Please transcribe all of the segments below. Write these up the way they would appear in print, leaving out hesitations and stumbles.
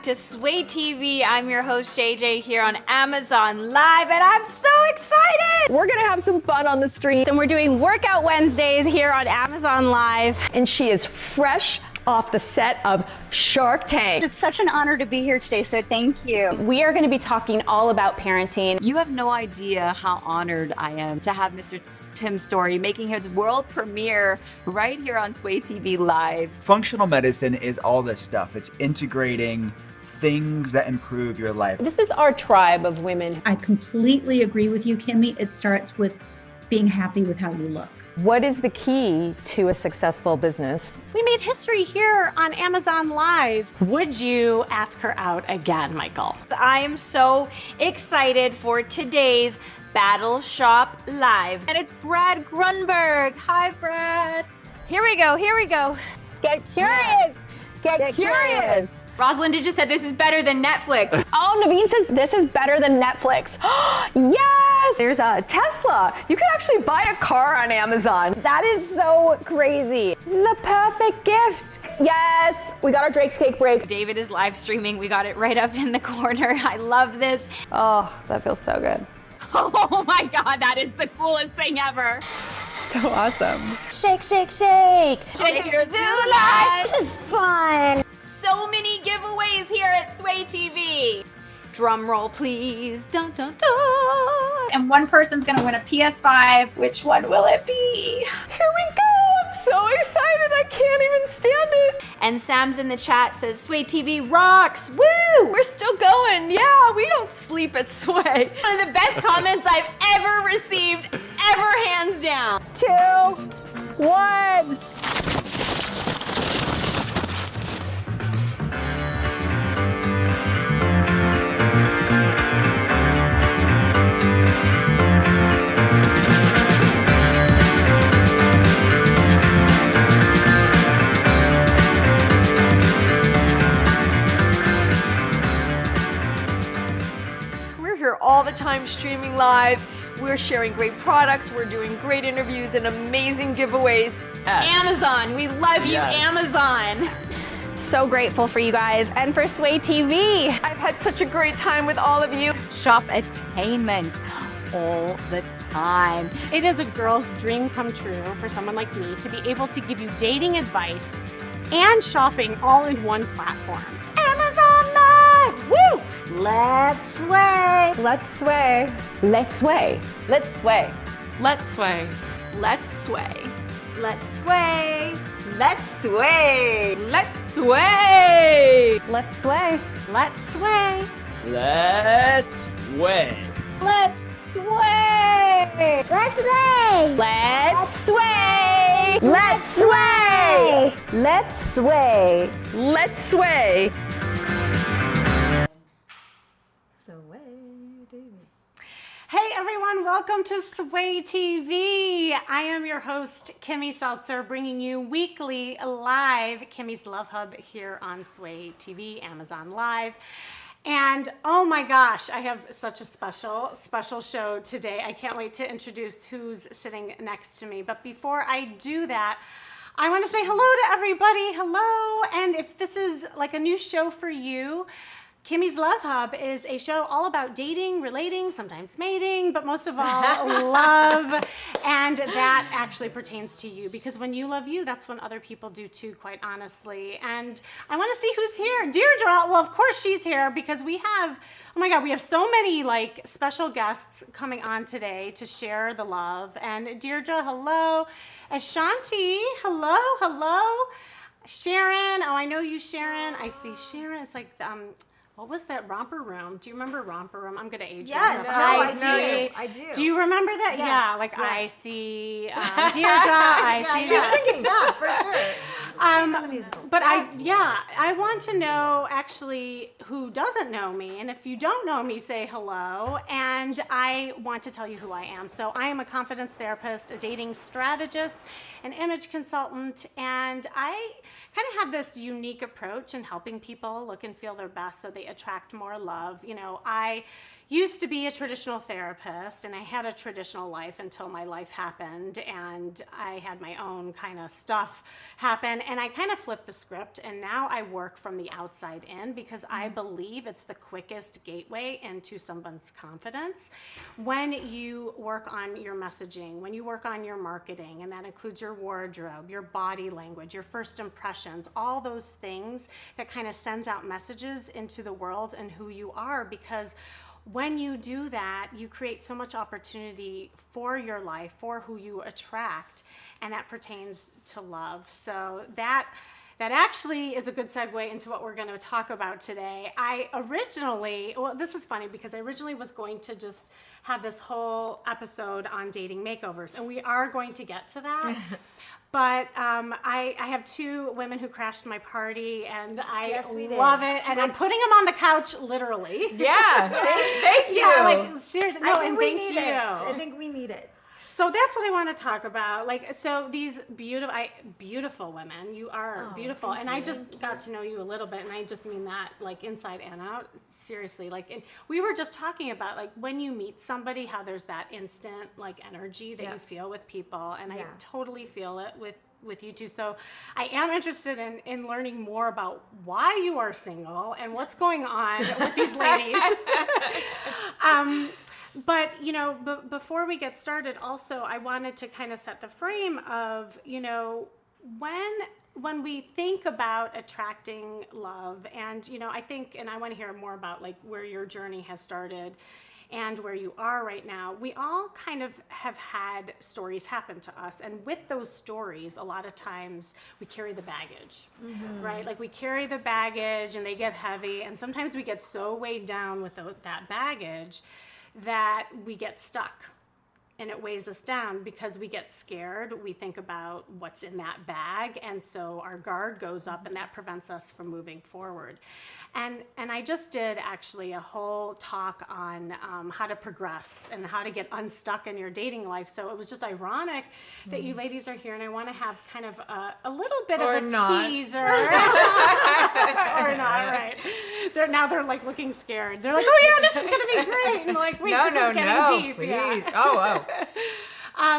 to Sway TV. I'm your host, JJ, here on Amazon Live, and I'm so excited! We're gonna have some fun on the street. And we're doing Workout Wednesdays here on Amazon Live. And she is fresh off the set of Shark Tank. It's such an honor to be here today, so thank you. We are gonna be talking all about parenting. You have no idea how honored I am to have Mr. Tim Story making his world premiere right here on Sway TV Live. Functional medicine is all this stuff. It's integrating things that improve your life. This is our tribe of women. I completely agree with you, Kimmy. It starts with being happy with how you look. What is the key to a successful business? We made history here on Amazon Live. Would you ask her out again, Michael? I am so excited for today's Battle Shop Live. And it's Brad Grunberg. Hi, Brad. Here we go. Get curious. Get curious. Rosalind just said this is better than Netflix. Oh, Naveen says this is better than Netflix. Yes! There's a Tesla. You can actually buy a car on Amazon. That is so crazy. The perfect gift. Yes, we got our Drake's Cake break. David is live streaming. We got it right up in the corner. I love this. Oh, that feels so good. Oh my God, that is the coolest thing ever. So awesome. Shake, shake, shake. Shake your zoo life. This is fun. So many giveaways here at Sway TV. Drum roll, please. Dun, dun, dun. And one person's gonna win a PS5. Which one will it be? Here we go. I'm so excited. I can't even stand it. And Sam's in the chat says Sway TV rocks. Woo! We're still going. Yeah, we don't sleep at Sway. One of the best comments I've ever received, ever, hands down. 2, 1. All the time streaming live. We're sharing great products. We're doing great interviews and amazing giveaways. Amazon, we love you, Amazon. So grateful for you guys and for Sway TV. I've had such a great time with all of you. Shop attainment all the time. It is a girl's dream come true for someone like me to be able to give you dating advice and shopping all in one platform. Amazon Live, woo! Let's sway. Let's sway. Let's sway. Let's sway. Let's sway. Let's sway. Let's sway. Let's sway. Let's sway. Let's sway. Let's sway. Let's sway. Let's sway. Let's sway. Let's sway. Let's sway. Let's sway. Let's sway. Hey everyone, welcome to Sway TV. I am your host, Kimmy Seltzer, bringing you weekly live Kimmy's Love Hub here on Sway TV, Amazon Live. And oh my gosh, I have such a special show today. I can't wait to introduce who's sitting next to me. But before I do that, I want to say hello to everybody. Hello. And if this is like a new show for you, Kimmy's Love Hub is a show all about dating, relating, sometimes mating, but most of all, love. And that actually pertains to you because when you love you, that's when other people do too, quite honestly. And I want to see who's here. Deirdre, well, of course she's here because we have, oh my God, we have so many like special guests coming on today to share the love. And Deirdre, hello. Ashanti, hello, hello. Sharon, oh, I know you, Sharon. I see Sharon. It's like, what was that, Romper Room? Do you remember Romper Room? I'm gonna age myself. I do. Do you remember that? Yes, Yeah, like yes. I see Deirdre, I see. Just thinking that for sure. She's on the musical. But I want to know actually who doesn't know me, and if you don't know me, say hello. And I want to tell you who I am. So I am a confidence therapist, a dating strategist, an image consultant, and I kind of have this unique approach in helping people look and feel their best so they attract more love. You know, I used to be a traditional therapist, and I had a traditional life until my life happened, and I had my own kind of stuff happen, and I kind of flipped the script, and now I work from the outside in because I believe it's the quickest gateway into someone's confidence. When you work on your messaging, when you work on your marketing, and that includes your wardrobe, your body language, your first impressions, all those things that kind of sends out messages into the world and who you are, because when you do that, you create so much opportunity for your life, for who you attract, and that pertains to love. So that actually is a good segue into what we're going to talk about today. This is funny because I originally was going to just have this whole episode on dating makeovers, and we are going to get to that. But I have two women who crashed my party, and I love it. And I'm putting them on the couch, literally. Yeah, thank you. Yeah, like seriously. No, I think and we thank need you. it. I think we need it. So that's what I want to talk about. Like, so these beautiful women, you are beautiful. And I just got to know you a little bit, and I just mean that like inside and out. Seriously, like, and we were just talking about like when you meet somebody, how there's that instant like energy that you feel with people, and I totally feel it with you two. So I am interested in learning more about why you are single and what's going on with these ladies. But, you know, before we get started, also, I wanted to kind of set the frame of, you know, when we think about attracting love, and, you know, I think, and I want to hear more about like where your journey has started and where you are right now. We all kind of have had stories happen to us, and with those stories, a lot of times we carry the baggage, right? Like we carry the baggage and they get heavy, and sometimes we get so weighed down with that baggage that we get stuck, and it weighs us down because we get scared. We think about what's in that bag, and so our guard goes up, and that prevents us from moving forward. And I just did actually a whole talk on how to progress and how to get unstuck in your dating life. So it was just ironic that you ladies are here, and I want to have kind of a little bit of a teaser. Or not, right? They're like looking scared. They're like, oh yeah, this is gonna be great. And like, wait, this is getting deep. Please. Yeah. Oh.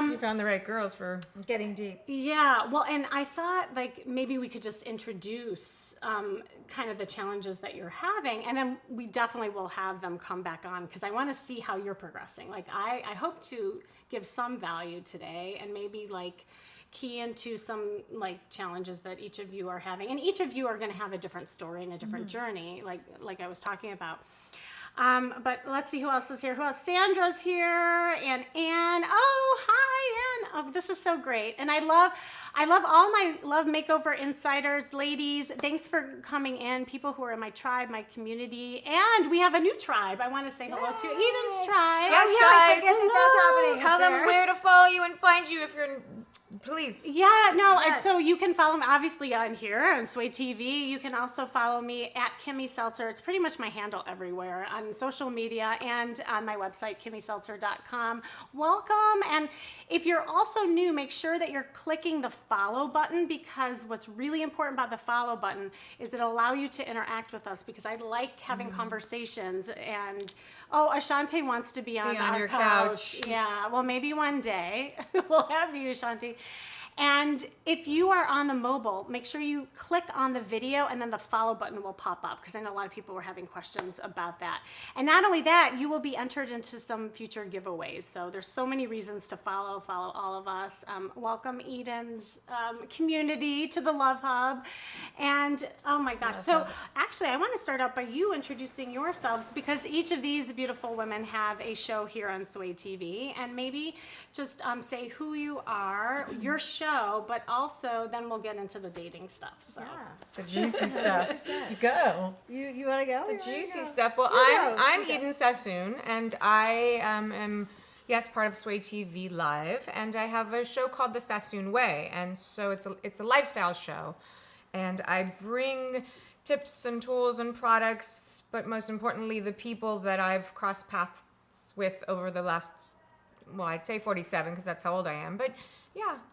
You found the right girls for Getting deep. Yeah, well, and I thought like maybe we could just introduce kind of the challenges that you're having, and then we definitely will have them come back on because I want to see how you're progressing. Like I hope to give some value today, and maybe like key into some like challenges that each of you are having, and each of you are going to have a different story and a different journey, like I was talking about. But let's see who else is here. Who else? Sandra's here, and Anne. Oh, hi, Anne. Oh, this is so great. And I love all my Love Makeover insiders, ladies. Thanks for coming in, people who are in my tribe, my community. And we have a new tribe. I want to say hello to Eden's tribe. Yes, I guys. think that's happening. Tell them where to follow you and find you if you're. Please. Yeah, no, and so you can follow me obviously on here on Sway TV. You can also follow me at Kimmy Seltzer. It's pretty much my handle everywhere on social media and on my website, kimmyseltzer.com. Welcome. And if you're also new, make sure that you're clicking the follow button, because what's really important about the follow button is it'll allow you to interact with us, because I like having conversations. And Ashante wants to be on our your couch. Yeah, well, maybe one day we'll have you, Ashanti. And if you are on the mobile, make sure you click on the video, and then the follow button will pop up, because I know a lot of people were having questions about that. And not only that, you will be entered into some future giveaways. So there's so many reasons to follow all of us. Welcome Eden's community to the Love Hub. And oh my gosh, so actually I want to start out by you introducing yourselves, because each of these beautiful women have a show here on Sway TV, and maybe just say who you are, your show, but also then we'll get into the dating stuff. So the juicy stuff. Go. You want to go? The juicy stuff. Well, I'm Eden Sassoon, and I am part of Sway TV Live, and I have a show called The Sassoon Way, and so it's a lifestyle show, and I bring tips and tools and products, but most importantly, the people that I've crossed paths with over the last, well, I'd say 47, because that's how old I am, but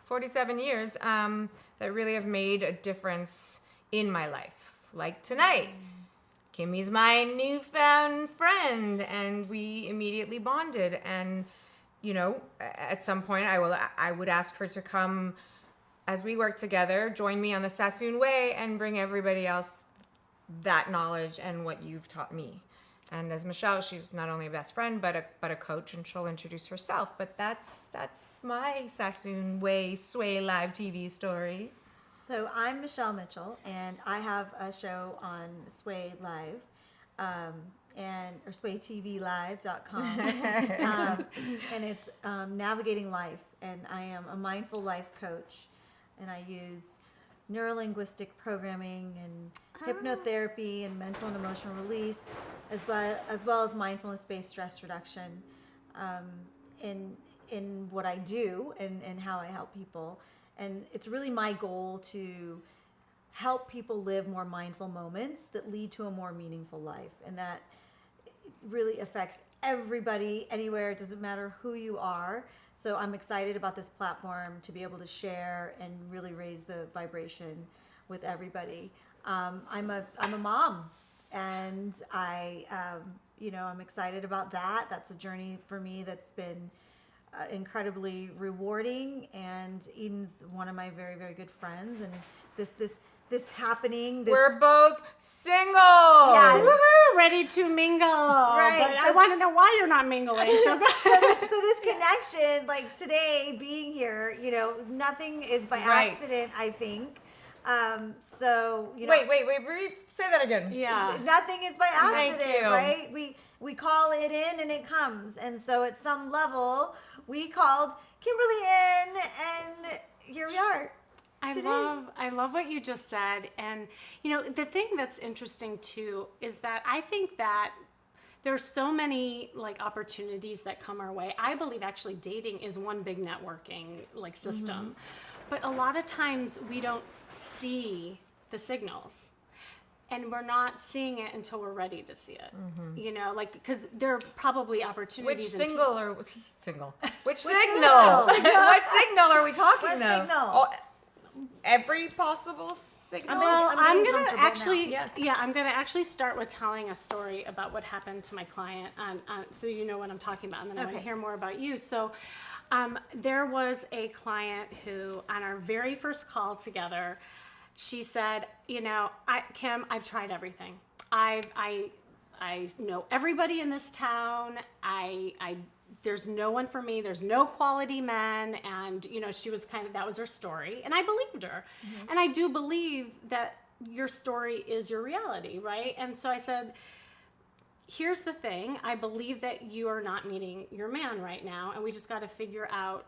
47 years that really have made a difference in my life. Like tonight, Kimmy's my newfound friend, and we immediately bonded. And, you know, at some point I would ask her to come as we work together, join me on the Sassoon Way, and bring everybody else that knowledge and what you've taught me. And as Michelle, she's not only a best friend, but a coach, and she'll introduce herself. But that's my Sassoon Way Sway Live TV story. So I'm Michelle Mitchell, and I have a show on Sway Live, or SwayTVLive.com, and it's Navigating Life, and I am a mindful life coach, and I use neurolinguistic programming and hypnotherapy and mental and emotional release, as well as mindfulness-based stress reduction, in what I do and how I help people. And it's really my goal to help people live more mindful moments that lead to a more meaningful life, and that really affects everybody anywhere. It doesn't matter who you are. So I'm excited about this platform to be able to share and really raise the vibration with everybody. I'm a mom, and I'm excited about that. That's a journey for me that's been incredibly rewarding, and Eden's one of my very, very good friends, and this happening. We're both single. Yes. Woohoo, ready to mingle. Right. But I want to know why you're not mingling. So go so this connection, like today being here, you know, nothing is by accident, I think. So, you know. Wait, say that again. Yeah. Nothing is by accident, Thank you. right? We call it in and it comes. And so at some level, we called Kimberly in, and here we are. I love what you just said. And, you know, the thing that's interesting too is that I think that there's so many like opportunities that come our way. I believe actually dating is one big networking like system. Mm-hmm. But a lot of times we don't see the signals. And we're not seeing it until we're ready to see it. Mm-hmm. You know, like, because there are probably opportunities. Which signal? Which signal? What signal are we talking What though? signal? Oh, every possible signal. Well, I'm gonna I'm gonna actually start with telling a story about what happened to my client, so you know what I'm talking about, and then I want to hear more about you. So, there was a client who, on our very first call together, she said, you know, Kim, I've tried everything. I know everybody in this town. There's no one for me. There's no quality men. And, you know, she was that was her story. And I believed her. Mm-hmm. And I do believe that your story is your reality, right? And so I said, here's the thing. I believe that you are not meeting your man right now. And we just got to figure out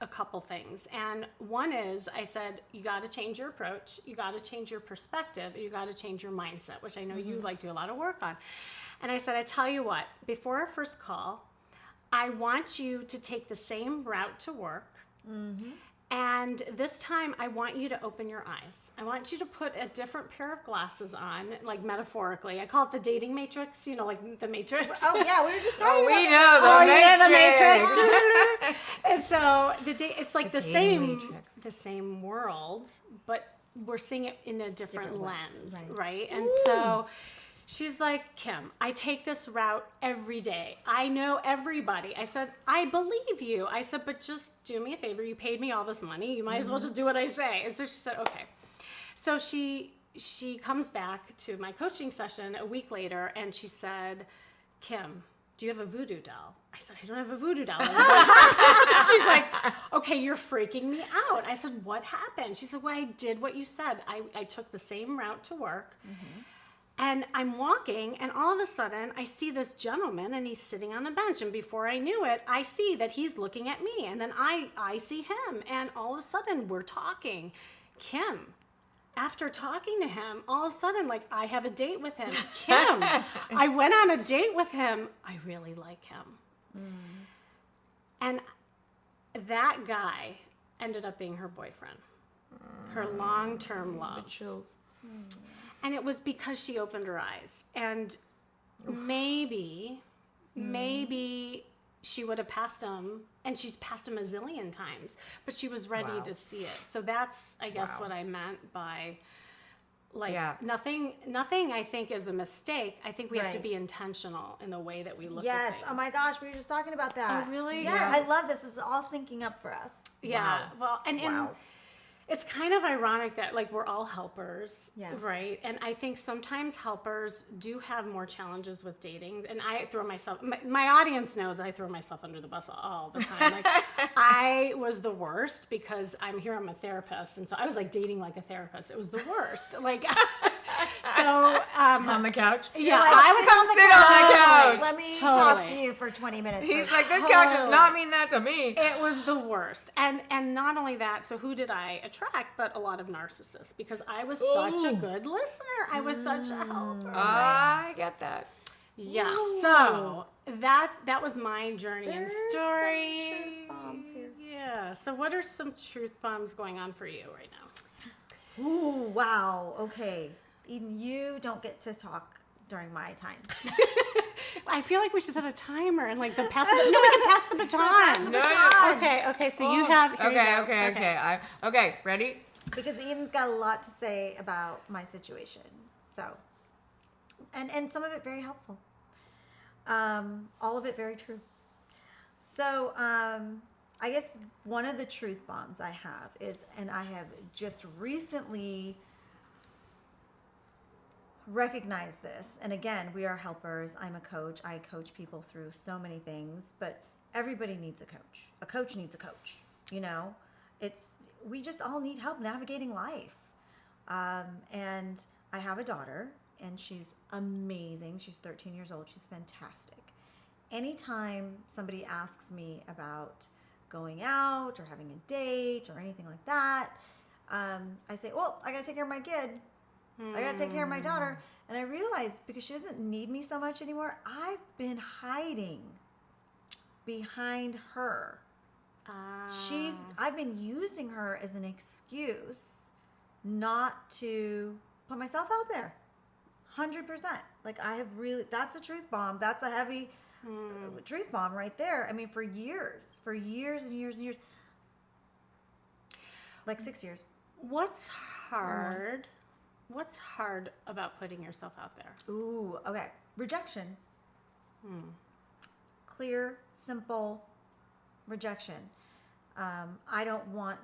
a couple things. And one is, I said, you got to change your approach. You got to change your perspective. You got to change your mindset, which I know you like do a lot of work on. And I said, I tell you what, before our first call, I want you to take the same route to work. Mm-hmm. And this time, I want you to open your eyes. I want you to put a different pair of glasses on, like metaphorically. I call it the dating matrix, you know, like the Matrix. Oh, yeah, we were just talking about we know the Matrix. The Matrix. And so it's like the same world, but we're seeing it in a different lens, right? And so she's like, Kim, I take this route every day. I know everybody. I said, I believe you. I said, but just do me a favor. You paid me all this money. You might as well just do what I say. And so she said, okay. So she comes back to my coaching session a week later, and she said, Kim, do you have a voodoo doll? I said, I don't have a voodoo doll. She's like, okay, you're freaking me out. I said, what happened? She said, well, I did what you said. I took the same route to work. Mm-hmm. And I'm walking, and all of a sudden, I see this gentleman, and he's sitting on the bench. And before I knew it, I see that he's looking at me. And then I see him, and all of a sudden, we're talking. Kim, after talking to him, all of a sudden, like, I have a date with him. Kim, I went on a date with him. I really like him. Mm. And that guy ended up being her boyfriend, her long-term love. The chills. Mm. And it was because she opened her eyes. And maybe she would have passed him, and she's passed him a zillion times, but she was ready to see it. So that's, I guess, what I meant by Like nothing I think is a mistake. I think we have to be intentional in the way that we look at things. Oh my gosh, we were just talking about that. Oh, really? Yeah, I love this. This is all syncing up for us. Yeah. Well, and it's kind of ironic that like we're all helpers, right? And I think sometimes helpers do have more challenges with dating. And I throw myself, my audience knows I throw myself under the bus all the time. Like I was the worst because I'm a therapist, and so I was like dating like a therapist. It was the worst. Like so on the couch. Yeah, like, I would come sit on the couch. Let me talk to you for 20 minutes. He's like, this couch does not mean that to me. It was the worst. And not only that, so who did I attract? But a lot of narcissists, because I was such a good listener. I was such a helper. I get that. Yeah. So that was my journey and story. Some truth bombs here. Yeah. So what are some truth bombs going on for you right now? Ooh, wow. Okay. Eden, you don't get to talk during my time. I feel like we should set a timer and like we can pass the baton. No. Okay. So you have. Okay. Ready? Because Eden's got a lot to say about my situation. So, and some of it very helpful. All of it very true. So, I guess one of the truth bombs I have is, and I have just recently recognize this, and again, we are helpers. I'm a coach. I coach people through so many things, but everybody needs a coach. A coach needs a coach. You know, we just all need help navigating life. And I have a daughter, and she's amazing. She's 13 years old. She's fantastic. Anytime somebody asks me about going out or having a date or anything like that, I say, well, I gotta take care of my kid. I gotta take care of my daughter. And I realized, because she doesn't need me so much anymore, I've been hiding behind her. I've been using her as an excuse not to put myself out there. 100%. Like that's a truth bomb. That's a heavy truth bomb right there. I mean, for years and years and years. Like 6 years. What's hard about putting yourself out there? Ooh, okay. Rejection. Clear, simple rejection. I don't want,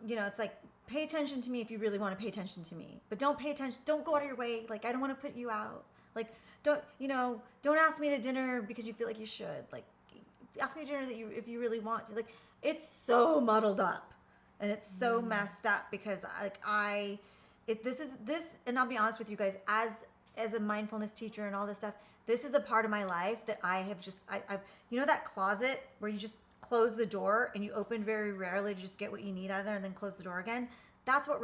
it's like, pay attention to me if you really want to pay attention to me, but don't pay attention. Don't go out of your way. Like, I don't want to put you out. Like, don't ask me to dinner because you feel like you should. Like, ask me to dinner if you really want to. Like, it's so muddled up and it's so messed up because this, and I'll be honest with you guys, as a mindfulness teacher and all this stuff, this is a part of my life that I have just, that closet where you just close the door and you open very rarely to just get what you need out of there and then close the door again. That's what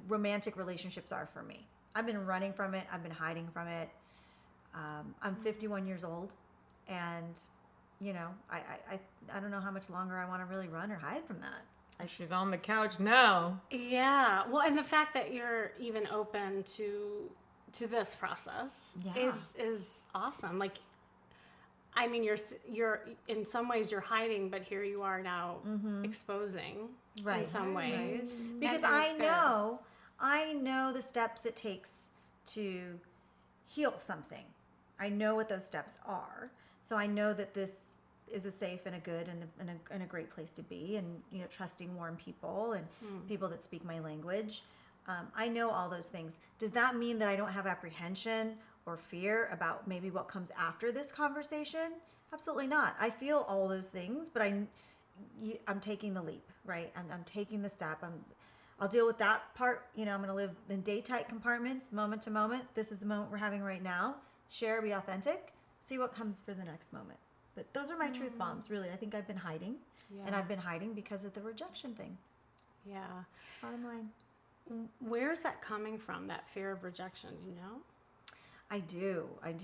romantic relationships are for me. I've been running from it. I've been hiding from it. I'm 51 years old, and I don't know how much longer I want to really run or hide from that. She's on the couch now. Yeah. Well, and the fact that you're even open to this process is awesome. Like, I mean, you're in some ways you're hiding, but here you are now exposing in some ways. Right. Because I know the steps it takes to heal something. I know what those steps are. So I know that this is a safe and a good and a great place to be, and trusting warm people and people that speak my language. I know all those things. Does that mean that I don't have apprehension or fear about maybe what comes after this conversation? Absolutely not. I feel all those things, but I'm taking the leap, right? I'm taking the step. I'll deal with that part. I'm going to live in day tight compartments, moment to moment. This is the moment we're having right now. Share, be authentic, see what comes for the next moment. But those are my truth bombs, really. I think I've been hiding, and I've been hiding because of the rejection thing. Yeah. Bottom line. Where's that coming from, that fear of rejection, I do. And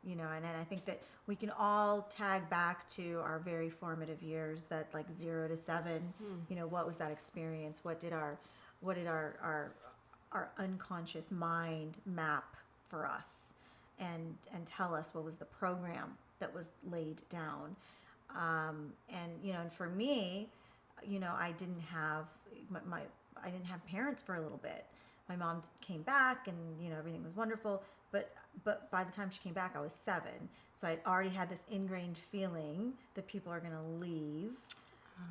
I think that we can all tag back to our very formative years, that like 0 to 7, what was that experience? What did our unconscious mind map for us and tell us what was the program that was laid down? And for me, I didn't have I didn't have parents for a little bit. My mom came back, and everything was wonderful. But by the time she came back, I was 7, so I'd already had this ingrained feeling that people are going to leave,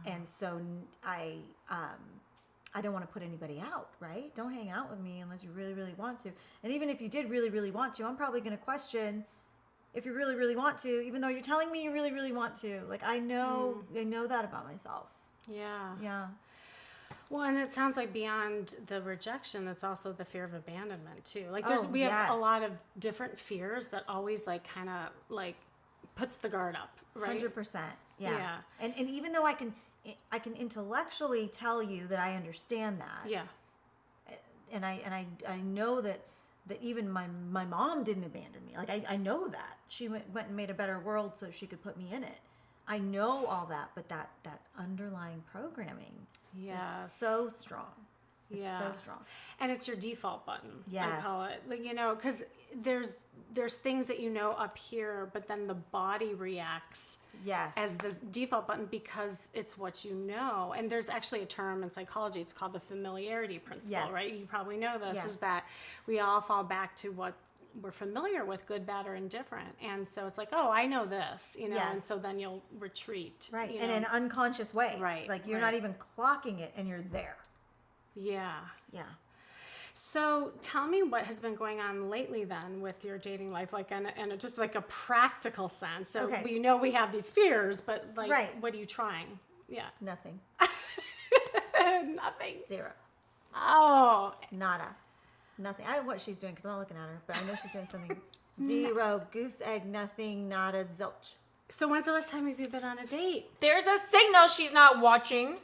and so I don't want to put anybody out, right? Don't hang out with me unless you really, really want to. And even if you did really, really want to, I'm probably going to question if you really, really want to, even though you're telling me you really, really want to. Like, I know that about myself. Yeah. Yeah. Well, and it sounds like beyond the rejection, it's also the fear of abandonment too. Like we have a lot of different fears that always kind of puts the guard up, right? 100%. Yeah. And even though I can intellectually tell you that I understand that. Yeah. And I know that even my mom didn't abandon me. Like, I know that. She went and made a better world so she could put me in it. I know all that, but that underlying programming is so strong. It's so strong. And it's your default button. Yes. I call it. Because there's things that up here, but then the body reacts as the default button because it's what you know. And there's actually a term in psychology, it's called the familiarity principle, right? You probably know this, is that we all fall back to what we're familiar with, good, bad, or indifferent. And so it's like, oh, I know this, and so then you'll retreat. Right, in an unconscious way. Right. Like, you're not even clocking it, and you're there. Yeah. Yeah. So tell me what has been going on lately then with your dating life, in just a practical sense. So we have these fears, but what are you trying? Yeah. Nothing. Nothing. 0. Oh. Nada. Nothing. I don't know what she's doing because I'm not looking at her, but I know she's doing something. 0, goose egg, nothing, nada, zilch. So when's the last time have you been on a date? There's a signal she's not watching.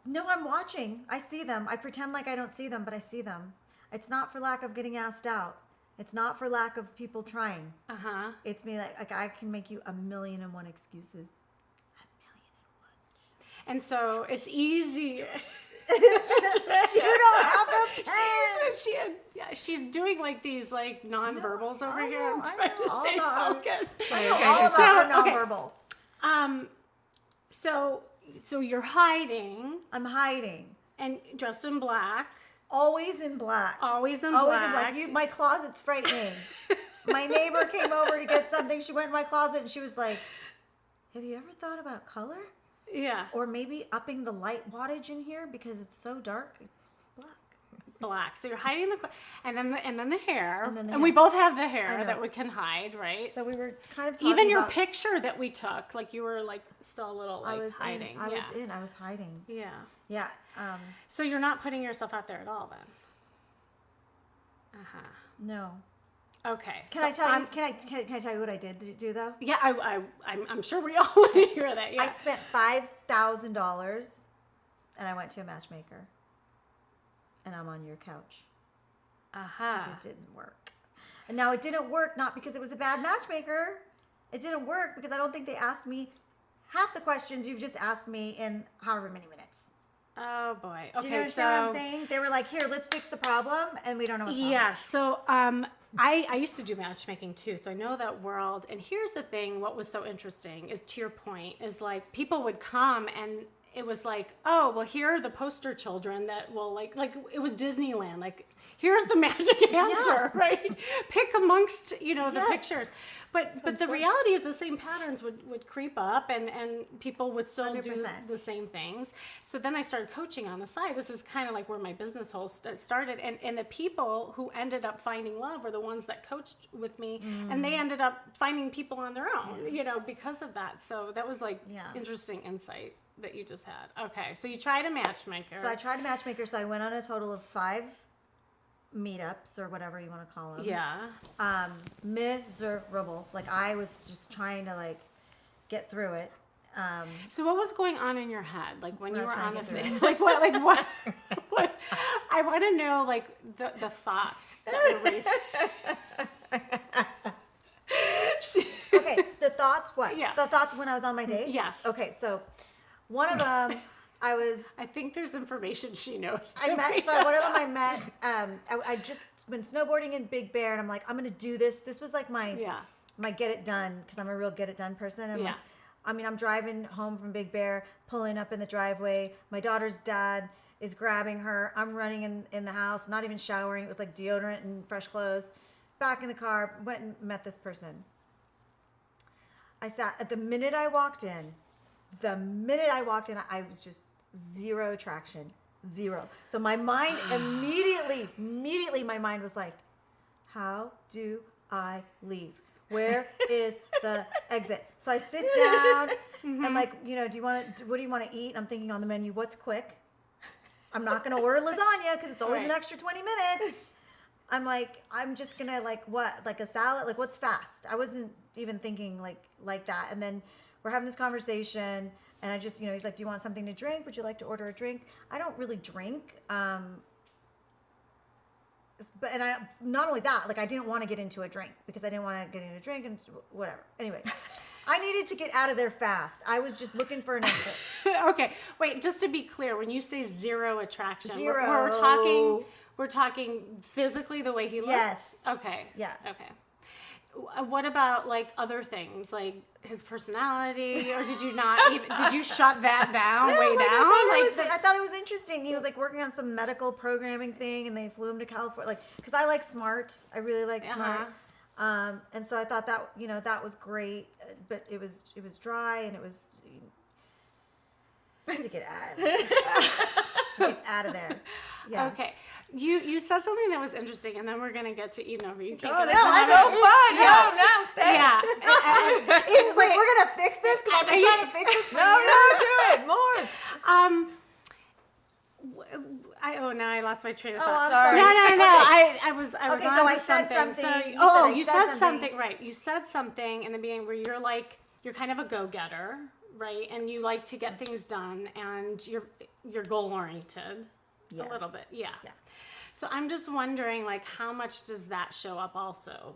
No, I'm watching. I see them. I pretend like I don't see them, but I see them. It's not for lack of getting asked out. It's not for lack of people trying. Uh-huh. It's me like I can make you 1,000,001 excuses. 1,000,001. And so it's easy. You don't have the pen. She's doing these nonverbals over here. I'm trying to stay focused. All of our nonverbals. So you're hiding. I'm hiding. And dressed in black. Always in black. Always in Always black. in black. My closet's frightening. My neighbor came over to get something. She went in my closet and she was like, have you ever thought about color? Yeah. Or maybe upping the light wattage in here because it's so dark. It's black. So you're hiding and then the hair. And we both have the hair that we can hide, right? So we were kind of talking even your picture that we took, you were still a little hiding. I was hiding. Yeah. Yeah. So you're not putting yourself out there at all then. No. Okay. Can I tell you what I did do though? Yeah, I'm sure we all want to hear that. Yeah. I spent $5,000 and I went to a matchmaker. And I'm on your couch. It didn't work. And now it didn't work not because it was a bad matchmaker. It didn't work because I don't think they asked me half the questions you've just asked me in however many minutes. Oh boy. Okay. Do you understand what I'm saying? They were like, here, let's fix the problem, and we don't know what the problem is. Yeah. So I used to do matchmaking too, so I know that world. And here's the thing: what was so interesting is, to your point, is people would come and it was like, oh, well, here are the poster children that will like it was Disneyland. Here's the magic answer, right? Pick amongst the pictures. But the reality is the same patterns would creep up and people would still 100%. Do the same things. So then I started coaching on the side. This is kind of where my business whole started. And the people who ended up finding love were the ones that coached with me. And they ended up finding people on their own, because of that. So that was interesting insight that you just had. Okay. So you tried a matchmaker. So I tried a matchmaker. So I went on a total of 5 meetups or whatever you want to call them. Yeah. Miserable. I was just trying to get through it. So what was going on in your head? When you were on the thing? What I want to know the thoughts that were racing. Okay, the thoughts what? Yeah. The thoughts when I was on my date? Yes. Okay, so one of them I think there's information she knows. One of them I met, I just been snowboarding in Big Bear, and I'm like, I'm going to do this. This was my get it done, because I'm a real get it done person. I'm I mean, I'm driving home from Big Bear, pulling up in the driveway. My daughter's dad is grabbing her. I'm running in the house, not even showering. It was like deodorant and fresh clothes. Back in the car, went and met this person. I sat, at the minute I walked in, I was just zero traction, zero. So my mind immediately my mind was like, how do I leave? Where is the exit? So I sit down and like, you know, what do you want to eat? I'm thinking on the menu, what's quick? I'm not going to order lasagna because it's always an extra 20 minutes. I'm like, I'm just going to like, what? Like a salad? Like what's fast? I wasn't even thinking like that. And then we're having this conversation and I just, you know, he's like, do you want something to drink? Would you like to order a drink? I don't really drink. But not only that, like I didn't want to get into a drink because I didn't want to get into a drink and whatever. Anyway, I needed to get out of there fast. I was just looking for an exit. Okay, wait. Just to be clear, when you say zero attraction, Zero. we're talking physically the way he looked. Yes. Okay. Yeah. Okay. What about like other things, like his personality, or did you not even? Did you shut that down? No, way like, down? I thought it was interesting. He was like working on some medical programming thing, and they flew him to California. Like, because I like smart. I really like smart. And so I thought that, you know, that was great, but it was dry and it was. I need to get out of there. Get out of there. Yeah. Okay. You said something that was interesting, and then we're gonna get to eating over. You can't. Oh, this is so fun. No, stay. Yeah. It's like, we're gonna fix this because I've been trying to fix this for years. No, do it more. Now I lost my train of Oh, thought. I'm sorry. No. Okay. I was Okay, on so to I said something. So, You you said said something. something, right? You said something in the beginning where you're kind of a go-getter, right? And you like to get things done, and you're goal-oriented a little bit, yeah. So I'm just wondering, like, how much does that show up also?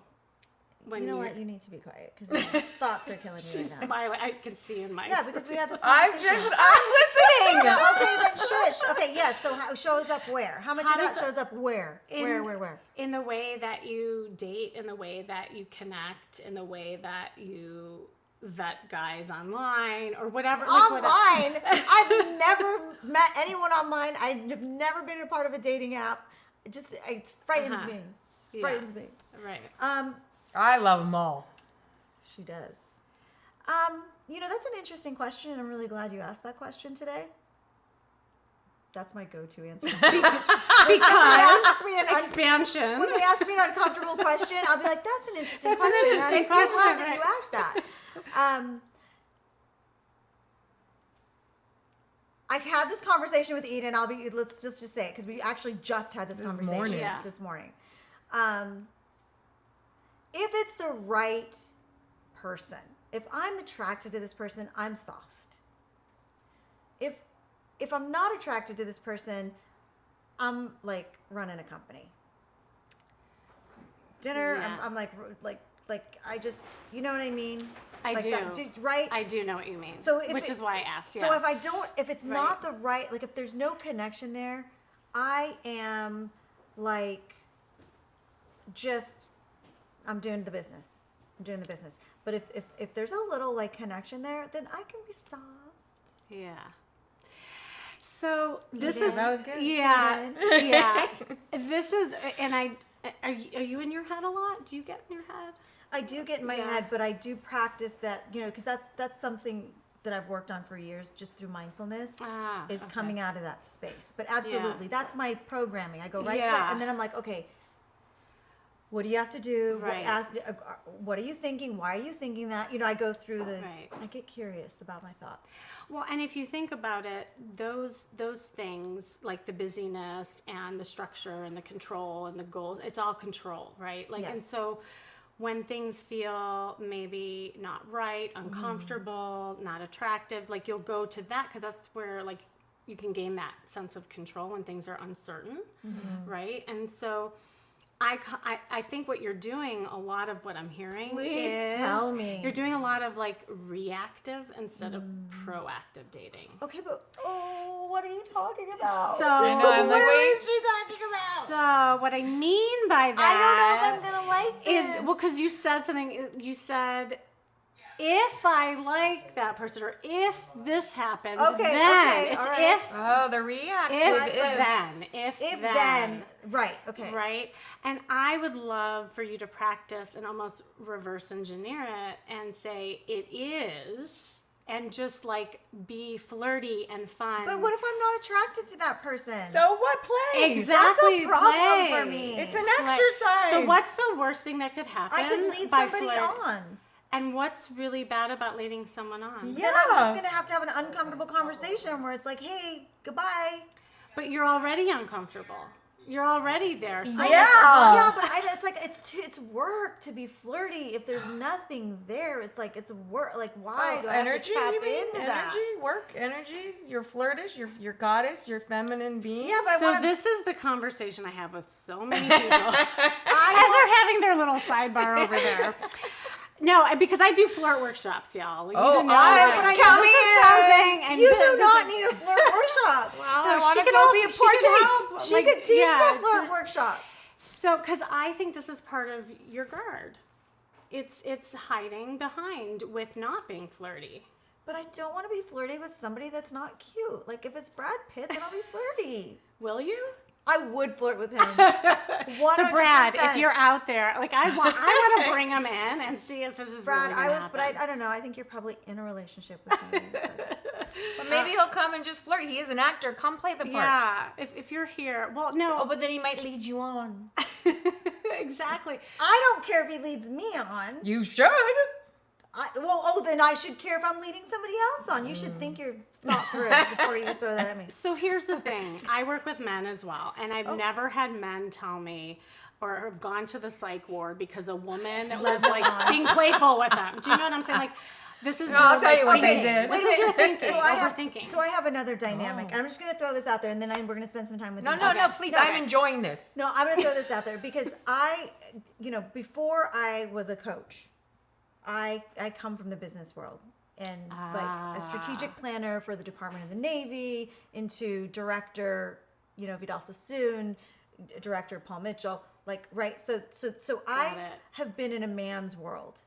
When You know what? You need to be quiet because your thoughts are killing me right now. Smiling. I can see in my. Yeah, because we had this I'm conversation. listening. Okay, then shush. Okay, yeah. So how shows up where? How much of that shows up where? Where? In the way that you date, in the way that you connect, in the way that you vet guys online or whatever. Online? I've never met anyone online. I've never been a part of a dating app. It frightens me. Frightens me. Right. I love them all. She does. You know, that's an interesting question. I'm really glad you asked that question today. That's my go-to answer. Because expansion. When they ask me an uncomfortable question, I'll be like, that's an interesting That's question. an interesting I'm so glad question, that you right. asked that. I had this conversation with Eden. Let's just say it because we actually just had this conversation this morning. If it's the right person, if I'm attracted to this person, I'm soft. If I'm not attracted to this person, I'm like running a company. Dinner, Yeah. I'm like I just, you know what I mean? I like do. That, right? I do know what you mean. So which is why I asked. So if it's not the right, like if there's no connection there, I am like, I'm doing the business. But if there's a little like connection there, then I can be soft. Yeah. So this Eden. is That was good. Yeah. Yeah. This is, and are you in your head a lot? Do you get in your head? I do get in my head, but I do practice that, you know, because that's something that I've worked on for years, just through mindfulness, is coming out of that space. But absolutely, that's my programming. I go right to it, and then I'm like, okay, what do you have to do? Right. What are you thinking? Why are you thinking that? You know, I go through Right. I get curious about my thoughts. Well, and if you think about it, those things like the busyness and the structure and the control and the goals, it's all control, right? Like, and so when things feel maybe not right, uncomfortable, not attractive, like you'll go to that because that's where like you can gain that sense of control when things are uncertain, right? And so I think what you're doing, a lot of what I'm hearing is tell me. You're doing a lot of like reactive instead of proactive dating. Okay, but what are you talking about? So I know, I'm like, what wait. is she talking about? So what I mean by that I don't know if I'm gonna like this. is, well, because you said something. You said if I like that person, or if this happens, Okay, then okay, it's all right. if. Oh, the reactive. If then. Right, okay. Right? And I would love for you to practice and almost reverse engineer it and say it is, and just like be flirty and fun. But what if I'm not attracted to that person? So what plays? Exactly. That's a problem play. for me. It's an Play. exercise. So what's the worst thing that could happen? I could lead by somebody flirt? on. And what's really bad about leading someone on? Then I'm just going to have an uncomfortable conversation where it's like, hey, goodbye. But you're already uncomfortable. You're already there. So Yeah, but it's like it's work to be flirty. If there's nothing there, it's like it's work. Like why do I energy? have to You tap mean into that? energy, work, energy. You're flirtish. You're goddess. You're feminine being. Yeah, but So this is the conversation I have with so many people as they're having their little sidebar over there. No, because I do flirt workshops, y'all. You Oh, do know I that. would count me in. And You do not need a flirt workshop. Well, No, I want she to can go help- be a she can partake. help. She Like, could teach yeah, the flirt workshop. So, because I think this is part of your guard. It's hiding behind with not being flirty. But I don't want to be flirty with somebody that's not cute. Like if it's Brad Pitt, then I'll be flirty. Will you? I would flirt with him. 100%. So Brad, if you're out there, like I want to bring him in and see if this is Brad, really I gonna would, happen. but I don't know. I think you're probably in a relationship with him. But maybe he'll come and just flirt. He is an actor. Come play the part. Yeah, if you're here, well, no. Oh, but then he might lead you on. Exactly. I don't care if he leads me on. You should. Then I should care if I'm leading somebody else on. You should think your thought through before you throw that at me. So here's the thing. I work with men as well, and Oh. I've never had men tell me or have gone to the psych ward because a woman was like being playful with them. Do you know what I'm saying? Like, this is I'll your, tell you what they thinking. did. This is your thinking. So Overthinking. I have another dynamic. And I'm just going to throw this out there, and then we're going to spend some time with you. No, please. I'm enjoying this. No, I'm going to throw this out there because before I was a coach, I come from the business world and like a strategic planner for the Department of the Navy, into director, Vidal Sassoon, director Paul Mitchell, like, right. So I have been in a man's world.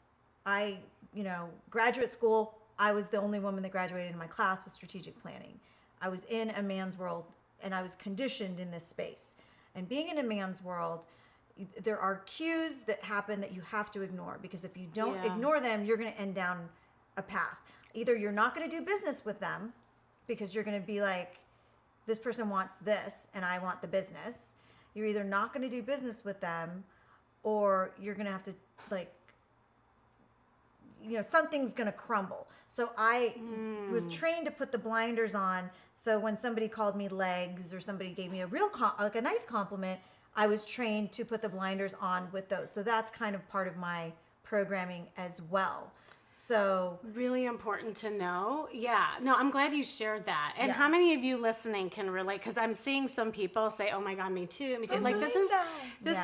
Graduate school, I was the only woman that graduated in my class with strategic planning. I was in a man's world and I was conditioned in this space. And being in a man's world, there are cues that happen that you have to ignore, because if you don't ignore them, you're going to end down a path. Either you're not going to do business with them because you're going to be like, this person wants this and I want the business. You're either not going to do business with them, or you're going to have to something's going to crumble. So I was trained to put the blinders on. So when somebody called me legs or somebody gave me a real a nice compliment, I was trained to put the blinders on with those. So that's kind of part of my programming as well. So really important to know. Yeah. No, I'm glad you shared that. And how many of you listening can relate? Because I'm seeing some people say, "Oh my God, me too, me too." Like this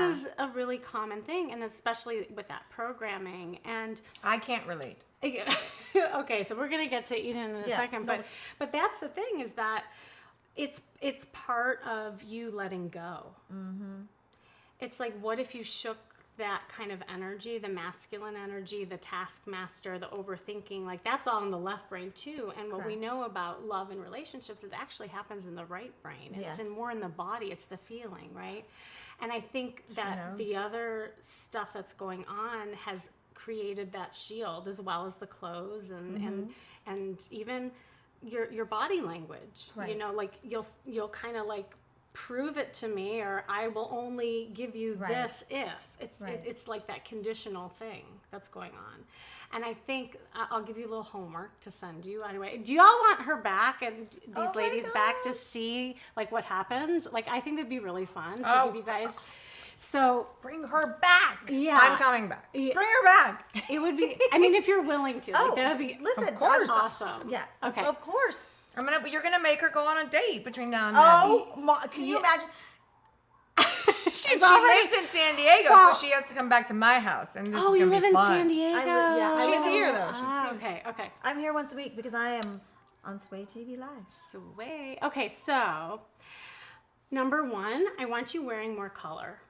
is a really common thing, and especially with that programming. And I can't relate. Okay, so we're gonna get to Eden in a second, but that's the thing, is that it's part of you letting go. Mm-hmm. It's like, what if you shook that kind of energy, the masculine energy, the taskmaster, the overthinking, like that's all in the left brain too. And what we know about love and relationships, it actually happens in the right brain. It's more in the body. It's the feeling, right? And I think that the other stuff that's going on has created that shield, as well as the clothes and even your body language. Right. Like you'll kind of like, prove it to me, or I will only give you this if. It's like that conditional thing that's going on. And I think I'll give you a little homework to send you anyway. Do y'all want her back and these ladies back to see like what happens? Like, I think it'd be really fun to give you guys. So bring her back. Yeah, I'm coming back. Yeah. Bring her back. It would be. I mean, if you're willing to, like, that'd be. Listen, of course, awesome. Yeah. Okay. Of course. You're gonna make her go on a date between now and then. Can you imagine? She lives in San Diego, so she has to come back to my house. And this is you gonna live be in fun. San Diego? She's here though. Okay. I'm here once a week because I am on Sway TV Live. Sway. Okay, so number one, I want you wearing more color.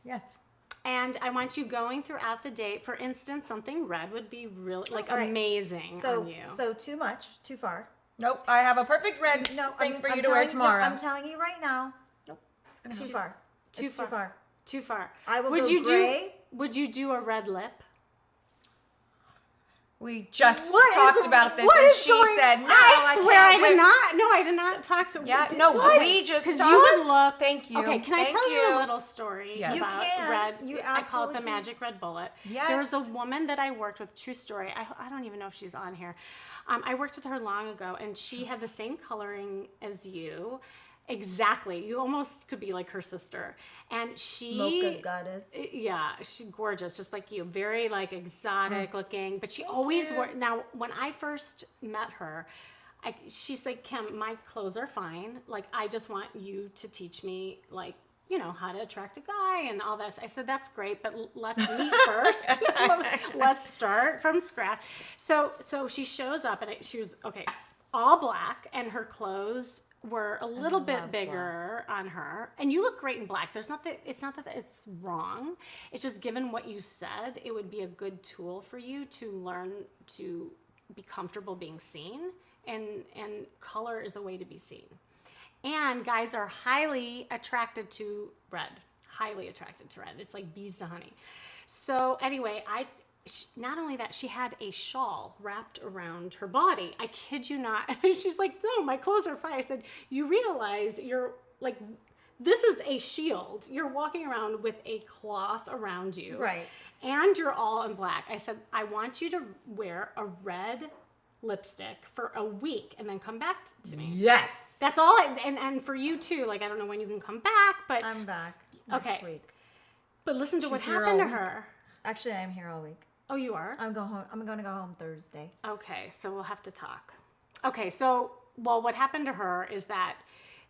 Yes. And I want you going throughout the day. For instance, something red would be really like All right. amazing So, on you. so too much, too far. Nope, I have a perfect red thing for you to wear tomorrow. I'm telling you right now. Nope. Too far. Too It's far. Too far. Too far. I will would go you gray. Would you do a red lip? We just What talked is- about this, what and is she going- said, "No, I swear I can't did wear-" not. No, I did not talk to. Yeah, no, we just because talked. you would look. Thank you. Okay, can I Thank tell you you. a little story Yes. You about can. red? You I call it the absolutely can. magic red bullet. Yes. There was a woman that I worked with. True story. I don't even know if she's on here. I worked with her long ago, and she had the same coloring as you. Exactly. You almost could be like her sister. And she Mocha goddess. Yeah, she's gorgeous, just like you. Very like exotic looking. But she always wore. Now, when I first met her, she's like, Kim, my clothes are fine. Like, I just want you to teach me, like, you know, how to attract a guy and all that. I said, that's great, but let's meet first. Let's start from scratch. So she shows up, and she was all black, and her clothes were a little bit bigger on her, and you look great in black. It's not that it's wrong. It's just, given what you said, it would be a good tool for you to learn to be comfortable being seen, and color is a way to be seen. And guys are highly attracted to red. Highly attracted to red. It's like bees to honey. So anyway, not only that, she had a shawl wrapped around her body. I kid you not. And she's like, no, my clothes are fine. I said, you realize you're like, this is a shield. You're walking around with a cloth around you. Right. And you're all in black. I said, I want you to wear a red lipstick for a week and then come back to me. Yes. That's all. And for you too. Like, I don't know when you can come back, but I'm back next week. But listen to what She's here happened all to her. Actually, I'm here all week. Oh, you are? I'm going home. I'm going to go home Thursday. Okay, so we'll have to talk. Okay, so, well, what happened to her is that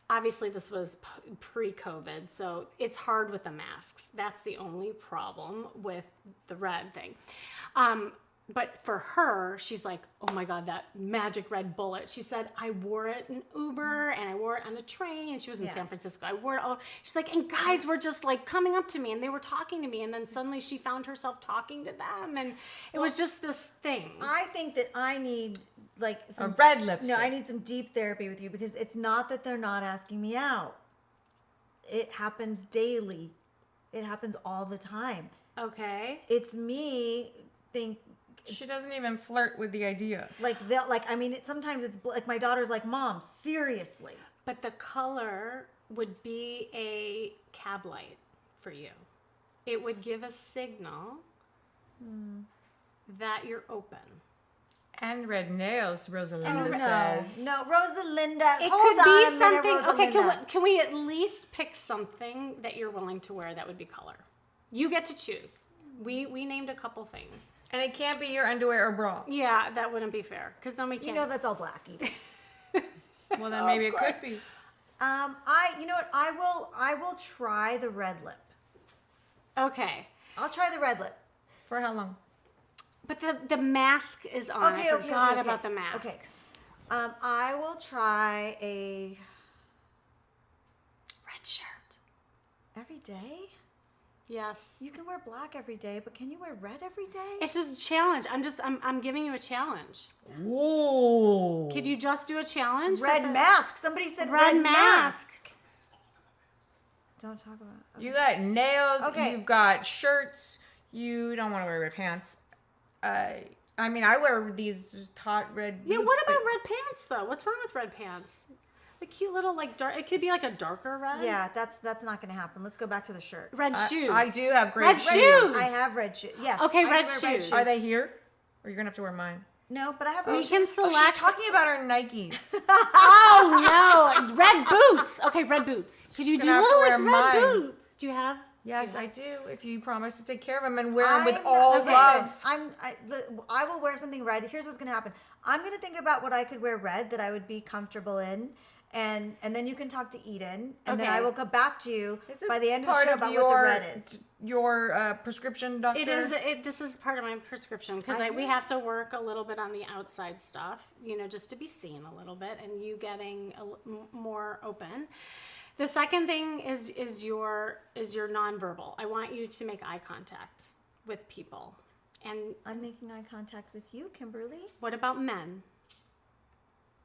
obviously this was pre-COVID, so it's hard with the masks. That's the only problem with the red thing. But for her, she's like, oh my God, that magic red bullet. She said, I wore it in Uber and I wore it on the train, and she was in San Francisco. I wore it all. She's like, and guys were just like coming up to me and they were talking to me, and then suddenly she found herself talking to them, and it was just this thing. I think that I need like A some red lipstick. No, I need some deep therapy with you, because it's not that they're not asking me out. It happens daily. It happens all the time. Okay. It's me She doesn't even flirt with the idea. Sometimes it's like my daughter's like, Mom, seriously. But the color would be a cab light for you. It would give a signal that you're open. And red nails, Rosalinda No, says. no, Rosalinda. It hold could on be a minute, something. Okay, Rosalinda. can we at least pick something that you're willing to wear that would be color? You get to choose. We named a couple things. And it can't be your underwear or bra. Yeah, that wouldn't be fair, because then we can't. You know that's all black. Well, then maybe it could be. You know what? I will try the red lip. Okay. I'll try the red lip. For how long? But the mask is on. I forgot about the mask. Okay. I will try a Red shirt. every day. Yes. You can wear black every day, but can you wear red every day? It's just a challenge. I'm giving you a challenge. Whoa. Could you just do a challenge? Red mask. Somebody said Red red mask. Don't talk about it. You got nails. Okay. You've got shirts. You don't want to wear red pants. I wear these just taut red boots. Yeah, what about red pants though? What's wrong with red pants? The cute little dark. It could be like a darker red. Yeah, that's not going to happen. Let's go back to the shirt. Red shoes. I do have great red shoes. I have red shoes. Yes. Okay, I red wear shoes. Are they here? Or you're going to have to wear mine? No, but I have red We shoes. can Oh, select. she's talking about her Nikes. Oh no, red boots. Okay, red boots. Could you do gonna have to little wear like red mine. boots? Do you have? Yes, I do. If you promise to take care of them and wear them with I'm all not- love. I will wear something red. Here's what's going to happen. I'm going to think about what I could wear red that I would be comfortable in. And then you can talk to Eden, and then Okay. I will come back to you This is by the end of the part show of about your, what the red is. Your prescription, doctor? It is. This is part of my prescription because we have to work a little bit on the outside stuff, just to be seen a little bit, and you getting more open. The second thing is your nonverbal. I want you to make eye contact with people. And I'm making eye contact with you, Kimberly. what about men?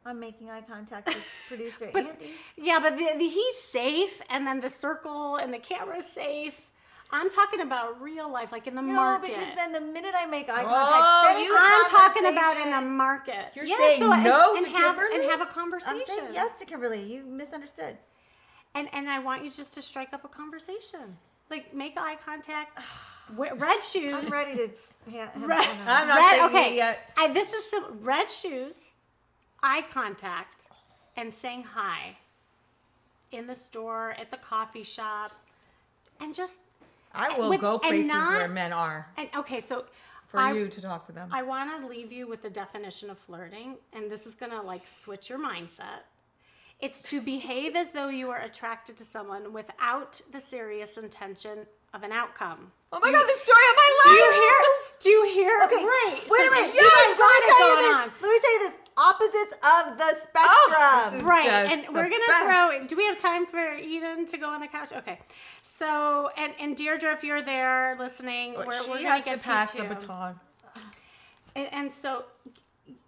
I'm making eye contact with producer Andy. Yeah, but he's safe, and then the circle and the camera's safe. I'm talking about real life, like in the market. No, because then the minute I make eye contact, then it's I'm talking conversation. about in the market. You're saying no to Kimberly? And have a conversation. I'm saying yes to Kimberly. You misunderstood. And I want you just to strike up a conversation. Like, make eye contact. Red shoes. I'm ready to. I'm not saying okay. it yet. This is some red shoes, eye contact, and saying hi in the store, at the coffee shop, and just. I will go places where men are. And okay, so for you to talk to them. I want to leave you with the definition of flirting, and this is gonna like switch your mindset. It's to behave as though you are attracted to someone without the serious intention of an outcome. Oh my God, the story of my life! Do you hear? Okay, Right. wait a minute. So Yes, let me tell you going this. on. Let me tell you this. Opposites of the spectrum. this is Right, just and we're the gonna best. throw. Do we have time for Eden to go on the couch? Okay, so and Deirdre, if you're there listening, we're She gonna has get to pass you the too. baton. And so,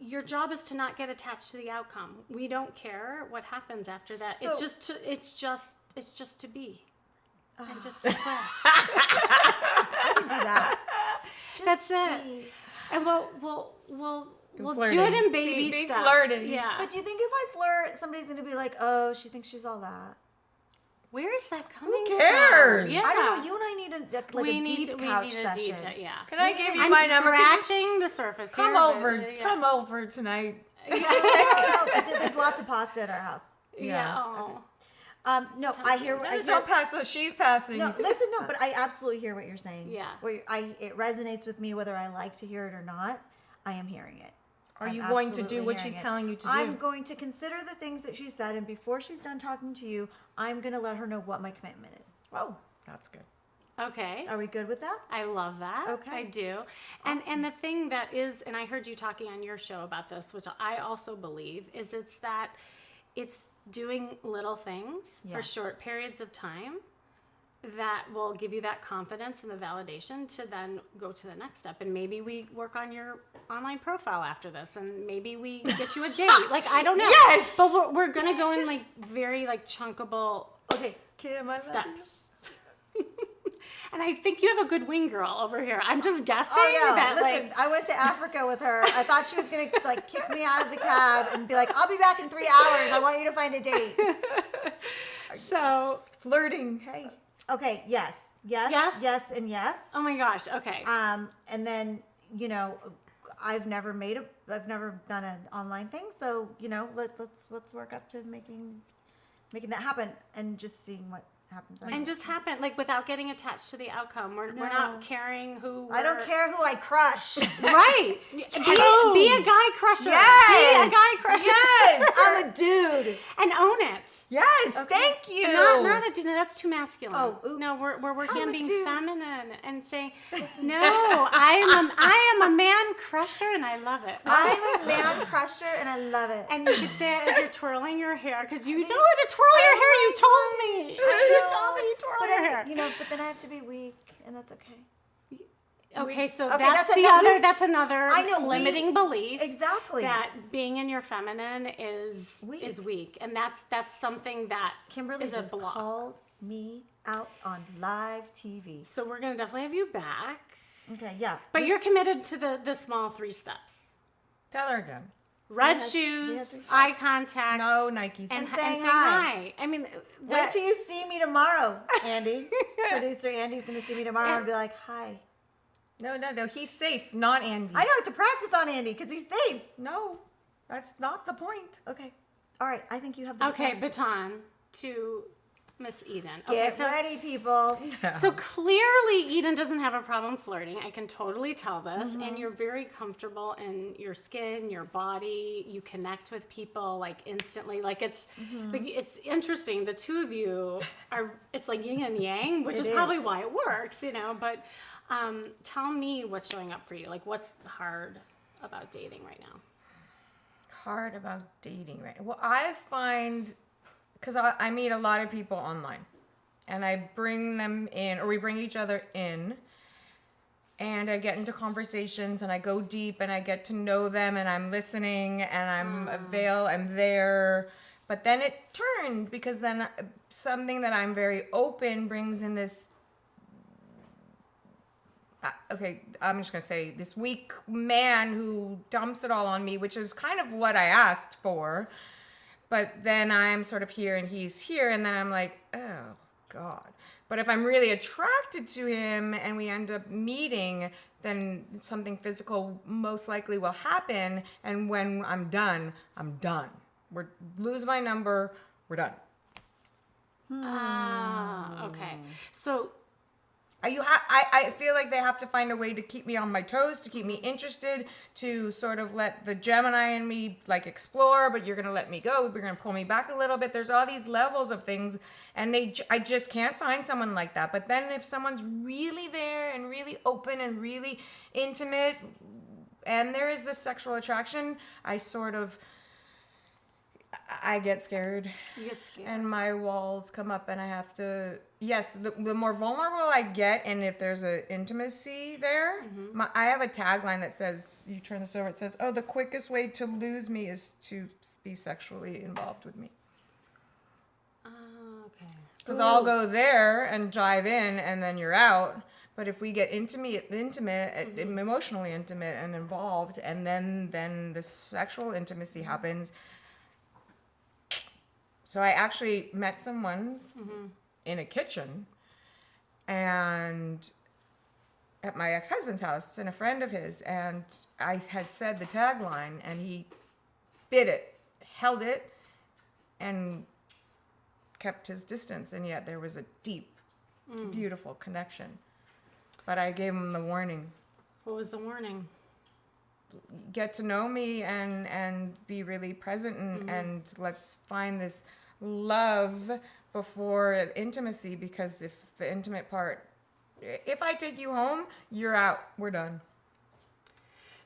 your job is to not get attached to the outcome. We don't care what happens after that. So- It's just to be, and just to play. I can do that. That's it. be. And we'll do flirting. it in baby Be steps. flirting. Yeah. But do you think if I flirt, somebody's gonna be like, "Oh, she thinks she's all that"? Where is that coming cares? from? Yeah. I don't know. You and I need we a need deep we couch need session. a deep, yeah. Can I give you I'm my number? Can you scratching the surface. come here, but, over? yeah. Come over tonight. No, but there's lots of pasta at our house. Yeah. Oh. No, I hear what No, I hear. don't pass. She's passing. No, listen, no, but I absolutely hear what you're saying. Yeah. It resonates with me whether I like to hear it or not. I am hearing it. Are I'm you going to do absolutely what hearing she's it. telling you to do? I'm going to consider the things that she said, and before she's done talking to you, I'm going to let her know what my commitment is. Oh, that's good. Okay. Are we good with that? I love that. Okay. I do. And the thing that is, and I heard you talking on your show about this, which I also believe, is it's doing little things for Yes. short periods of time that will give you that confidence and the validation to then go to the next step. And maybe we work on your online profile after this, and maybe we get you a date. Like, I don't know. Yes! But we're going to go in like very like chunkable Okay, Kim, I'm steps. And I think you have a good wing girl over here. I'm just guessing Oh no! that Listen, I went to Africa with her. I thought she was gonna like kick me out of the cab and be like, "I'll be back in 3 hours. I want you to find a date." so Flirting. Hey. Okay. Yes. Yes. Yes? Yes. And yes. oh my gosh, okay. And then I've never done an online thing, so let's work up to making that happen and just seeing what happens. And just happen, like, without getting attached to the outcome. We're not caring who I don't care who I crush. Right. Be a guy crusher. Yes. Be a guy crusher. Yes. I'm a dude. And own it. Yes. Thank you. Not a dude. No, that's too masculine. Oh, oops. No, we're working I'm on a being dude. feminine and saying, no, I am a man crusher and I love it. I'm a man crusher and I love it. And you could say it as you're twirling your hair, because you know how to twirl your hair. You told me. You told me you twirl But your hair. but then I have to be weak, and that's okay. Okay, so Okay, that's that's another I know, limiting belief. Exactly. That being in your feminine is weak, and that's something that Kimberly is a just block. called me out on live TV. So we're gonna definitely have you back. Okay, yeah. But you're committed to the small 3 steps: Tell her again. red we had shoes, 3 steps. eye contact, No Nikes. And saying saying hi. I mean, Wait till you see me tomorrow, Andy. Producer Andy's going to see me tomorrow and be like, "Hi." No. He's safe, not Andy. I don't have to practice on Andy because he's safe. No, that's not the point. Okay. All right. I think you have the okay, baton. baton to Miss Eden. Get Okay, ready, people. So clearly Eden doesn't have a problem flirting. I can totally tell this. Mm-hmm. And you're very comfortable in your skin, your body. You connect with people like instantly. Like it's Mm-hmm. like it's interesting. The two of you are, it's like yin and yang, which It is probably is. why it works, but tell me what's showing up for you. Like, what's hard about dating right now? Hard about dating, right? Well, I find because I meet a lot of people online, and I bring them in, or we bring each other in, and I get into conversations, and I go deep, and I get to know them, and I'm listening, and I'm there. But then it turned, because then something that I'm very open brings in this, okay, I'm just going to say, this weak man who dumps it all on me, which is kind of what I asked for. But then I'm sort of here and he's here, and then I'm like, oh, God. But if I'm really attracted to him and we end up meeting, then something physical most likely will happen. And when I'm done, I'm done. Lose my number, we're done. Okay. So I feel like they have to find a way to keep me on my toes, to keep me interested, to sort of let the Gemini in me like explore, but you're going to let me go. You're going to pull me back a little bit. There's all these levels of things, and I just can't find someone like that. But then if someone's really there and really open and really intimate, and there is this sexual attraction, I get scared. You get scared. And my walls come up, and I have to, yes, the more vulnerable I get, and if there's an intimacy there, I have a tagline that says, you turn this over, it says, oh, the quickest way to lose me is to be sexually involved with me. Okay. Because I'll go there and dive in, and then you're out. But if we get intimate, emotionally intimate and involved, and then the sexual intimacy happens. So I actually met someone in a kitchen, and at my ex-husband's house, and a friend of his, and I had said the tagline, and he bit it, held it, and kept his distance, and yet there was a deep, beautiful connection. But I gave him the warning. What was the warning? Get to know me and be really present, and let's find this love before intimacy, because if the intimate part, if I take you home, you're out, we're done.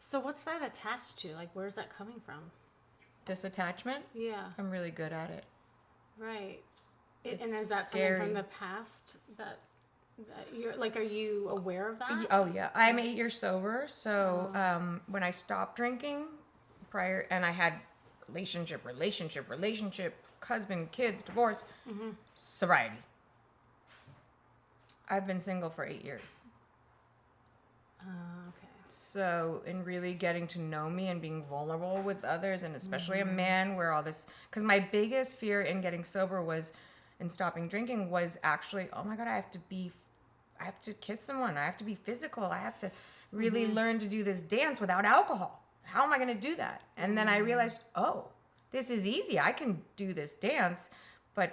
So what's that attached to? Like, where's that coming from? Disattachment? Yeah. I'm really good at it. Right. It's and is that scary. coming from the past that you're like, are you aware of that? Oh yeah, I'm 8 years sober. So when I stopped drinking prior, and I had relationship, husband, kids, divorce, sobriety. I've been single for 8 years. Okay. So in really getting to know me and being vulnerable with others, and especially a man, where all this, because my biggest fear in getting sober was, in stopping drinking, was actually, oh my God, I have to kiss someone. I have to be physical. I have to really learn to do this dance without alcohol. How am I going to do that? And then I realized, oh, this is easy. I can do this dance. But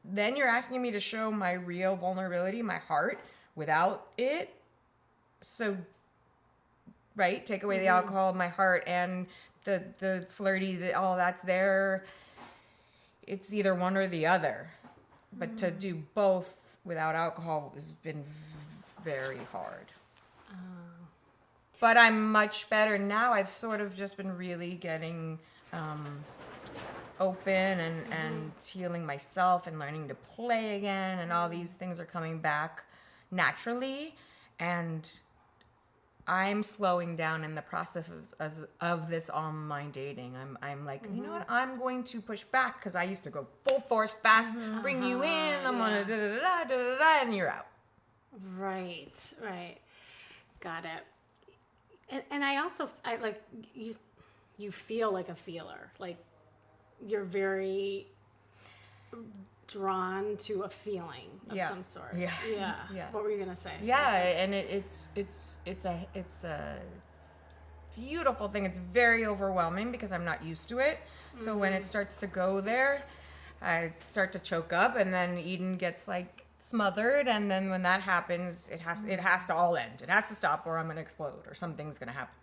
then you're asking me to show my real vulnerability, my heart, without it. So, right, take away the alcohol, my heart, and the flirty, all that's there. It's either one or the other. But to do both without alcohol has been very hard. But I'm much better now. I've sort of just been really getting open and healing myself and learning to play again, and all these things are coming back naturally, and I'm slowing down in the process of this online dating. I'm like, you know what? I'm going to push back, because I used to go full force, fast, bring you in. I'm gonna da da da da da da, and you're out. Right. Got it. And I also, I like, you feel like a feeler. Like, you're very drawn to a feeling of some sort. Yeah. What were you gonna say? Yeah, and it's a beautiful thing. It's very overwhelming because I'm not used to it. So when it starts to go there, I start to choke up, and then Eden gets like smothered, and then when that happens, it has to all end. It has to stop, or I'm gonna explode, or something's gonna happen.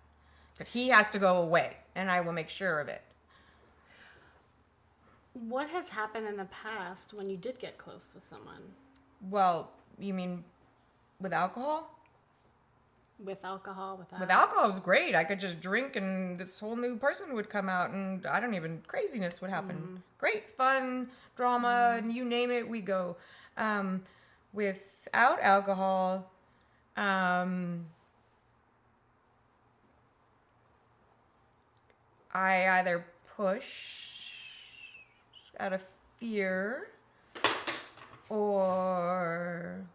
But he has to go away, and I will make sure of it. What has happened in the past when you did get close with someone? Well, you mean with alcohol? With alcohol, without? With alcohol, it was great. I could just drink and this whole new person would come out and craziness would happen. Great, fun, drama, and you name it, we go. Without alcohol, I either push out of fear or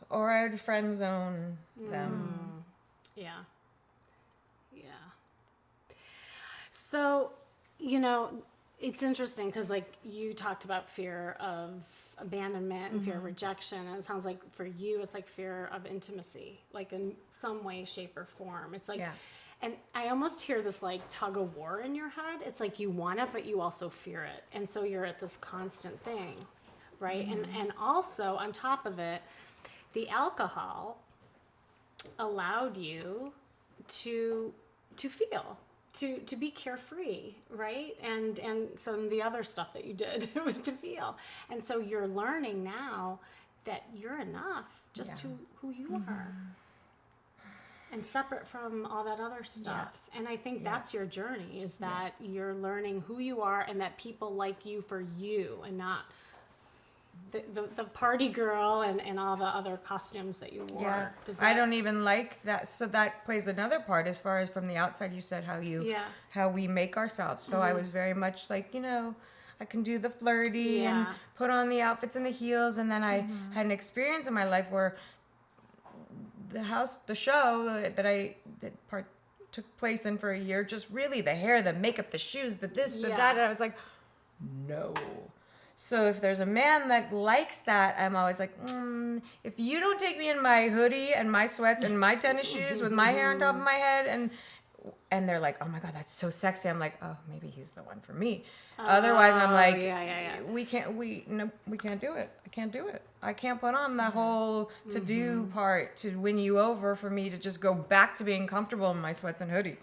or I'd friend zone them. Yeah. So, it's interesting because, like, you talked about fear of abandonment and fear of rejection, and it sounds like for you, it's like fear of intimacy, like in some way, shape, or form. It's like, and I almost hear this like tug of war in your head. It's like you want it, but you also fear it, and so you're at this constant thing, right? And also on top of it, the alcohol allowed you to feel. To be carefree, right? And some of the other stuff that you did was to feel. And so you're learning now that you're enough, just who you are. And separate from all that other stuff. And I think that's your journey, is that you're learning who you are and that people like you for you and not the party girl and all the other costumes that you wore. Yeah, Does I don't even like that. So that plays another part as far as from the outside. You said how we make ourselves. So I was very much like, I can do the flirty and put on the outfits and the heels. And then I had an experience in my life where the show that part took place in for a year, just really the hair, the makeup, the shoes, the this, the that. And I was like, no. So if there's a man that likes that, I'm always like, if you don't take me in my hoodie and my sweats and my tennis shoes with my hair on top of my head, and they're like, oh my God, that's so sexy. I'm like, oh, maybe he's the one for me. Otherwise, I'm like, we can't do it. I can't do it. I can't put on the whole to-do part to win you over for me to just go back to being comfortable in my sweats and hoodie.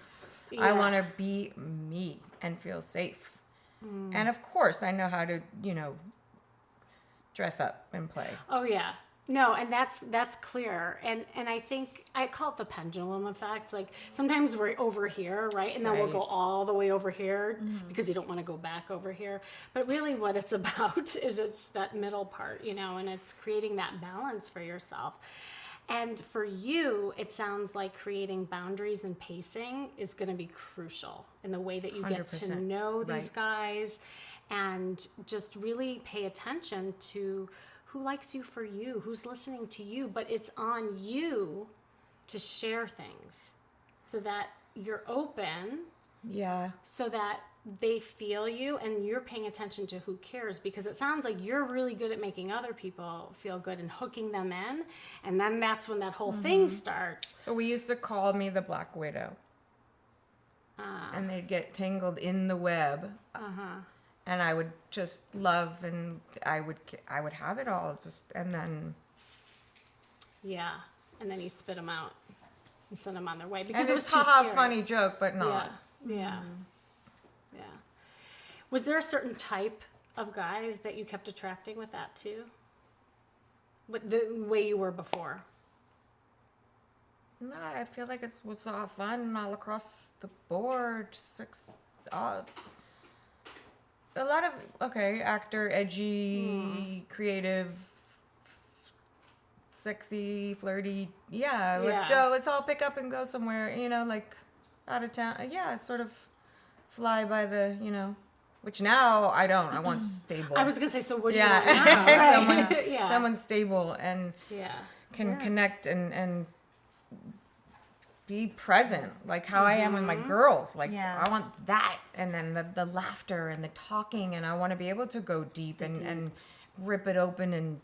I want to be me and feel safe. And of course, I know how to, dress up and play. Oh yeah, no, and that's clear. And I think I call it the pendulum effect. Like sometimes we're over here, right, and then we'll go all the way over here because you don't want to go back over here. But really, what it's about is it's that middle part, and it's creating that balance for yourself. And for you, it sounds like creating boundaries and pacing is going to be crucial in the way that you get to know these guys and just really pay attention to who likes you for you, who's listening to you. But it's on you to share things so that you're open. Yeah. So that they feel you and you're paying attention to who cares, because it sounds like you're really good at making other people feel good and hooking them in, and then that's when that whole thing starts. So we used to call me the Black Widow, and they'd get tangled in the web, and I would just love, and I would have it all, and then and then you spit them out and send them on their way because and it was too a scary. funny joke, but not. Yeah. Was there a certain type of guys that you kept attracting with that too? With the way you were before? No, I feel like it was all fun all across the board. A lot of actor, edgy, creative, sexy, flirty. Yeah, let's go. Let's all pick up and go somewhere. Like out of town. Yeah, sort of fly by the. Which now I don't. I want stable. I was gonna say. So what do you want now? Right? Someone stable and can connect and be present, like how I am with my girls. Like I want that, and then the laughter and the talking, and I want to be able to go deep and rip it open and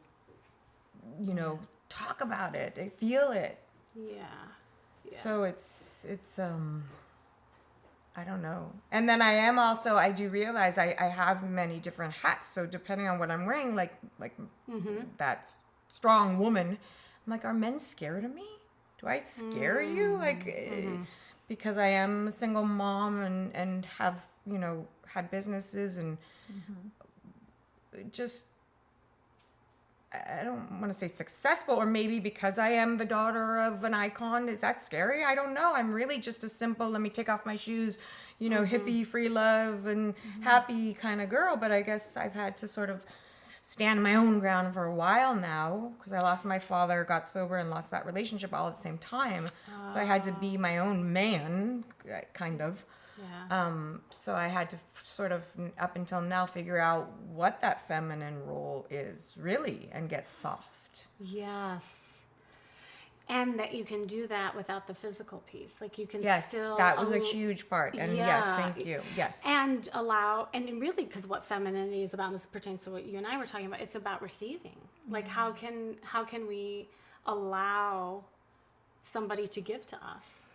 talk about it. I feel it. Yeah. So it's I don't know. And then I do realize I have many different hats. So depending on what I'm wearing, like that strong woman, I'm like, are men scared of me? Do I scare you? Like, because I am a single mom and have, had businesses and just, I don't want to say successful, or maybe because I am the daughter of an icon. Is that scary? I don't know. I'm really just a simple, let me take off my shoes, hippie, free love, and happy kind of girl. But I guess I've had to sort of stand my own ground for a while now, because I lost my father, got sober, and lost that relationship all at the same time. So I had to be my own man, kind of. Yeah. So I had to sort of, up until now, figure out what that feminine role is really, and get soft. Yes. And that you can do that without the physical piece. Like you can Yes, still... that was a huge part. And yes, thank you. Yes. And allow, and really, because what femininity is about, this pertains to what you and I were talking about, it's about receiving. Like how can we allow somebody to give to us?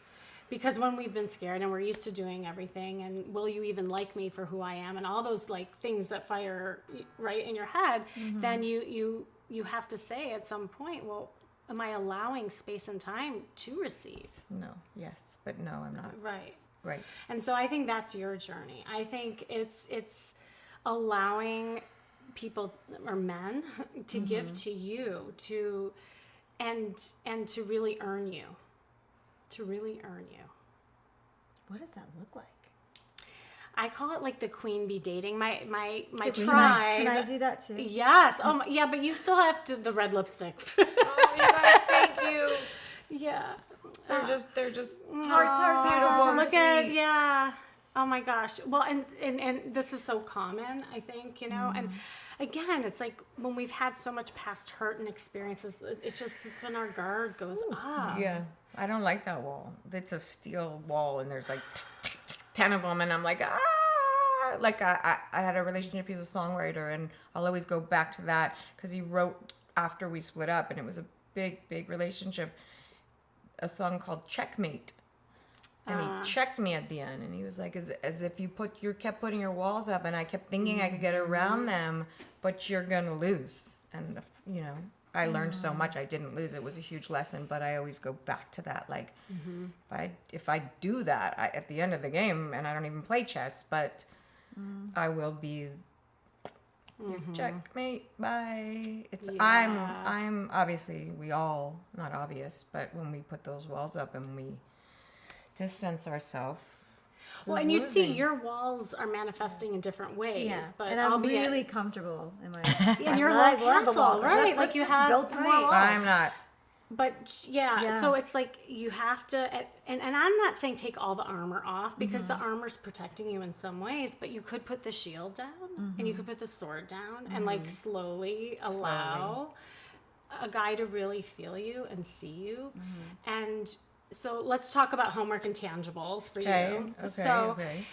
Because when we've been scared and we're used to doing everything, and will you even like me for who I am, and all those like things that fire right in your head, then you have to say at some point, well, am I allowing space and time to receive? No, yes, but no, I'm not. Right. And so I think that's your journey. I think it's allowing people or men to give to you, and to really earn you. To really earn you. What does that look like? I call it like the queen bee dating. My Can tribe. I do that too? Yes. Oh yeah, but you still have the red lipstick. Oh, you guys, thank you. Yeah. They're just Hearts, beautiful. Look at, yeah. Oh my gosh. Well, and this is so common, I think, and again, it's like when we've had so much past hurt and experiences, it's when our guard goes up. Yeah. I don't like that wall. It's a steel wall, and there's like 10 of them, and I'm like, ah! Like I had a relationship, he's a songwriter, and I'll always go back to that because he wrote after we split up, and it was a big relationship, a song called Checkmate. And he checked me at the end, and he was like, as if you kept putting your walls up, and I kept thinking I could get around them, but you're gonna lose. And I learned so much. I didn't lose. It was a huge lesson, but I always go back to that. Like, if I do that at the end of the game, and I don't even play chess, but I will be your checkmate. Bye. I'm obviously, we all, not obvious, but when we put those walls up and we distance ourselves. Well, and you see your walls are manifesting in different ways. Yeah, but and I'm really comfortable in my in your like, little castle, right? Let's you just have build some more walls. I'm not. But yeah, so it's like you have to, and I'm not saying take all the armor off, because the armor's protecting you in some ways, but you could put the shield down and you could put the sword down and like slowly allow a guy to really feel you and see you. And so let's talk about homework intangibles for you. Okay.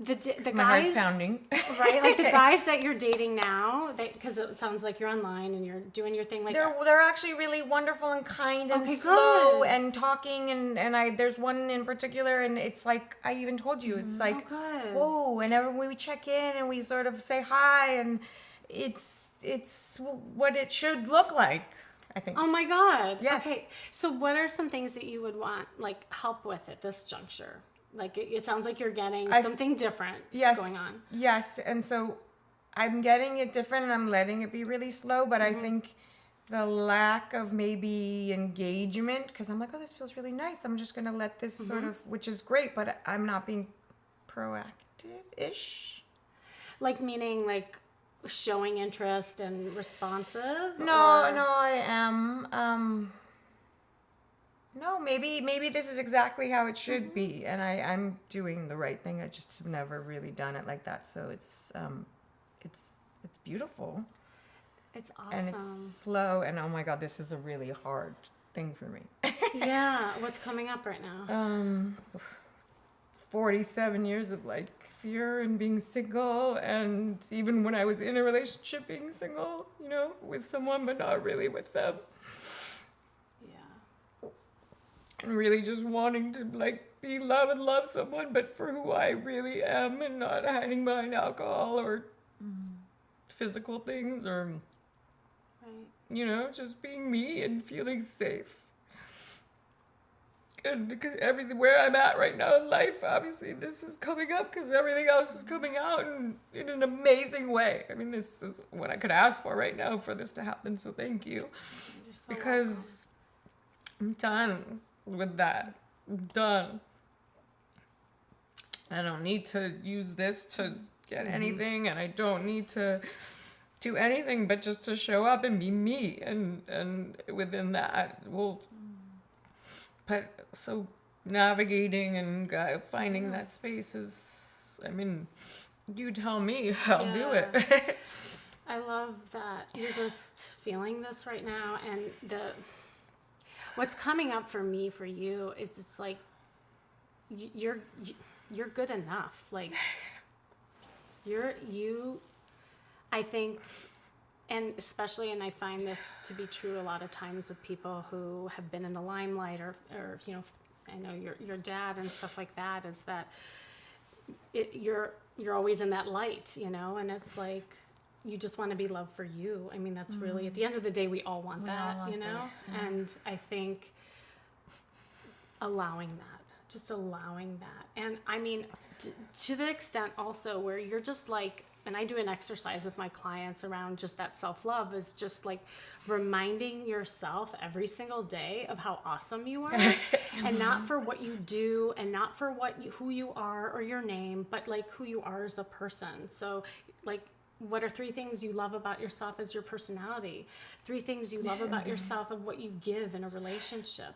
The my guys, heart's pounding. right? Like the guys that you're dating now, because it sounds like you're online and you're doing your thing. Like they're actually really wonderful and kind and slow and talking, and there's one in particular, and it's like I even told you, it's like whoa. Whenever we check in and we sort of say hi, and it's what it should look like, I think. Oh my God. Yes. Okay. So what are some things that you would want like help with at this juncture? Like it sounds like you're getting something different going on. Yes, and so I'm getting it different, and I'm letting it be really slow, but I think the lack of maybe engagement, because I'm like, oh, this feels really nice. I'm just going to let this sort of, which is great, but I'm not being proactive-ish. Like meaning like showing interest and responsive? No, I am. No, maybe this is exactly how it should be, and I'm doing the right thing. I just have never really done it like that, so it's beautiful. It's awesome. And it's slow, and oh my God, this is a really hard thing for me. Yeah, what's coming up right now? 47 years of like fear and being single, and even when I was in a relationship, being single, with someone, but not really with them. And really just wanting to like be loved and love someone, but for who I really am, and not hiding behind alcohol or physical things, or just being me and feeling safe. And because everything where I'm at right now in life, obviously this is coming up because everything else is coming out in an amazing way. I mean, this is what I could ask for right now for this to happen. So thank you, because I'm done with that. I'm done. I don't need to use this to get anything, and I don't need to do anything but just to show up and be me, and within that, but so navigating and finding that space is, I mean, you tell me, I'll do it. I love that you're just feeling this right now, and what's coming up for me for you is just like you're good enough. Like I think, and especially, and I find this to be true a lot of times with people who have been in the limelight, or you know, I know your dad and stuff like that, is that you're always in that light, you know, and it's like you just want to be loved for you. I mean, that's really, at the end of the day, we all want that, you know, and I think allowing that, and I mean, to the extent also where you're just like, and I do an exercise with my clients around just that self-love, is just like reminding yourself every single day of how awesome you are, and not for what you do, and not for who you are or your name, but like who you are as a person. So like, what are 3 things you love about yourself as your personality? 3 things you love about yourself of what you give in a relationship.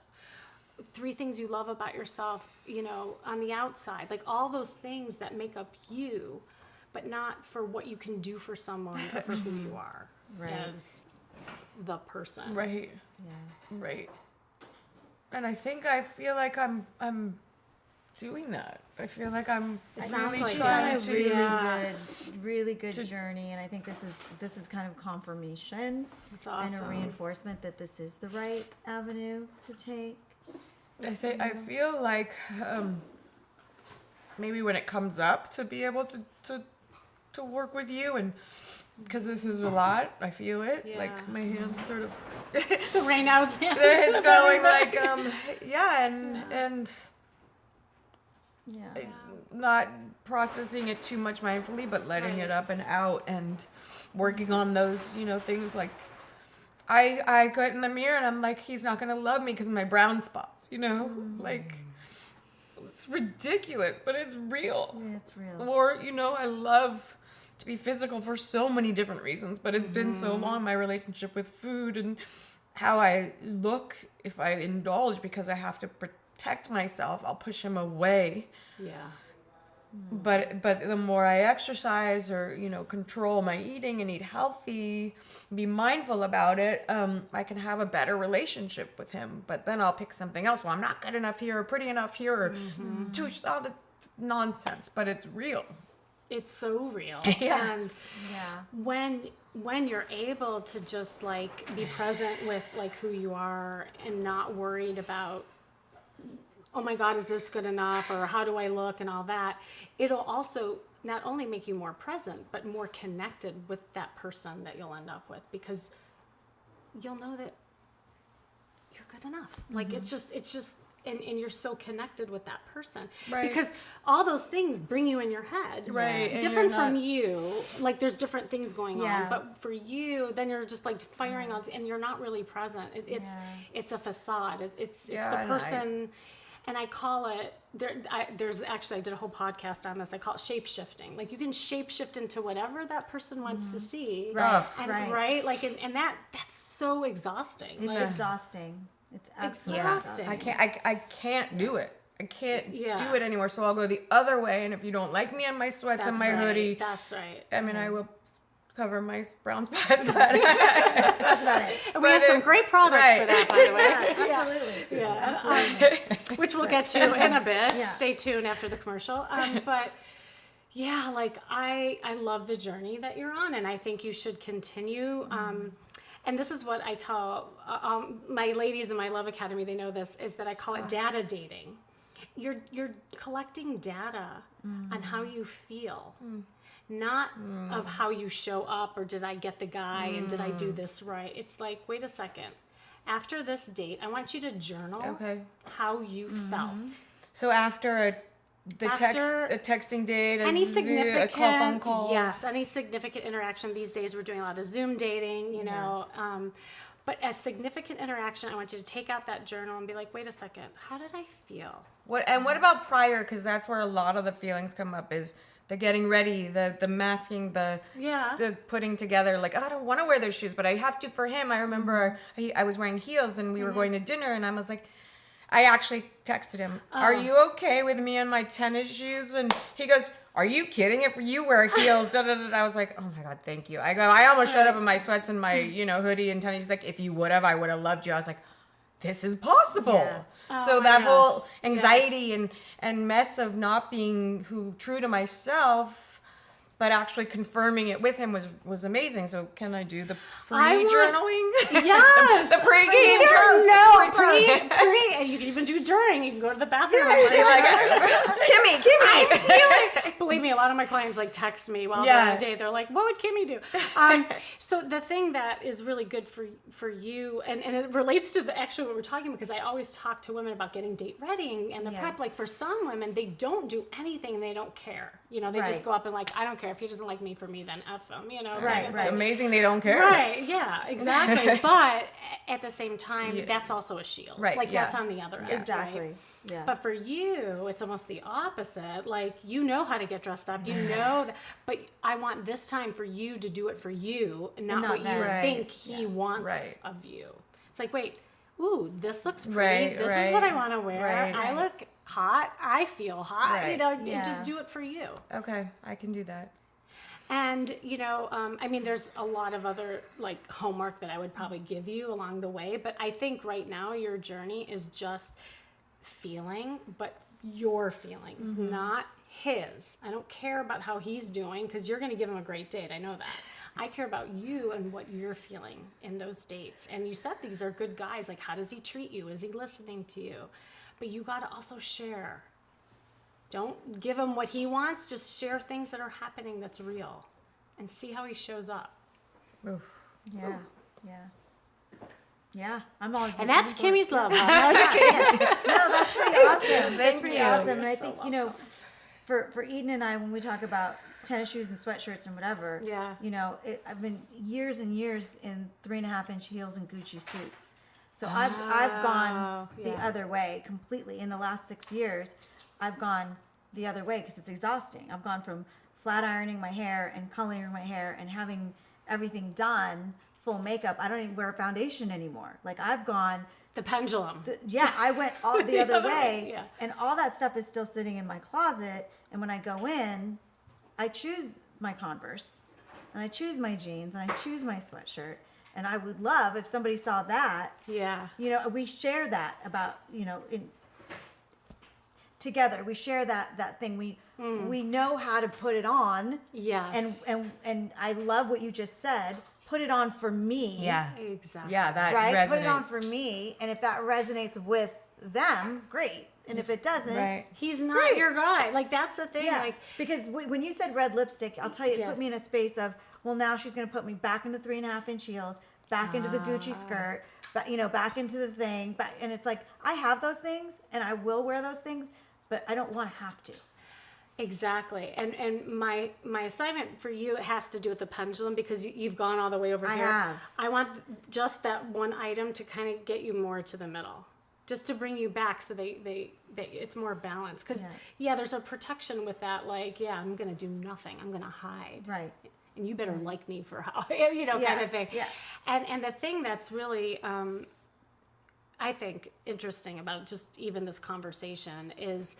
3 things you love about yourself, you know, on the outside, like all those things that make up you, but not for what you can do for someone or for who you are as the person. Right. Yeah. Right. And I think I feel like I'm doing that. I feel like I'm really she's trying on to really good journey, and I think this is kind of confirmation. That's awesome. And a reinforcement that this is the right avenue to take. I feel like maybe when it comes up to be able to work with you, and because this is a lot, I feel it. Yeah. Like my hands sort of The rain out hands. it's going like not processing it too much mindfully, but letting it up and out, and working on those, you know, things like I get in the mirror and I'm like, he's not gonna love me because of my brown spots, you know, like it's ridiculous, but it's real. Yeah, it's real. Or, you know, I love to be physical for so many different reasons, but it's been so long, my relationship with food and how I look, if I indulge because I have to protect myself, I'll push him away. Yeah. But the more I exercise, or, you know, control my eating and eat healthy, be mindful about it, I can have a better relationship with him. But then I'll pick something else. Well, I'm not good enough here, or pretty enough here, or all the nonsense. But it's real. It's so real. Yeah. And when you're able to just like be present with like who you are, and not worried about, oh my God, is this good enough? Or how do I look and all that? It'll also not only make you more present, but more connected with that person that you'll end up with, because you'll know that you're good enough. Like it's just, and you're so connected with that person. Right. Because all those things bring you in your head. Right. And Different you're from not- you. Like there's different things going Yeah. on. But for you, then you're just like firing off, and you're not really present. It's a facade. It's Yeah, the and person. And I call it, I did a whole podcast on this. I call it shape shifting. Like you can shape shift into whatever that person wants to see. Right, And, right. Like, and that's so exhausting. It's Like, exhausting. It's absolutely exhausting. I can't do it. I can't Yeah. do it anymore. So I'll go the other way. And if you don't like me and my sweats and my right. hoodie, That's right. I mean, I will cover my brown spots. But That's about it. And we have some great products for that, by the way. Absolutely. Yeah. Absolutely. Which we'll get to in a bit. Yeah. Stay tuned after the commercial. But yeah, like I love the journey that you're on, and I think you should continue. And this is what I tell my ladies in my Love Academy. They know this, is that I call it data dating. You're collecting data on how you feel. Not of how you show up, or did I get the guy and did I do this right. It's like, wait a second, after this date, I want you to journal how you felt. So after a texting date, a Zoom, phone call. Yes, any significant interaction. These days we're doing a lot of Zoom dating, you know. But a significant interaction, I want you to take out that journal and be like, wait a second, how did I feel? What about prior? Because that's where a lot of the feelings come up, is the getting ready, the masking, the putting together. Like, oh, I don't want to wear those shoes, but I have to for him. I remember I was wearing heels and we were going to dinner, and I was like, I actually texted him, are you okay with me and my tennis shoes? And he goes, are you kidding? If you wear heels, da da da. I was like, oh my God, thank you. I almost showed up in my sweats and my, hoodie and tennis. He's like, if you would have, I would have loved you. I was like, this is possible. Yeah. So that whole anxiety and mess of not being true to myself, but actually confirming it with him was amazing. So can I do the pre-journaling? Yes. The pre-game journal. No, pre. And you can even do during. You can go to the bathroom. Kimmy. Believe me, a lot of my clients text me while they're on a date. They're like, what would Kimmy do? So the thing that is really good for you, and it relates to actually what we're talking about, because I always talk to women about getting date ready and the prep. Like for some women, they don't do anything and they don't care. They just go up and I don't care. If he doesn't like me for me, then F him, Right. Amazing they don't care. Right, yeah, exactly. But at the same time, that's also a shield. Right, That's on the other end. Exactly. Right? Yeah. But for you, it's almost the opposite. You know how to get dressed up. You know that. But I want this time for you to do it for you, not what you think he wants of you. It's like, wait, ooh, this looks pretty. This is what I want to wear. I look hot. I feel hot. Just do it for you. Okay, I can do that. And, there's a lot of other homework that I would probably give you along the way. But I think right now your journey is just feeling, but your feelings, not his. I don't care about how he's doing, because you're going to give him a great date. I know that. I care about you and what you're feeling in those dates. And you said these are good guys. How does he treat you? Is he listening to you? But you got to also share. Don't give him what he wants. Just share things that are happening that's real, and see how he shows up. Oof. Yeah. Yeah, I'm all. And that's Kimmy's love. No, that's pretty awesome. That's pretty awesome. And I think for Eden and I, when we talk about tennis shoes and sweatshirts and whatever, I've been years and years in 3.5-inch heels and Gucci suits. So I've gone the other way completely. In the last 6 years, I've gone the other way because it's exhausting. I've gone from flat ironing my hair and coloring my hair and having everything done, full makeup. I don't even wear foundation anymore. I've gone the pendulum. I went all the other way, and all that stuff is still sitting in my closet. And when I go in, I choose my Converse, and I choose my jeans, and I choose my sweatshirt. And I would love if somebody saw that. Yeah. We share that about together. We share that thing. We know how to put it on. Yes. And I love what you just said. Put it on for me. Yeah. Exactly. Yeah, that right? resonates. Put it on for me. And if that resonates with them, great. And if it doesn't, he's not your guy. That's the thing. Yeah. Because when you said red lipstick, I'll tell you, it put me in a space of, well, now she's going to put me back into 3.5-inch heels, back into the Gucci skirt, but back into the thing. And it's I have those things, and I will wear those things, but I don't want to have to. Exactly. And my assignment for you has to do with the pendulum, because you've gone all the way over here. have. I want just that one item to kind of get you more to the middle, just to bring you back so they it's more balanced. Because, there's a protection with that. I'm going to do nothing. I'm going to hide. Right. And you better like me for how, kind of thing. Yeah. And the thing that's really, I think, interesting about just even this conversation is,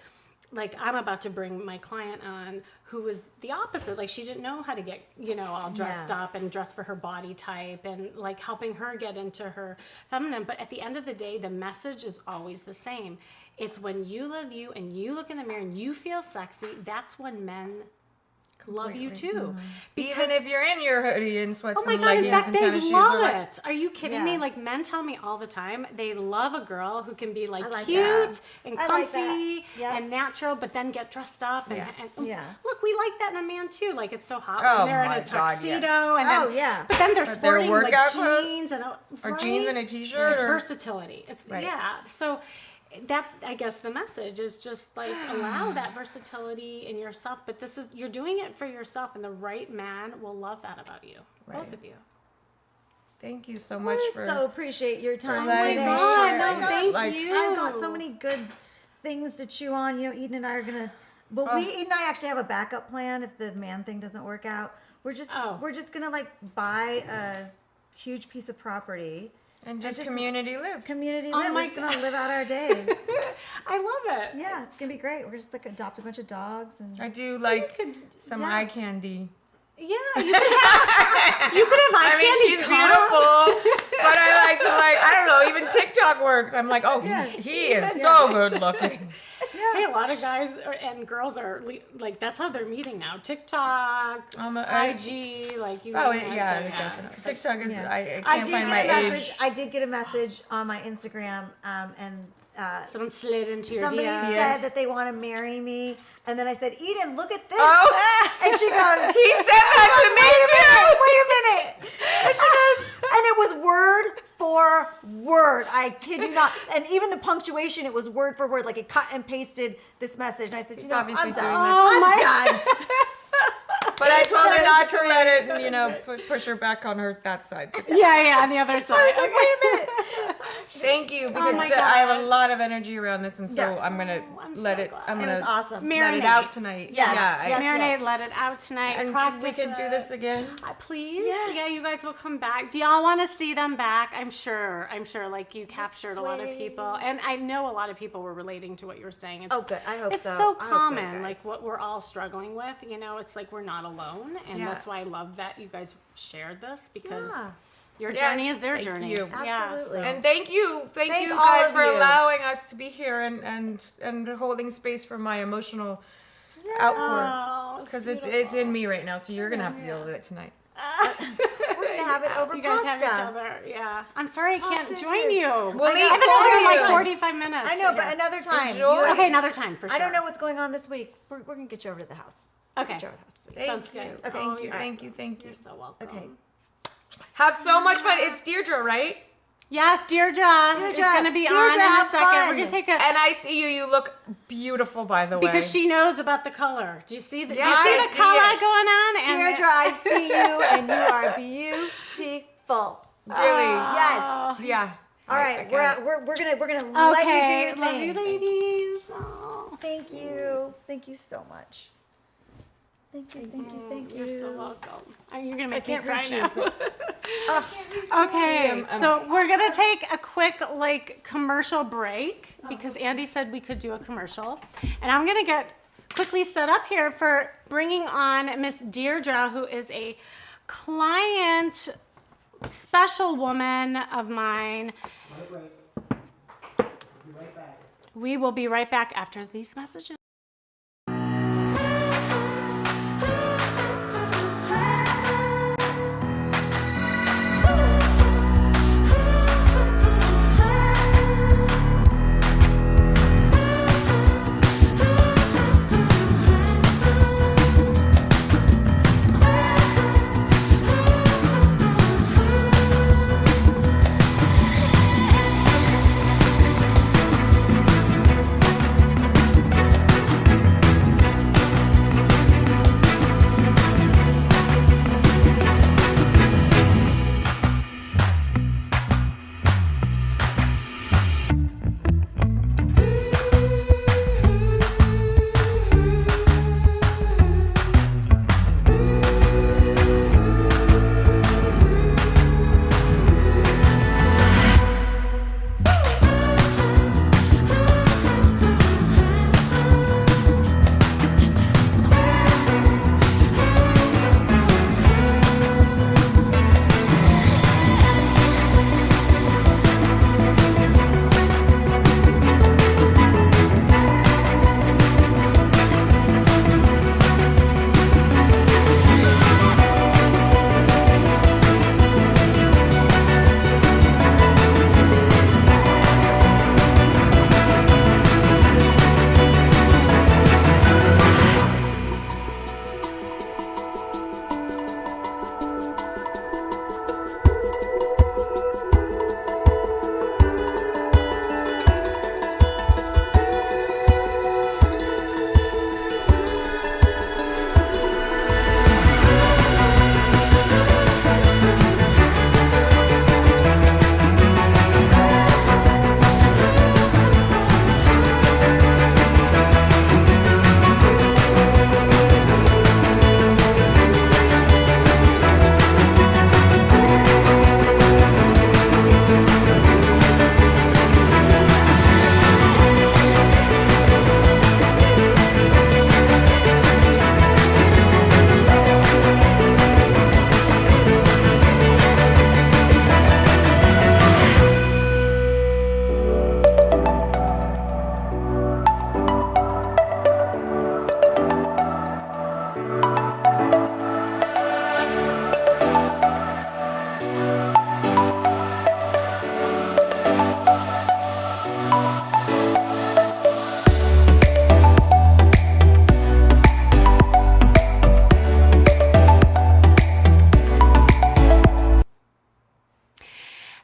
I'm about to bring my client on who was the opposite. She didn't know how to get, all dressed up and dress for her body type, and helping her get into her feminine. But at the end of the day, the message is always the same. It's when you love you and you look in the mirror and you feel sexy, that's when men love you too. Even if you're in your hoodie and sweats Oh my and God, in leggings fact, and they tennis shoes, love they're like, it. Are you kidding me? Yeah. Like, men tell me all the time they love a girl who can be like, like cute that. and I like comfy that. Yep. and natural, but then get dressed up. And, Yeah. Look, we like that in a man too. Like, it's so hot Oh when they're in my a God, tuxedo. yes. And then, Oh, yeah. But then they're sporting like workout clothes? jeans and Or jeans and a t-shirt, It's or- versatility. It's Right. yeah. So that's, I guess, the message is just like allow that versatility in yourself. But this is, you're doing it for yourself, and the right man will love that about you, both of you. thank you so much I for so appreciate your time letting today. me God, share. no, I got, thank like, you. I've got so many good things to chew on. You know, Eden and I are gonna, but Eden and I actually have a backup plan if the man thing doesn't work out. We're just gonna like buy a huge piece of property and just community live. Community Oh live. my We're just gonna live out our days. I love it. Yeah, it's gonna be great. We're just like adopt a bunch of dogs and I do like some eye candy. Yeah, you could have eye I mean, candy she's car. beautiful, but I like to I don't know, even TikTok works. I'm like, oh, he is so good looking. Hey, a lot of guys and girls are like, that's how they're meeting now. TikTok, IG, like you. Oh, know, yeah, it's like, definitely. TikTok is, Yeah. I can't find my age. I did get a message on my Instagram, and someone slid into your somebody DMs. said that they want to marry me, and then I said, Eden, look at this. Oh. And she goes, He said that to me too. Wait a minute. And she goes, and it was word for word. I kid you not. And even the punctuation, it was word for word. Like it cut and pasted this message. And I said, He's you know, obviously I'm doing done. that. I'm done. But I told her not to let it, you know, push her back on that side. Yeah, on the other side. I was like, wait a minute. Thank you, because my I have a God. lot of energy around this, and so Yeah. I'm gonna I'm let so it. glad. I'm It was gonna awesome. let it Marinate. out tonight. Yes. Yeah. Yes. Marinate, let it out tonight. And Practice we can do it. this again. Please? Yes. Yeah, you guys will come back. Do y'all want to see them back? I'm sure. Like you captured a lot of Sweet. people. And I know a lot of people were relating to what you were saying. It's, Oh, good. I hope it's so. so I hope so, common, guys. like what we're all struggling with. You know, it's like we're not alone. And Yeah. that's why I love that you guys shared this, because Yeah. your Yes, journey is their thank journey. you. Yeah, Absolutely. so- And thank you Thank you all guys of for you. allowing us to be here and holding space for my emotional outpour, Oh, because it's in me right now. So you're gonna have to deal with it tonight. We're going to have it over You guys pasta. have each other. Yeah. I'm sorry I can't Pasta join juice. you. We'll I've leave been for over in like you. 45 minutes. I know, but Yeah. another time. Enjoy. You- Okay, another time for sure. I don't know what's going on this week. We're going to get you over to the house. Okay. Get you over to the house this week. Thank Sounds you. good. Thank Oh, you. you're Thank you. Thank you. You're so welcome. Okay. Have so much fun. It's Deirdre, right? Yes, Deirdre is going to be on in a have second. fun. We're going to take a... And I see you. You look beautiful, by the way. Because she knows about the color. Do you see the, Yeah, do you see I the see color it. going on? And Deirdre, I see you, and you are beautiful. really. Yes. Yeah. All right, get it. we're gonna let you do Okay, your love thing. you ladies. Oh, Thank you so much. Thank you. you're so welcome. You're going to make me can't cry reach you, now. Okay, so we're gonna take a quick commercial break because Andy said we could do a commercial, and I'm gonna get quickly set up here for bringing on Miss Deirdre, who is a client, special woman of mine. We will be right back after these messages.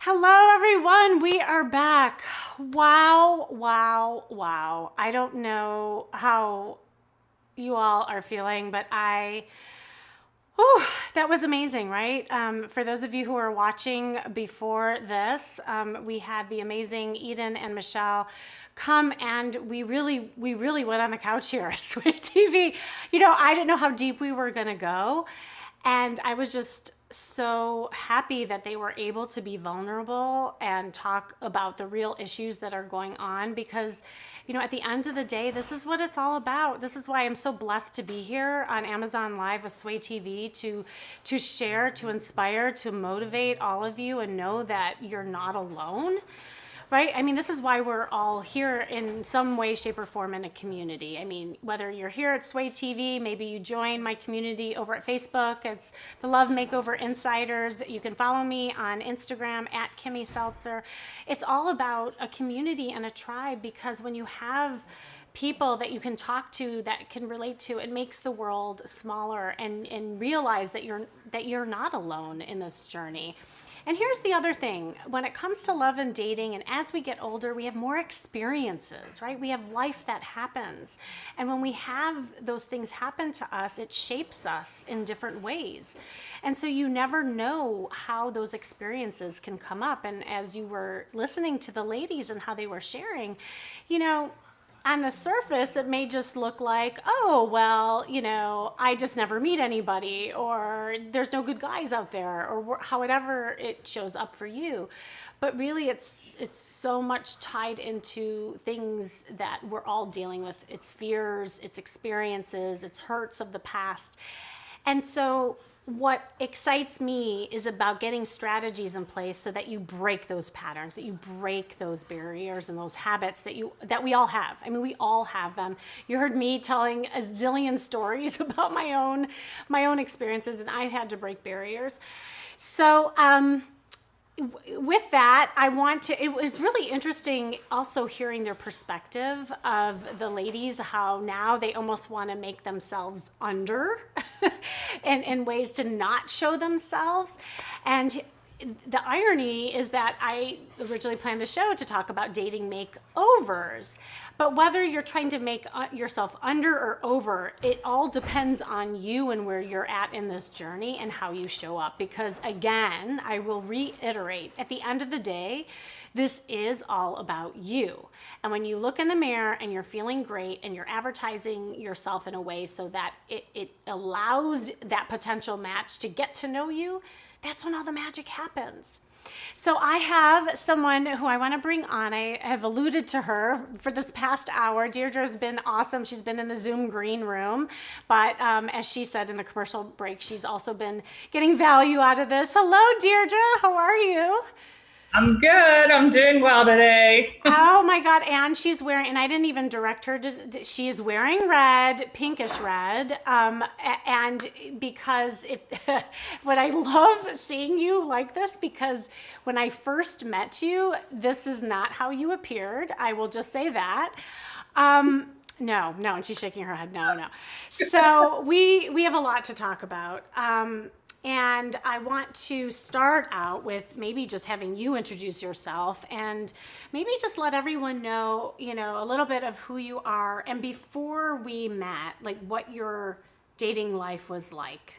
Hello, everyone. We are back. Wow, wow, wow. I don't know how you all are feeling, but that was amazing, right? For those of you who are watching before this, we had the amazing Eden and Michelle come, and we really went on the couch here at Sway TV. You know, I didn't know how deep we were gonna go, and I was just so happy that they were able to be vulnerable and talk about the real issues that are going on, because, you know, at the end of the day, this is what it's all about. This is why I'm so blessed to be here on Amazon Live with Sway TV to share, to inspire, to motivate all of you and know that you're not alone. Right? I mean, this is why we're all here in some way, shape, or form in a community. I mean, whether you're here at Sway TV, maybe you join my community over at Facebook. It's the Love Makeover Insiders. You can follow me on Instagram at Kimmy Seltzer. It's all about a community and a tribe, because when you have people that you can talk to, that can relate to, it makes the world smaller, and realize that you're not alone in this journey. And here's the other thing. When it comes to love and dating, and as we get older, we have more experiences, right? We have life that happens. And when we have those things happen to us, it shapes us in different ways. And so you never know how those experiences can come up. And as you were listening to the ladies and how they were sharing, you know, on the surface, it may just look like, oh, well, you know, I just never meet anybody, or there's no good guys out there, or however it shows up for you. But really, it's so much tied into things that we're all dealing with. It's fears, it's experiences, it's hurts of the past. And so what excites me is about getting strategies in place so that you break those patterns, that you break those barriers and those habits that we all have. I mean, we all have them. You heard me telling a zillion stories about my own experiences, and I've had to break barriers. So with that, it was really interesting also hearing their perspective of the ladies, how now they almost want to make themselves under in ways to not show themselves. And the irony is that I originally planned the show to talk about dating makeovers, but whether you're trying to make yourself under or over, it all depends on you and where you're at in this journey and how you show up. Because again, I will reiterate, at the end of the day, this is all about you. And when you look in the mirror and you're feeling great and you're advertising yourself in a way so that it allows that potential match to get to know you, that's when all the magic happens. So I have someone who I want to bring on. I have alluded to her for this past hour. Deirdre's been awesome. She's been in the Zoom green room. But as she said in the commercial break, she's also been getting value out of this. Hello, Deirdre. How are you? I'm good. I'm doing well today. Oh my God. And she's wearing, and I didn't even direct her to, she's wearing red, pinkish red. And because what I love seeing you like this, because when I first met you, this is not how you appeared. I will just say that. No, and she's shaking her head. No. So we have a lot to talk about. And I want to start out with maybe just having you introduce yourself and maybe just let everyone know, you know, a little bit of who you are. And before we met, like what your dating life was like.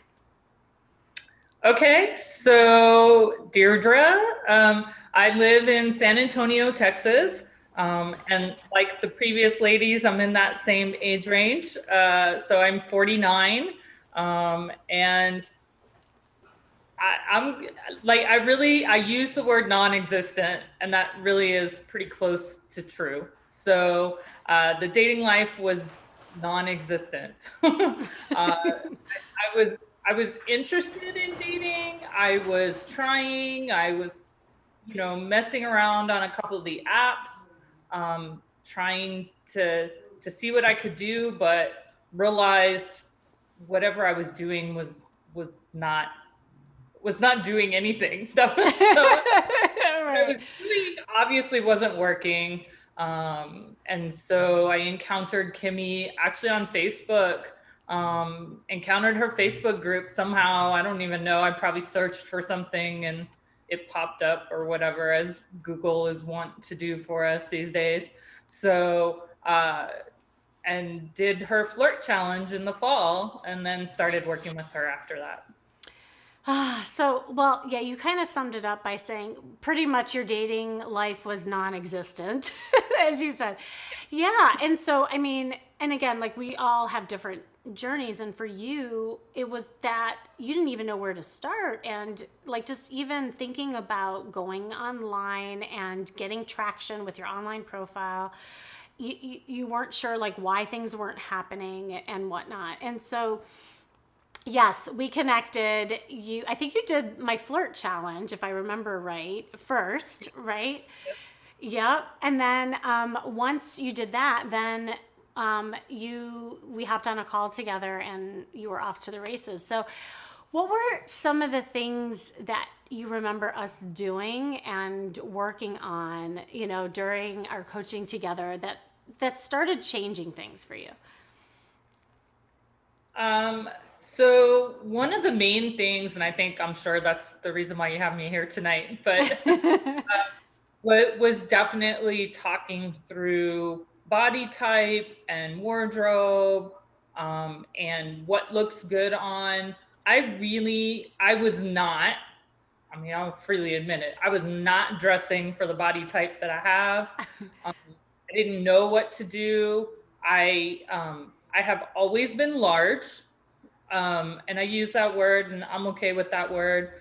Okay, so Deirdre, I live in San Antonio, Texas. And like the previous ladies, I'm in that same age range. So I'm 49. And I use the word non-existent, and that really is pretty close to true. So the dating life was non-existent. I was interested in dating. I was trying. I was, messing around on a couple of the apps, trying to see what I could do, but realized whatever I was doing was not doing anything. That was what I was doing obviously wasn't working. And so I encountered Kimmy actually on Facebook, encountered her Facebook group somehow. I don't even know. I probably searched for something and it popped up or whatever, as Google is wont to do for us these days. So, and did her flirt challenge in the fall, and then started working with her after that. Well, yeah, you kind of summed it up by saying pretty much your dating life was non-existent, as you said. Yeah. And so, I mean, and again, like we all have different journeys. And for you, it was that you didn't even know where to start. And like just even thinking about going online and getting traction with your online profile, you weren't sure like why things weren't happening and whatnot. And so, yes, we connected. I think you did my flirt challenge, if I remember right, first, right? Yep. And then once you did that, then we hopped on a call together and you were off to the races. So what were some of the things that you remember us doing and working on, you know, during our coaching together that started changing things for you? So one of the main things, and I'm sure that's the reason why you have me here tonight, but what was definitely talking through body type and wardrobe, and what looks good on. I'll freely admit it. I was not dressing for the body type that I have. I didn't know what to do. I have always been large. And I use that word and I'm okay with that word.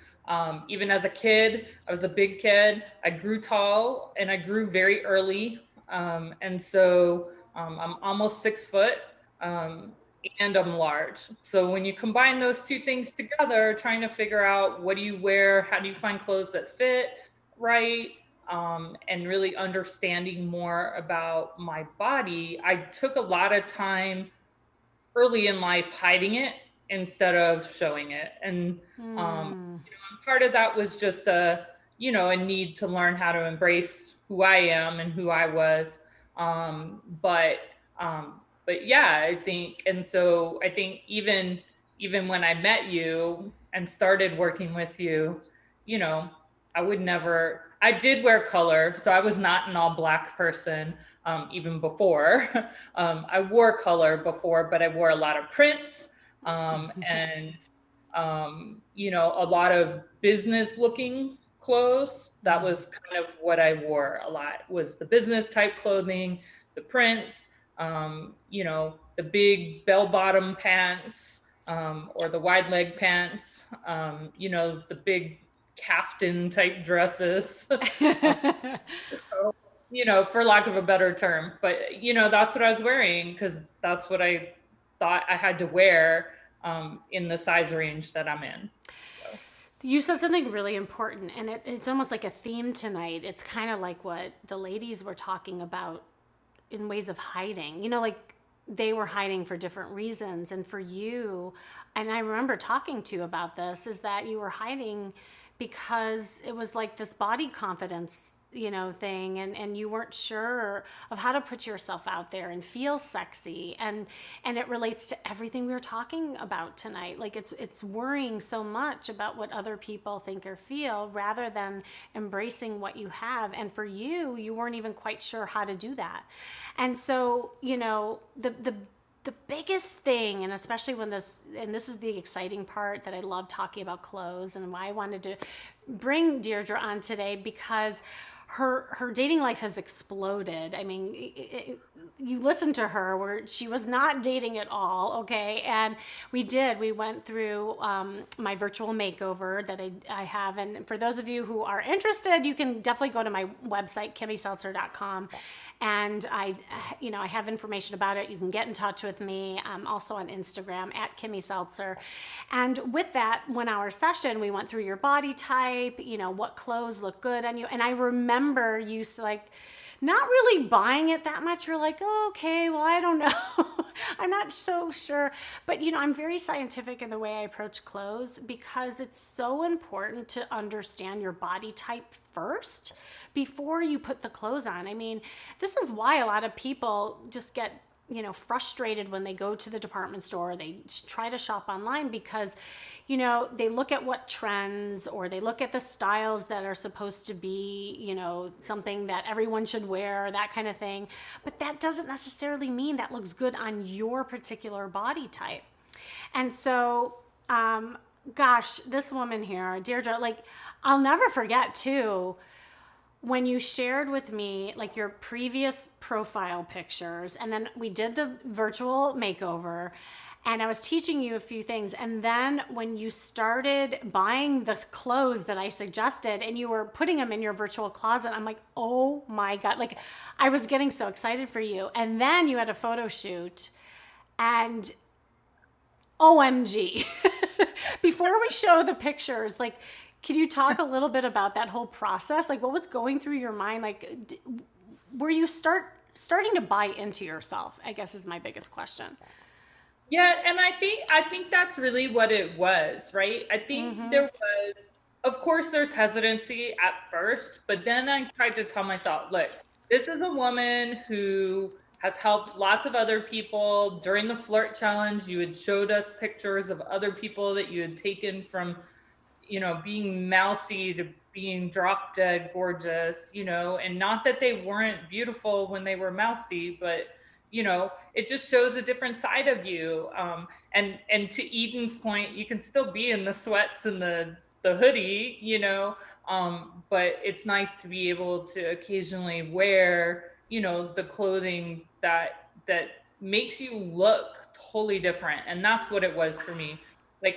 Even as a kid, I was a big kid. I grew tall and I grew very early. And so I'm almost 6 foot and I'm large. So when you combine those two things together, trying to figure out what do you wear, how do you find clothes that fit right, and really understanding more about my body, I took a lot of time early in life hiding it instead of showing it. And part of that was just a need to learn how to embrace who I am and who I was. But yeah, I think even when I met you and started working with you, I did wear color. So I was not an all black person, even before. I wore color before, but I wore a lot of prints, and a lot of business looking clothes. That was kind of what I wore a lot, was the business type clothing, the prints, the big bell bottom pants, or the wide leg pants, the big caftan type dresses. So, for lack of a better term, but that's what I was wearing because that's what I thought I had to wear in the size range that I'm in. So. You said something really important, and it's almost like a theme tonight. It's kind of like what the ladies were talking about in ways of hiding, like they were hiding for different reasons. And for you, and I remember talking to you about this, is that you were hiding because it was like this body confidence, thing, and you weren't sure of how to put yourself out there and feel sexy. And it relates to everything we were talking about tonight. Like it's worrying so much about what other people think or feel rather than embracing what you have. And for you, you weren't even quite sure how to do that. And so, the biggest thing, and especially when this is the exciting part that I love talking about clothes and why I wanted to bring Deirdre on today, because her dating life has exploded. I mean, you listen to her where she was not dating at all, okay? And we went through my virtual makeover that I have. And for those of you who are interested, you can definitely go to my website, kimmyseltzer.com. And I have information about it. You can get in touch with me. I'm also on Instagram at Kimmy Seltzer. And with that 1 hour session, we went through your body type, what clothes look good on you. And I remember you not really buying it that much. You're like, oh, okay, well, I don't know. I'm not so sure. But, I'm very scientific in the way I approach clothes because it's so important to understand your body type first before you put the clothes on. I mean, this is why a lot of people just get frustrated when they go to the department store, they try to shop online because, they look at what trends, or they look at the styles that are supposed to be, something that everyone should wear, that kind of thing. But that doesn't necessarily mean that looks good on your particular body type. And so, gosh, this woman here, Deirdre, I'll never forget too, when you shared with me your previous profile pictures, and then we did the virtual makeover, and I was teaching you a few things. And then when you started buying the clothes that I suggested and you were putting them in your virtual closet, I'm like, oh my God, I was getting so excited for you. And then you had a photo shoot, and OMG. Before we show the pictures, can you talk a little bit about that whole process? What was going through your mind? Were you starting to buy into yourself, I guess, is my biggest question. Yeah, and I think that's really what it was, right? I think there was, of course, there's hesitancy at first, but then I tried to tell myself, look, this is a woman who has helped lots of other people. During the flirt challenge, you had showed us pictures of other people that you had taken from, being mousy to being drop dead gorgeous, and not that they weren't beautiful when they were mousy, but it just shows a different side of you. And to Eden's point, you can still be in the sweats and the hoodie, but it's nice to be able to occasionally wear, the clothing that makes you look totally different. And that's what it was for me.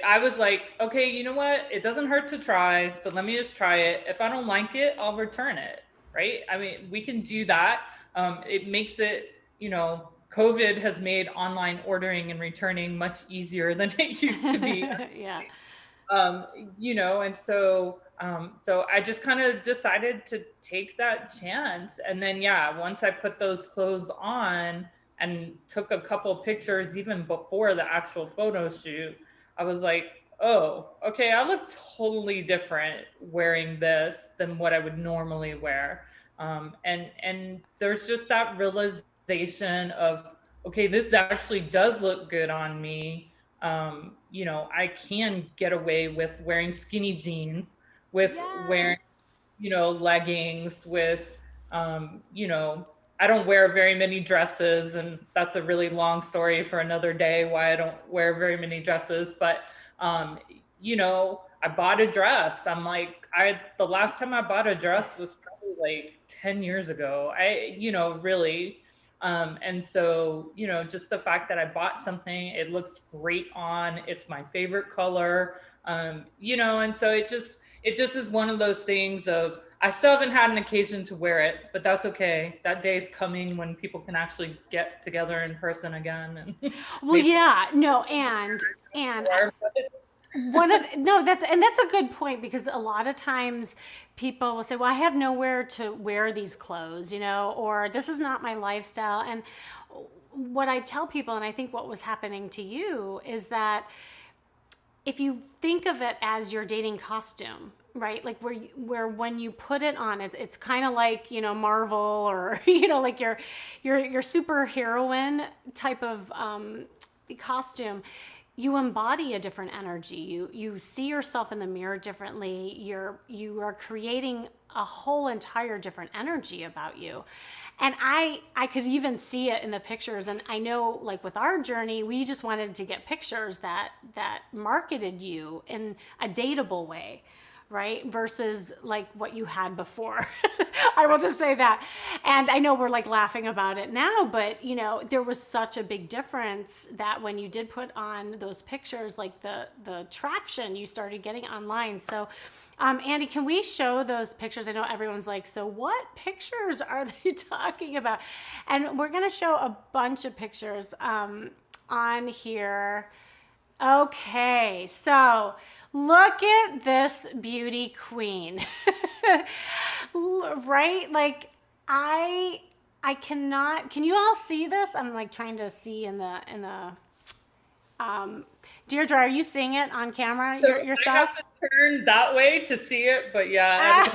I was like, okay, you know what? It doesn't hurt to try. So let me just try it. If I don't like it, I'll return it. Right. I mean, we can do that. It makes it, COVID has made online ordering and returning much easier than it used to be. Yeah. And so I just kind of decided to take that chance. And then, once I put those clothes on and took a couple pictures even before the actual photo shoot, I was like, oh, okay, I look totally different wearing this than what I would normally wear. And there's just that realization of, okay, this actually does look good on me. I can get away with wearing skinny jeans, with wearing, leggings, with, I don't wear very many dresses, and that's a really long story for another day why I don't wear very many dresses. But, I bought a dress. I'm like, the last time I bought a dress was probably 10 years ago. Really. And so, just the fact that I bought something, it looks great on, it's my favorite color, and so it just is one of those things of, I still haven't had an occasion to wear it, but that's okay. That day is coming when people can actually get together in person again. And that's a good point, because a lot of times people will say, well, I have nowhere to wear these clothes, or this is not my lifestyle. And what I tell people, and I think what was happening to you, is that if you think of it as your dating costume, right? Where when you put it on, it's kind of like, Marvel, or, like your superheroine type of costume. You embody a different energy. You see yourself in the mirror differently. You are creating a whole entire different energy about you. And I could even see it in the pictures. And I know, with our journey, we just wanted to get pictures that marketed you in a dateable way, right? Versus what you had before. I will just say that. And I know we're laughing about it now, but there was such a big difference that when you did put on those pictures, the traction you started getting online. So, Andy, can we show those pictures? I know everyone's like, so what pictures are they talking about? And we're going to show a bunch of pictures on here. Okay, so look at this beauty queen, right? I cannot, can you all see this? I'm trying to see in the Deirdre, are you seeing it on camera yourself? turn that way to see it, but yeah,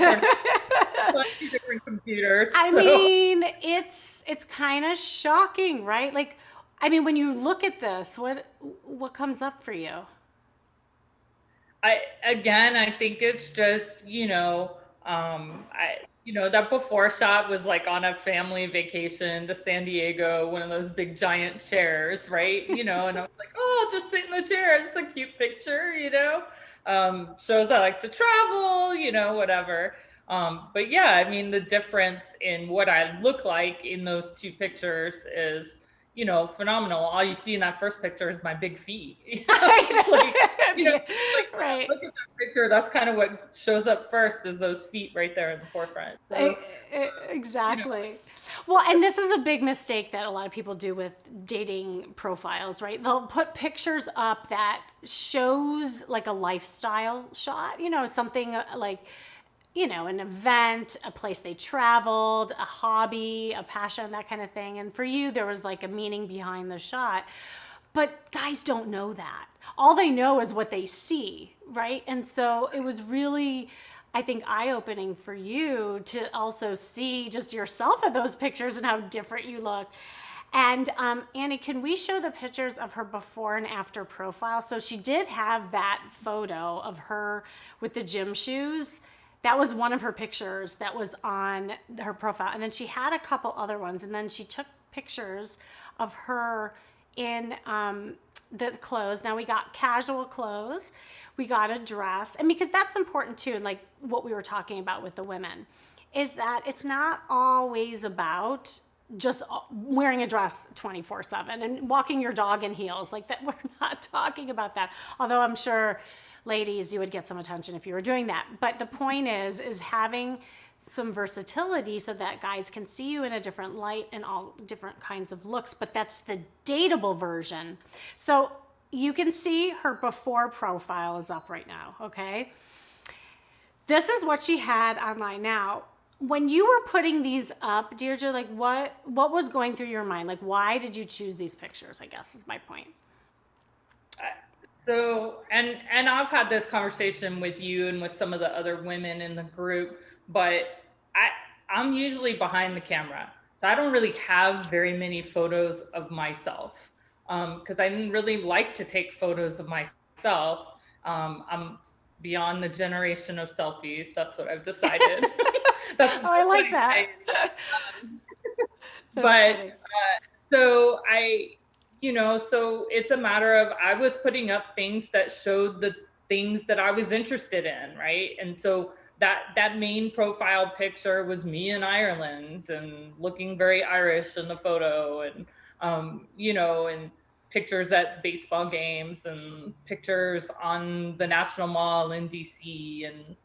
slightly different computers. I mean, it's kind of shocking, right? Like, I mean, when you look at this, what comes up for you? I think it's just, that before shot was like on a family vacation to San Diego, one of those big giant chairs, right? And I was like, oh, I'll just sit in the chair. It's a cute picture, shows I like to travel, whatever. But yeah, I mean, the difference in what I look like in those two pictures is, phenomenal. All you see in that first picture is my big feet. Right. Look at that picture. That's kind of what shows up first is those feet right there in the forefront. So, exactly. Well, and this is a big mistake that a lot of people do with dating profiles, right? They'll put pictures up that shows like a lifestyle shot, something like, an event, a place they traveled, a hobby, a passion, that kind of thing. And for you, there was like a meaning behind the shot. But guys don't know that. All they know is what they see, right? And so it was really, I think, eye-opening for you to also see just yourself in those pictures and how different you look. And Annie, can we show the pictures of her before and after profile? So she did have that photo of her with the gym shoes. That was one of her pictures that was on her profile. And then she had a couple other ones. And then she took pictures of her in the clothes. Now we got casual clothes, we got a dress. And because that's important too, and like what we were talking about with the women, is that it's not always about just wearing a dress 24/7 and walking your dog in heels like that. We're not talking about that. Although I'm sure, ladies, you would get some attention if you were doing that. But the point is having some versatility so that guys can see you in a different light and all different kinds of looks. But that's the dateable version. So you can see her before profile is up right now, okay? This is what she had online. Now, when you were putting these up, Deirdre, like what was going through your mind? Like, why did you choose these pictures, I guess is my point. So, and I've had this conversation with you and with some of the other women in the group, but I'm usually behind the camera. So I don't really have very many photos of myself because I didn't really like to take photos of myself. I'm beyond the generation of selfies. That's what I've decided. I like that. So so it's a matter of, I was putting up things that showed the things that I was interested in, right? And so that main profile picture was me in Ireland and looking very Irish in the photo, and and pictures at baseball games and pictures on the National Mall in DC and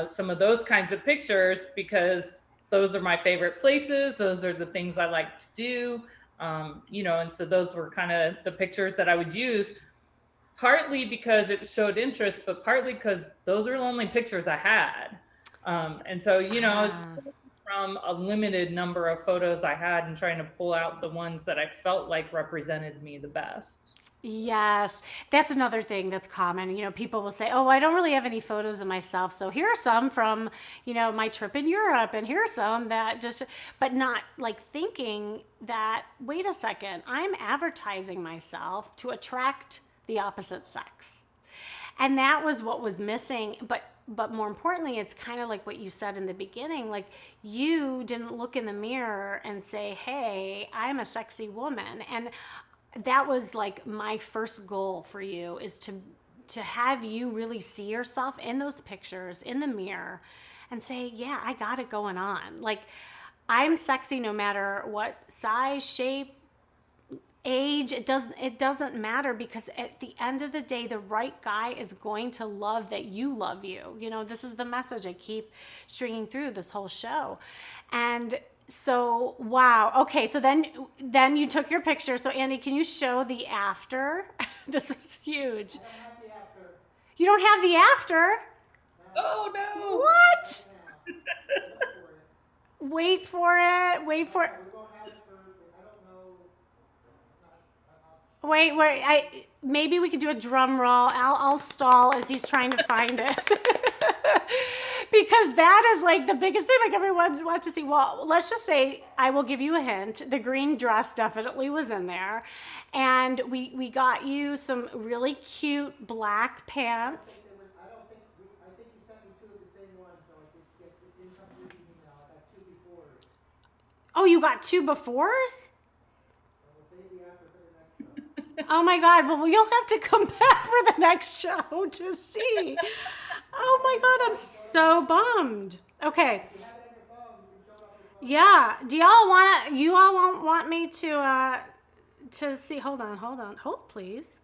some of those kinds of pictures, because those are my favorite places. Those are the things I like to do. And so those were kind of the pictures that I would use, partly because it showed interest, but partly because those are the only pictures I had. And so, I was from a limited number of photos I had and trying to pull out the ones that I felt like represented me the best. Yes, that's another thing that's common. People will say, oh, I don't really have any photos of myself. So here are some from, my trip in Europe, and here are some that just, but not like thinking that, wait a second, I'm advertising myself to attract the opposite sex. And that was what was missing. But more importantly, it's kind of like what you said in the beginning, like you didn't look in the mirror and say, hey, I'm a sexy woman. And that was like my first goal for you, is to have you really see yourself in those pictures in the mirror and say, yeah, I got it going on. Like, I'm sexy no matter what size, shape, age. It doesn't matter, because at the end of the day, the right guy is going to love that you love you. This is the message I keep stringing through this whole show. And so, wow. Okay. So then you took your picture. So Andy, can you show the after? This was huge. You don't have the after? Oh no. What? Wait for it. Wait. Maybe we could do a drum roll. I'll stall as he's trying to find it. Because that is like the biggest thing, like everyone wants to see. Well, let's just say, I will give you a hint. The green dress definitely was in there. And we got you some really cute black pants. I think you sent me 2 of the same ones, so I think it's incomplete email. I got 2 befores. Oh, you got 2 befores? Oh my God, well, you'll have to come back for the next show to see. Oh my God, I'm so bummed. Okay. Yeah, you all won't want me to see, hold on, hold please.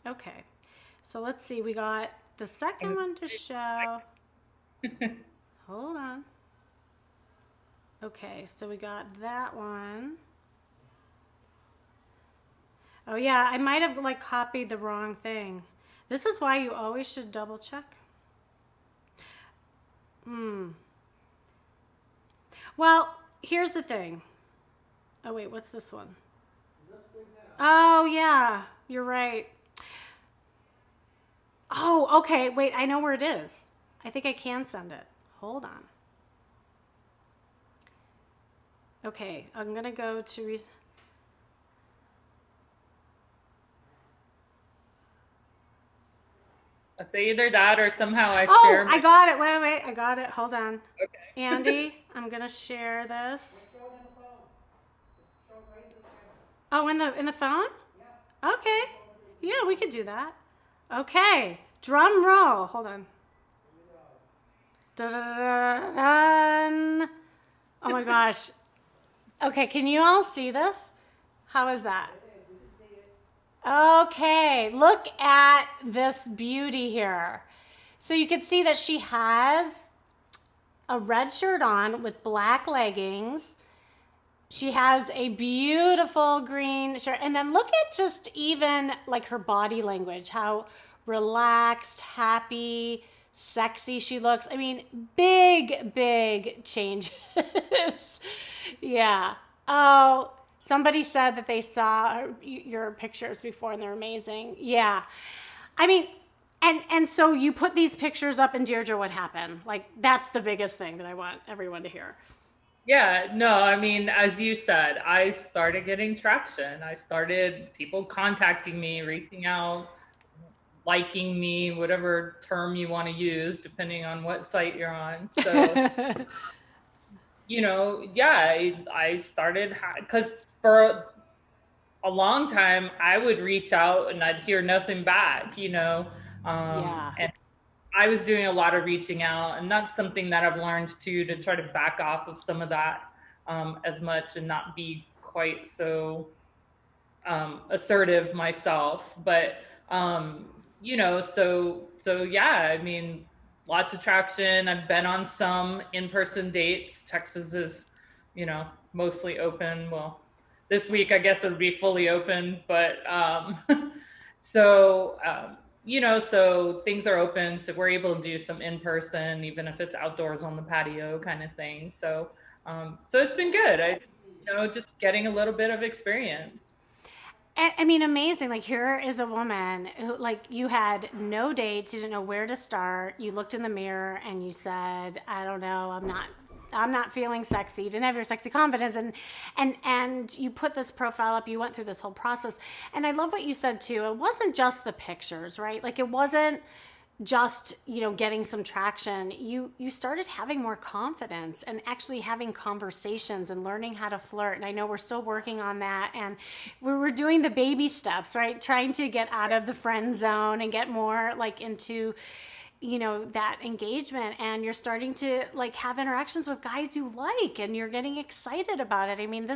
Okay, so let's see, we got the second one to show. Hold on. Okay, so we got that one. Oh yeah, I might have like copied the wrong thing. This is why you always should double check. Well, here's the thing. Oh wait, what's this one? Oh yeah, you're right. Oh, okay, wait, I know where it is. I think I can send it. Hold on. Okay, I'm gonna go to I say either that or somehow I share. Oh, I got it. Wait. I got it. Hold on. Okay. Andy, I'm going to share this. Oh, in the phone? Yeah. Okay. Yeah, we could do that. Okay. Drum roll. Hold on. Dun. Oh my gosh. Okay, can you all see this? How is that? Okay, look at this beauty here. So you can see that she has a red shirt on with black leggings. She has a beautiful green shirt. And then look at just even like her body language, how relaxed, happy, sexy she looks. I mean, big changes. Yeah. Oh, somebody said that they saw your pictures before and they're amazing. Yeah. I mean, and so you put these pictures up, and Deirdre, what happened? Like, that's the biggest thing that I want everyone to hear. Yeah, no, I mean, as you said, I started getting traction. I started people contacting me, reaching out, liking me, whatever term you want to use, depending on what site you're on. So, you know, yeah, I started, because for a long time, I would reach out and I'd hear nothing back, you know. And I was doing a lot of reaching out, and that's something that I've learned too, to try to back off of some of that as much and not be quite so assertive myself. But, you know, so yeah, I mean, lots of traction. I've been on some in-person dates. Texas is, you know, mostly open. Well, this week, I guess it'll be fully open, but you know, so things are open. So we're able to do some in-person, even if it's outdoors on the patio kind of thing. So, so it's been good. You know, just getting a little bit of experience. I mean, amazing. Like, here is a woman who, like, you had no dates, you didn't know where to start. You looked in the mirror and you said, I don't know, I'm not feeling sexy. You didn't have your sexy confidence, and you put this profile up. You went through this whole process, and I love what you said too. It wasn't just the pictures, right? Like, it wasn't just, you know, getting some traction. You started having more confidence and actually having conversations and learning how to flirt. And I know we're still working on that, and we're doing the baby steps, right? Trying to get out of the friend zone and get more like into, you know, that engagement, and you're starting to like have interactions with guys you like, and you're getting excited about it. I mean,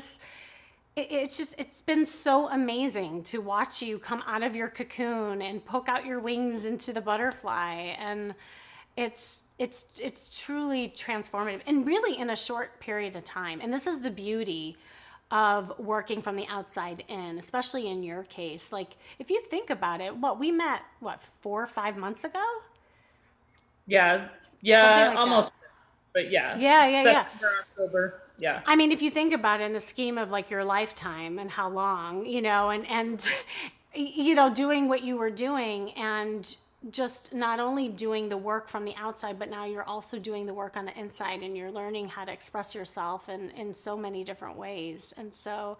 it's been so amazing to watch you come out of your cocoon and poke out your wings into the butterfly. And it's truly transformative, and really in a short period of time. And this is the beauty of working from the outside in, especially in your case. Like, if you think about it, we met 4 or 5 months ago? Yeah, like almost. that. But yeah. September, October. Yeah. I mean, if you think about it in the scheme of like your lifetime and how long, you know, and doing what you were doing, and just not only doing the work from the outside, but now you're also doing the work on the inside, and you're learning how to express yourself in so many different ways. And so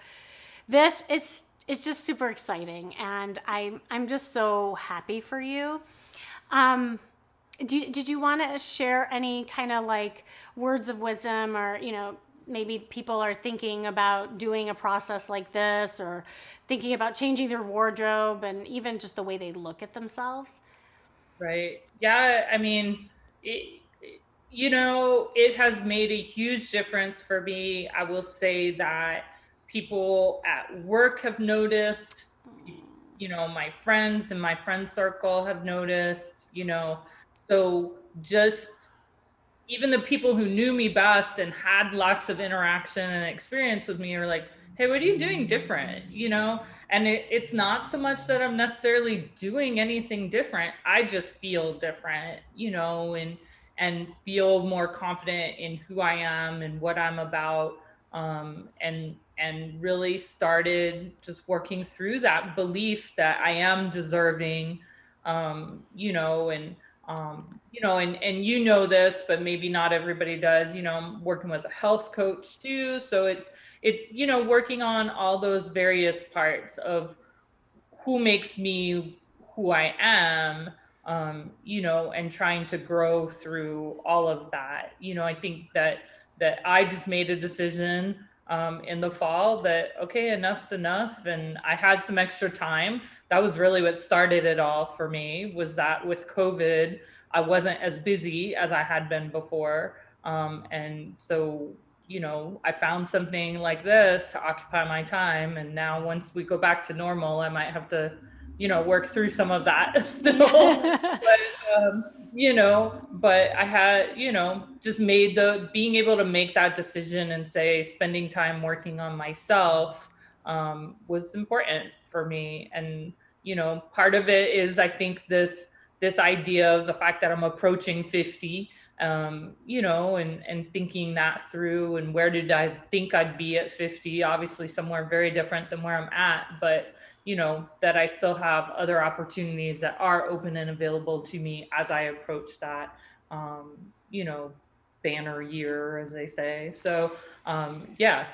this is, it's just super exciting, and I'm just so happy for you. Did you want to share any kind of like words of wisdom, or, maybe people are thinking about doing a process like this, or thinking about changing their wardrobe, and even just the way they look at themselves? Right. Yeah. I mean, it has made a huge difference for me. I will say that people at work have noticed, my friends in my friend circle have noticed, so just even the people who knew me best and had lots of interaction and experience with me are like, hey, what are you doing different? And it's not so much that I'm necessarily doing anything different. I just feel different, and feel more confident in who I am and what I'm about. And really started just working through that belief that I am deserving, and this, but maybe not everybody does. I'm working with a health coach too. So it's working on all those various parts of who makes me who I am, and trying to grow through all of that. I think that I just made a decision in the fall that, okay, enough's enough. And I had some extra time. That was really what started it all for me, was that with COVID, I wasn't as busy as I had been before. And so, I found something like this to occupy my time. And now once we go back to normal, I might have to, work through some of that still. But I had, just being able to make that decision and say spending time working on myself was important for me. And, part of it is, I think this idea of the fact that I'm approaching 50, and thinking that through, and where did I think I'd be at 50? Obviously somewhere very different than where I'm at, but that I still have other opportunities that are open and available to me as I approach that, banner year, as they say. So, yeah.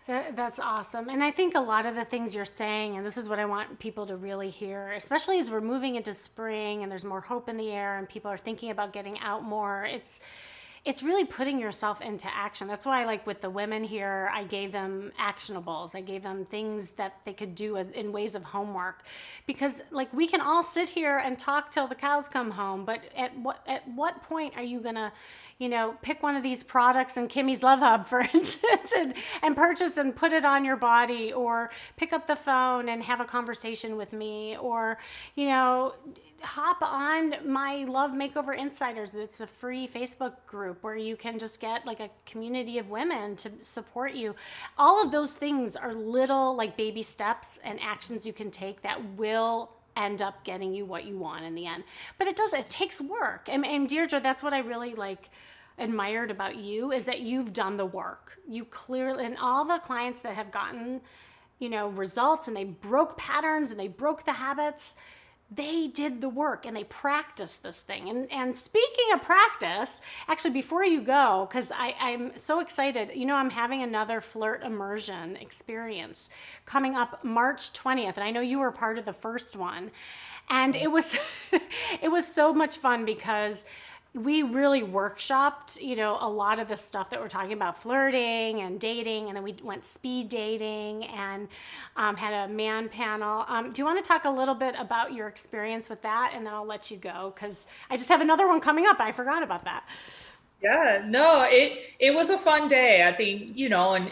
That's awesome. And I think a lot of the things you're saying, and this is what I want people to really hear, especially as we're moving into spring and there's more hope in the air and people are thinking about getting out more, it's really putting yourself into action. That's why, like with the women here, I gave them actionables. I gave them things that they could do in ways of homework, because like we can all sit here and talk till the cows come home, but at what point are you gonna, pick one of these products in Kimmy's Love Hub, for instance, and purchase and put it on your body, or pick up the phone and have a conversation with me, or, hop on my Love Makeover Insiders. It's a free Facebook group where you can just get like a community of women to support you. All of those things are little like baby steps and actions you can take that will end up getting you what you want in the end. But it takes work. And Deirdre, that's what I really admired about you, is that you've done the work. You clearly, and all the clients that have gotten, results, and they broke patterns and they broke the habits, they did the work and they practiced this thing. And speaking of practice, actually, before you go, because I'm so excited, I'm having another flirt immersion experience coming up March 20th. And I know you were part of the first one. And it was, it was so much fun, because we really workshopped, a lot of the stuff that we're talking about, flirting and dating, and then we went speed dating and had a man panel. Do you want to talk a little bit about your experience with that, and then I'll let you go, because I just have another one coming up. I forgot about that. Yeah, no, it was a fun day. I think, and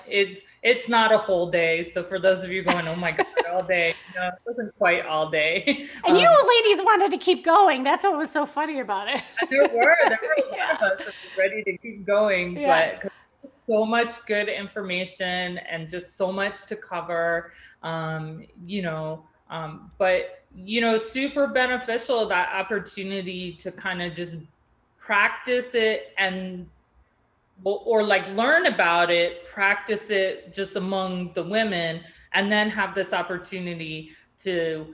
it's not a whole day. So for those of you going, oh my God, all day, it wasn't quite all day. And you ladies wanted to keep going. That's what was so funny about it. There were a lot of us that were ready to keep going, but so much good information and just so much to cover, but, super beneficial, that opportunity to kind of just practice it or learn about it, practice it just among the women, and then have this opportunity to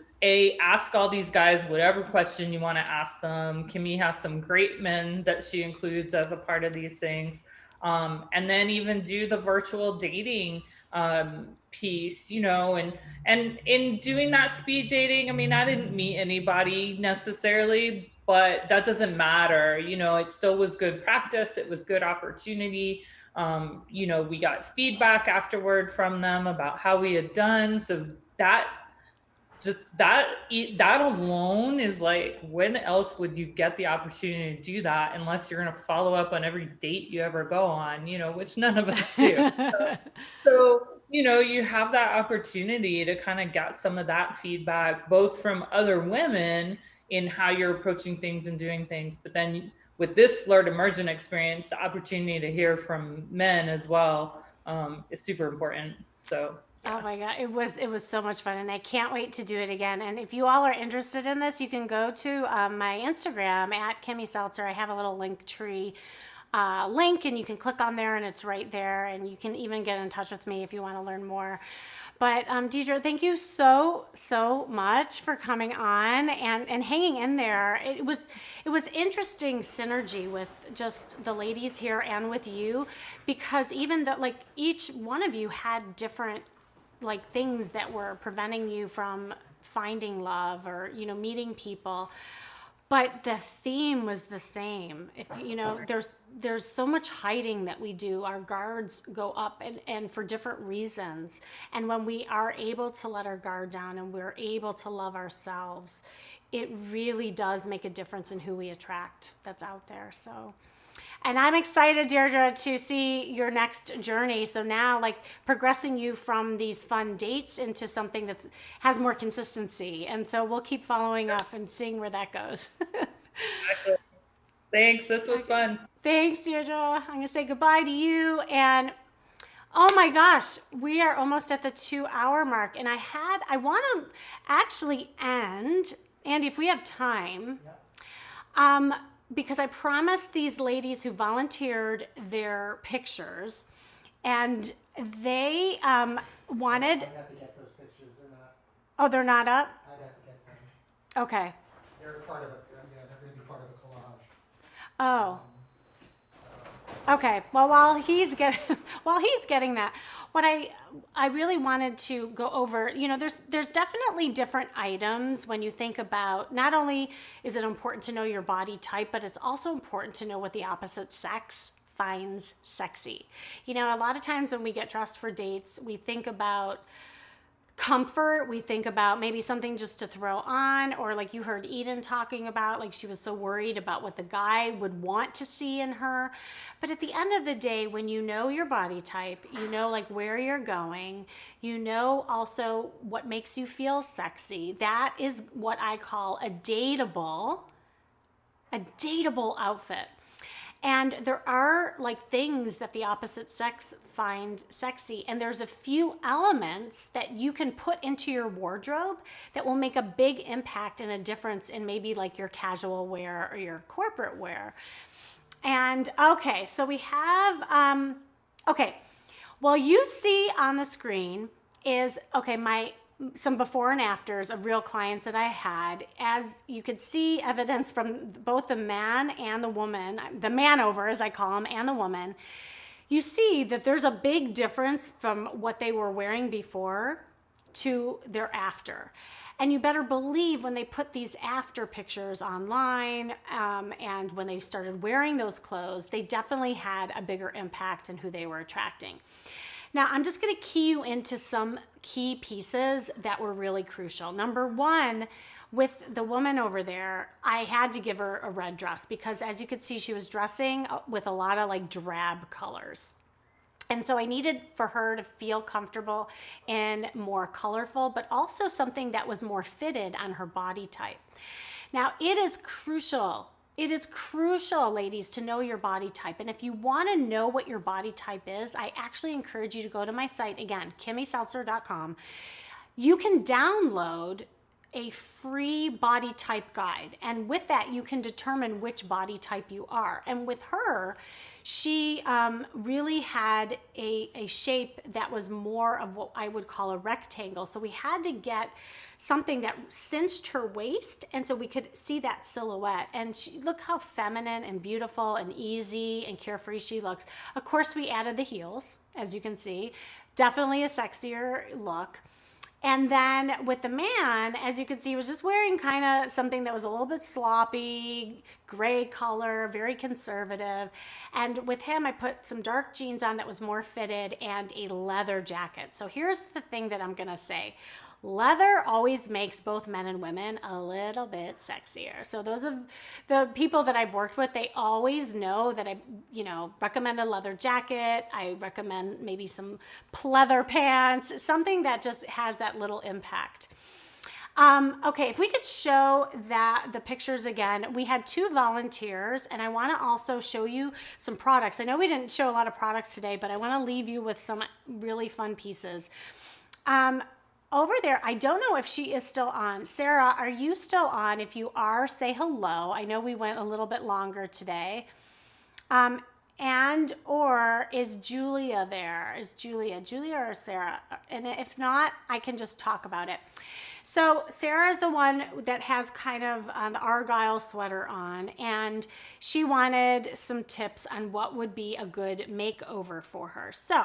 ask all these guys whatever question you want to ask them. Kimmy has some great men that she includes as a part of these things. And then even do the virtual dating piece, you know, and in doing that speed dating, I mean, I didn't meet anybody necessarily, but that doesn't matter. You know, it still was good practice. It was good opportunity. You know, we got feedback afterward from them about how we had done. So that alone is like, when else would you get the opportunity to do that unless you're going to follow up on every date you ever go on, you know, which none of us do. So, you know, you have that opportunity to kind of get some of that feedback, both from other women in how you're approaching things and doing things. But then with this flirt immersion experience, the opportunity to hear from men as well is super important. So. Oh my God, it was so much fun, and I can't wait to do it again. And if you all are interested in this, you can go to my Instagram at Kimmy Seltzer. I have a little link tree link, and you can click on there, and it's right there. And you can even get in touch with me if you want to learn more. But Deidre, thank you so much for coming on and hanging in there. It was interesting synergy with just the ladies here and with you, because even that, like, each one of you had different like things that were preventing you from finding love or, you know, meeting people, but the theme was the same. If you know, there's so much hiding that we do. Our guards go up and for different reasons. And when we are able to let our guard down and we're able to love ourselves, it really does make a difference in who we attract that's out there. So, and I'm excited, Deirdre, to see your next journey. So now, like, progressing you from these fun dates into something that has more consistency. And so we'll keep following up and seeing where that goes. Thanks. This was fun. Thanks, Deirdre. I'm going to say goodbye to you. And oh my gosh, we are almost at the 2-hour mark. And I want to actually end, Andy, if we have time, because I promised these ladies who volunteered their pictures, and they wanted. I'd have to get those pictures. They're not. Oh, they're not up? I'd have to get them. Okay. They're part of it. Yeah, they're going to be part of the collage. Oh. Okay. Well, while he's getting that, what I really wanted to go over, you know, there's definitely different items when you think about, not only is it important to know your body type, but it's also important to know what the opposite sex finds sexy. You know, a lot of times when we get dressed for dates, we think about comfort, we think about maybe something just to throw on, or like you heard Eden talking about, like she was so worried about what the guy would want to see in her. But at the end of the day, when you know your body type, you know like where you're going, you know also what makes you feel sexy. That is what I call a dateable outfit. And there are like things that the opposite sex find sexy. And there's a few elements that you can put into your wardrobe that will make a big impact and a difference in maybe like your casual wear or your corporate wear. And okay, so we have, okay, well, you see on the screen is, okay, some before and afters of real clients that I had. As you could see evidence from both the man and the woman, the man over as I call him, and the woman, you see that there's a big difference from what they were wearing before to their after. And you better believe when they put these after pictures online and when they started wearing those clothes, they definitely had a bigger impact in who they were attracting. Now, I'm just going to key you into some key pieces that were really crucial. Number one, with the woman over there, I had to give her a red dress because as you could see, she was dressing with a lot of like drab colors. And so I needed for her to feel comfortable in more colorful, but also something that was more fitted on her body type. Now, it is crucial, ladies, to know your body type. And if you want to know what your body type is, I actually encourage you to go to my site, again, kimmyseltzer.com. You can download a free body type guide. And with that, you can determine which body type you are. And with her, she really had a shape that was more of what I would call a rectangle. So we had to get something that cinched her waist, and so we could see that silhouette. And look how feminine and beautiful and easy and carefree she looks. Of course, we added the heels, as you can see. Definitely a sexier look. And then with the man, as you can see, he was just wearing kind of something that was a little bit sloppy, gray color, very conservative. And with him, I put some dark jeans on that was more fitted and a leather jacket. So here's the thing that I'm gonna say. Leather always makes both men and women a little bit sexier. So those of the people that I've worked with, they always know that I, recommend a leather jacket. I recommend maybe some pleather pants, something that just has that little impact. Okay, if we could show the pictures again, we had 2 volunteers, and I want to also show you some products. I know we didn't show a lot of products today, but I want to leave you with some really fun pieces. Over there, I don't know if she is still on. Sarah, are you still on? If you are, say hello. I know we went a little bit longer today. Or is Julia there? Is Julia or Sarah? And if not, I can just talk about it. So Sarah is the one that has kind of the Argyle sweater on, and she wanted some tips on what would be a good makeover for her. So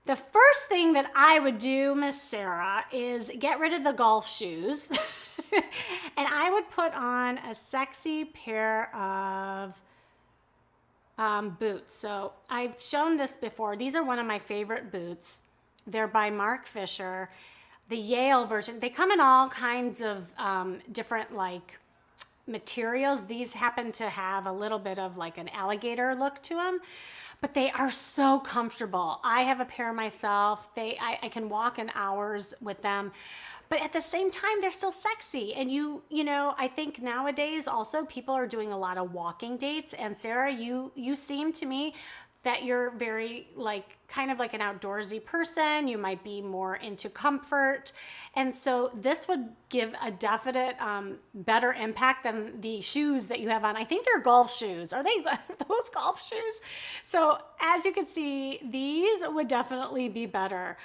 the first thing that I would do, Miss Sarah, is get rid of the golf shoes. And I would put on a sexy pair of boots. So I've shown this before. These are one of my favorite boots. They're by Mark Fisher, the Yale version. They come in all kinds of different materials. These happen to have a little bit of an alligator look to them. But they are so comfortable. I have a pair myself. I can walk in hours with them. But at the same time, they're still sexy. And I think nowadays also people are doing a lot of walking dates. And Sarah, you seem to me that you're very kind of like an outdoorsy person. You might be more into comfort. And so this would give a definite better impact than the shoes that you have on. I think they're golf shoes. Are they those golf shoes? So as you can see, these would definitely be better.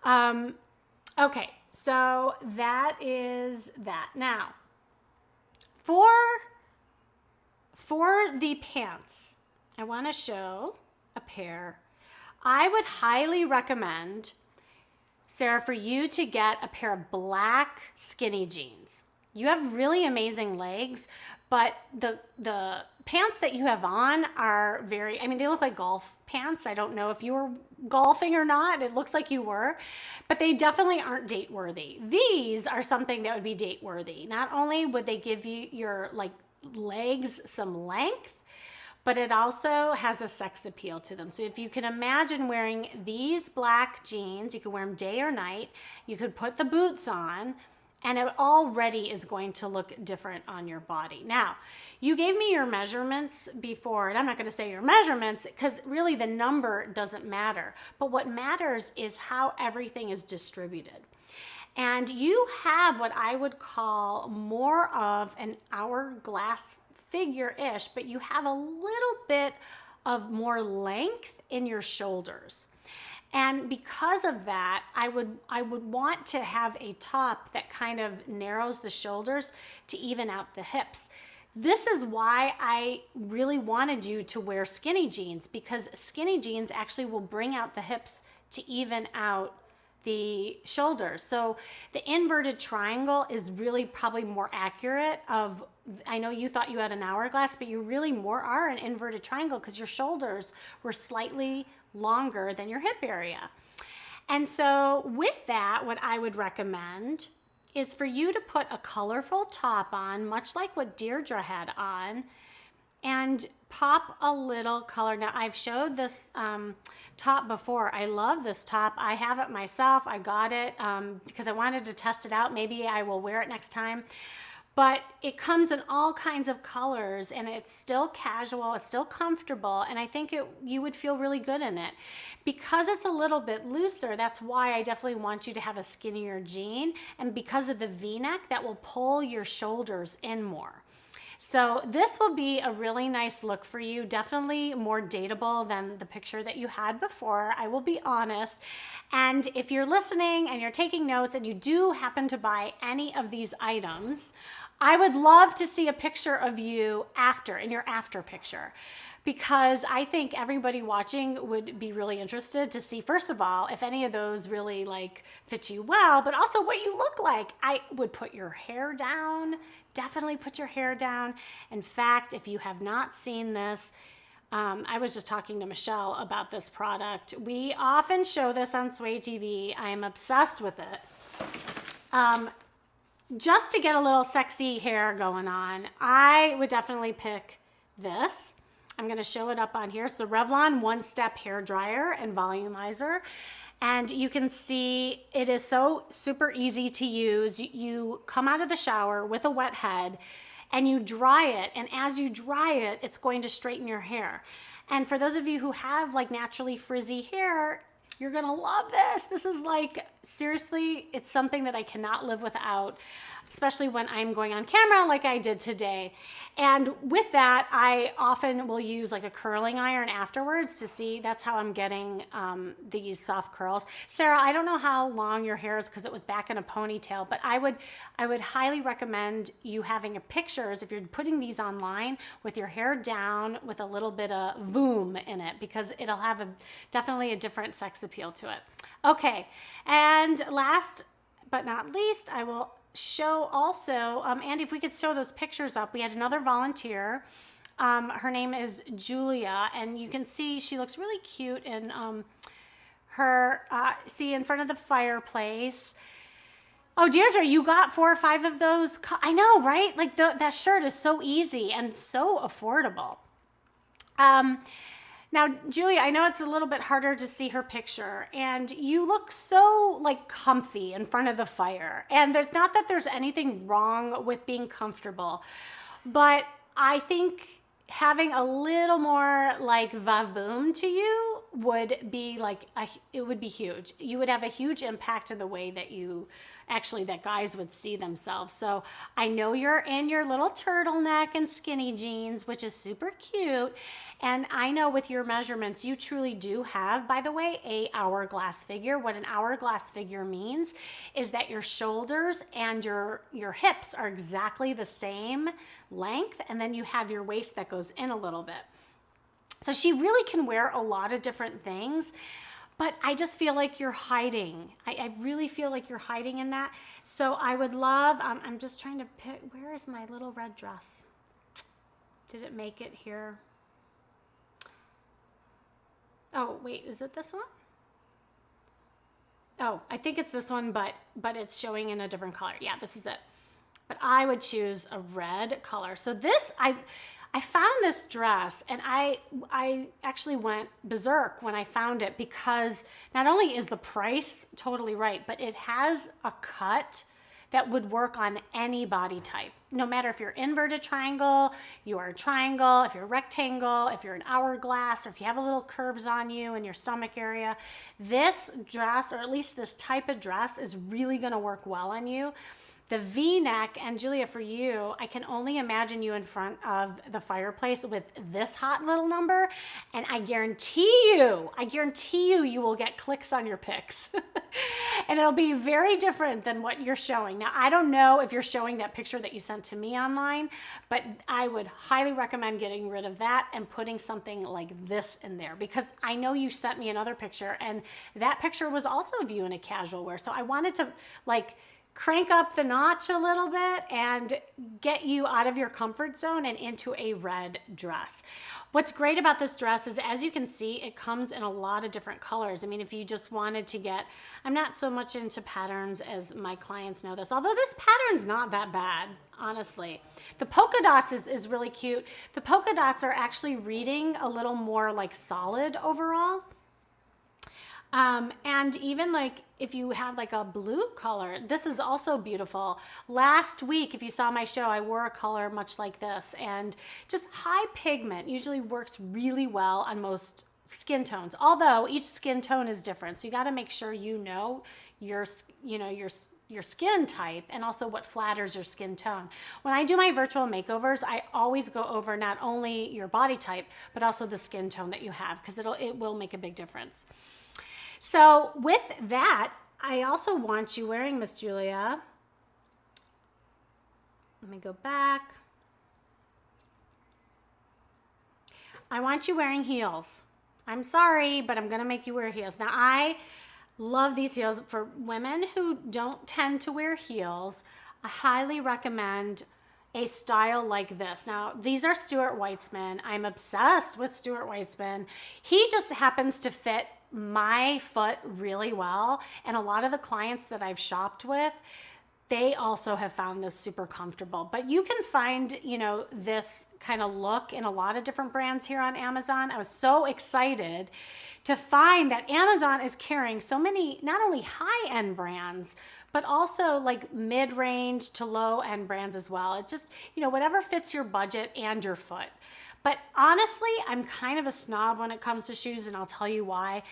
Okay, so that is that. Now, for the pants, I want to show a pair. I would highly recommend, Sarah, for you to get a pair of black skinny jeans. You have really amazing legs, but the pants that you have on are they look like golf pants. I don't know if you were golfing or not. It looks like you were, but they definitely aren't date worthy. These are something that would be date worthy. Not only would they give you your legs some length, but it also has a sex appeal to them. So if you can imagine wearing these black jeans, you can wear them day or night, you could put the boots on, and it already is going to look different on your body. Now, you gave me your measurements before, and I'm not gonna say your measurements because really the number doesn't matter. But what matters is how everything is distributed. And you have what I would call more of an hourglass figure-ish, but you have a little bit of more length in your shoulders. And because of that, I would want to have a top that kind of narrows the shoulders to even out the hips. This is why I really wanted you to wear skinny jeans, because skinny jeans actually will bring out the hips to even out the shoulders. So the inverted triangle is really probably more accurate of, I know you thought you had an hourglass, but you really more are an inverted triangle because your shoulders were slightly longer than your hip area. And so with that, what I would recommend is for you to put a colorful top on, much like what Deirdre had on, and pop a little color. Now, I've showed this top before. I love this top. I have it myself. I got it because I wanted to test it out. Maybe I will wear it next time. but it comes in all kinds of colors, and it's still casual, it's still comfortable, and I think you would feel really good in it. Because it's a little bit looser, that's why I definitely want you to have a skinnier jean, and because of the V-neck, that will pull your shoulders in more. So this will be a really nice look for you, definitely more dateable than the picture that you had before, I will be honest. And if you're listening and you're taking notes and you do happen to buy any of these items, I would love to see a picture of you after, in your after picture, because I think everybody watching would be really interested to see, first of all, if any of those really like fit you well, but also what you look like. I would put your hair down, definitely put your hair down. In fact, if you have not seen this, I was just talking to Michelle about this product. We often show this on Sway TV. I am obsessed with it. Just to get a little sexy hair going on, I would definitely pick this. I'm going to show it up on here. It's the Revlon One-Step Hair Dryer and Volumizer. And you can see it is so super easy to use. You come out of the shower with a wet head and you dry it. And as you dry it, it's going to straighten your hair. And for those of you who have like naturally frizzy hair, you're going to love this. This is like, seriously, it's something that I cannot live without, especially when I'm going on camera like I did today. And with that, I often will use like a curling iron afterwards to see, that's how I'm getting these soft curls. Sarah, I don't know how long your hair is because it was back in a ponytail, but I would highly recommend you having pictures if you're putting these online with your hair down with a little bit of voom in it, because it'll have definitely a different sex appeal to it. Okay, and last but not least, I will show also, Andy, if we could show those pictures up. We had another volunteer. Her name is Julia, and you can see she looks really cute in her, see, in front of the fireplace. Oh, Deirdre, you got 4 or 5 of those. I know, right? Like that shirt is so easy and so affordable. Now, Julia, I know it's a little bit harder to see her picture, and you look so like comfy in front of the fire. And there's not that there's anything wrong with being comfortable, but I think having a little more like vavoom to you would be like, it would be huge. You would have a huge impact in the way that that guys would see themselves. So I know you're in your little turtleneck and skinny jeans, which is super cute. And I know with your measurements, you truly do have, by the way, a hourglass figure. What an hourglass figure means is that your shoulders and your hips are exactly the same length. And then you have your waist that goes in a little bit. So she really can wear a lot of different things. But I just feel like you're hiding. I really feel like you're hiding in that. So I would love, I'm just trying to pick, where is my little red dress? Did it make it here? Oh, wait, is it this one? Oh, I think it's this one, but it's showing in a different color. Yeah, this is it. But I would choose a red color. So this, I found this dress, and I actually went berserk when I found it, because not only is the price totally right, but it has a cut that would work on any body type. No matter if you're inverted triangle, you are a triangle, if you're a rectangle, if you're an hourglass, or if you have a little curves on you in your stomach area, this dress, or at least this type of dress, is really gonna work well on you. The V-neck, and Julia, for you, I can only imagine you in front of the fireplace with this hot little number, and I guarantee you, you will get clicks on your pics. And it'll be very different than what you're showing. Now, I don't know if you're showing that picture that you sent to me online, but I would highly recommend getting rid of that and putting something like this in there, because I know you sent me another picture, and that picture was also of you in a casual wear. So I wanted to like crank up the notch a little bit and get you out of your comfort zone and into a red dress. What's great about this dress is, as you can see, it comes in a lot of different colors. I mean, if you just wanted to get, I'm not so much into patterns as my clients know this, although this pattern's not that bad, honestly. The polka dots is really cute. The polka dots are actually reading a little more like solid overall. And even like if you had like a blue color, this is also beautiful. Last week, if you saw my show, I wore a color much like this, and just high pigment usually works really well on most skin tones, although each skin tone is different. So you got to make sure you know your skin type and also what flatters your skin tone. When I do my virtual makeovers, I always go over not only your body type, but also the skin tone that you have, because it will make a big difference. So with that, I also want you wearing, Miss Julia, let me go back. I want you wearing heels. I'm sorry, but I'm gonna make you wear heels. Now I love these heels. For women who don't tend to wear heels, I highly recommend a style like this. Now, these are Stuart Weitzman. I'm obsessed with Stuart Weitzman. He just happens to fit my foot really well. And a lot of the clients that I've shopped with, they also have found this super comfortable. But you can find, you know, this kind of look in a lot of different brands here on Amazon. I was so excited to find that Amazon is carrying so many, not only high-end brands, but also like mid-range to low-end brands as well. It's just, you know, whatever fits your budget and your foot. But honestly, I'm kind of a snob when it comes to shoes, and I'll tell you why.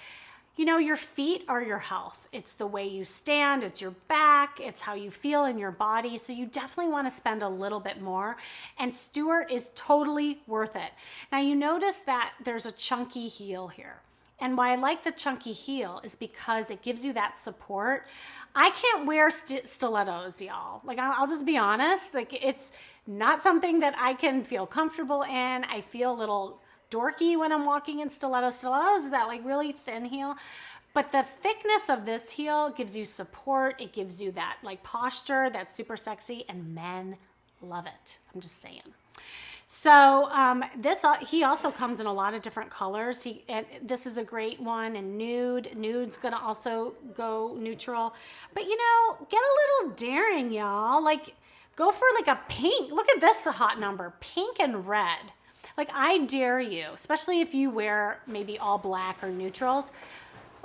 You know, your feet are your health. It's the way you stand, it's your back, it's how you feel in your body. So you definitely want to spend a little bit more. And Stuart is totally worth it. Now you notice that there's a chunky heel here. And why I like the chunky heel is because it gives you that support. I can't wear stilettos, y'all. Like, I'll just be honest. Like, it's not something that I can feel comfortable in. I feel a little dorky when I'm walking in stilettos. Stilettos is that like really thin heel. But the thickness of this heel gives you support. It gives you that like posture that's super sexy, and men love it. I'm just saying. So he also comes in a lot of different colors. This is a great one in nude. Nude's gonna also go neutral. But you know, get a little daring, y'all. Like, go for like a pink. Look at this hot number, pink and red. Like, I dare you, especially if you wear maybe all black or neutrals.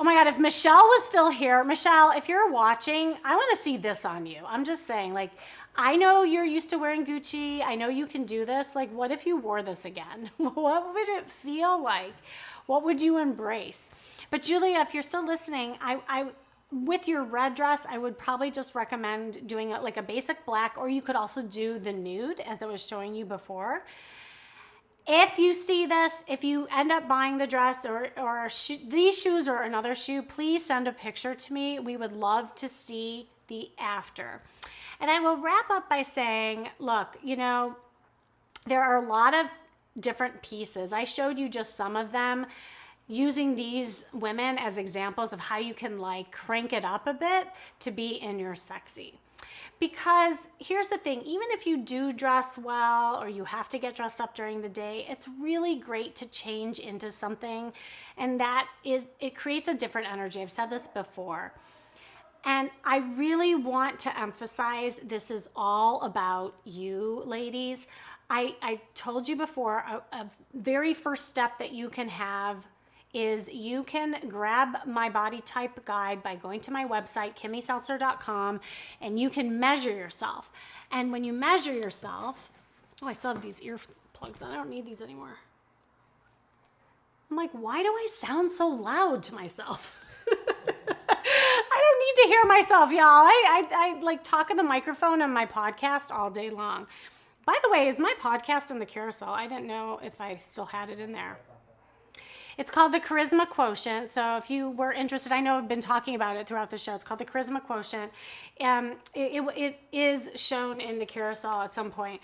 Oh my God, if Michelle was still here, Michelle, if you're watching, I wanna see this on you. I'm just saying, like, I know you're used to wearing Gucci. I know you can do this. Like, what if you wore this again? What would it feel like? What would you embrace? But Julia, if you're still listening, with your red dress, I would probably just recommend doing it like a basic black, or you could also do the nude as I was showing you before. If you see this, if you end up buying the dress or these shoes or another shoe, please send a picture to me. We would love to see the after. And I will wrap up by saying, look, you know, there are a lot of different pieces. I showed you just some of them, using these women as examples of how you can like crank it up a bit to be in your sexy. Because here's the thing, even if you do dress well or you have to get dressed up during the day, it's really great to change into something, and it creates a different energy. I've said this before. And I really want to emphasize this is all about you, ladies. I told you before, a very first step that you can have is you can grab my body type guide by going to my website, kimmyseltzer.com, and you can measure yourself. And when you measure yourself, oh, I still have these earplugs on. I don't need these anymore. I'm like, why do I sound so loud to myself? I don't need to hear myself, y'all. I like talk in the microphone on my podcast all day long. By the way, is my podcast in the carousel? I didn't know if I still had it in there. It's called the Charisma Quotient. So if you were interested, I know I've been talking about it throughout the show. It's called the Charisma Quotient. It is shown in the carousel at some point.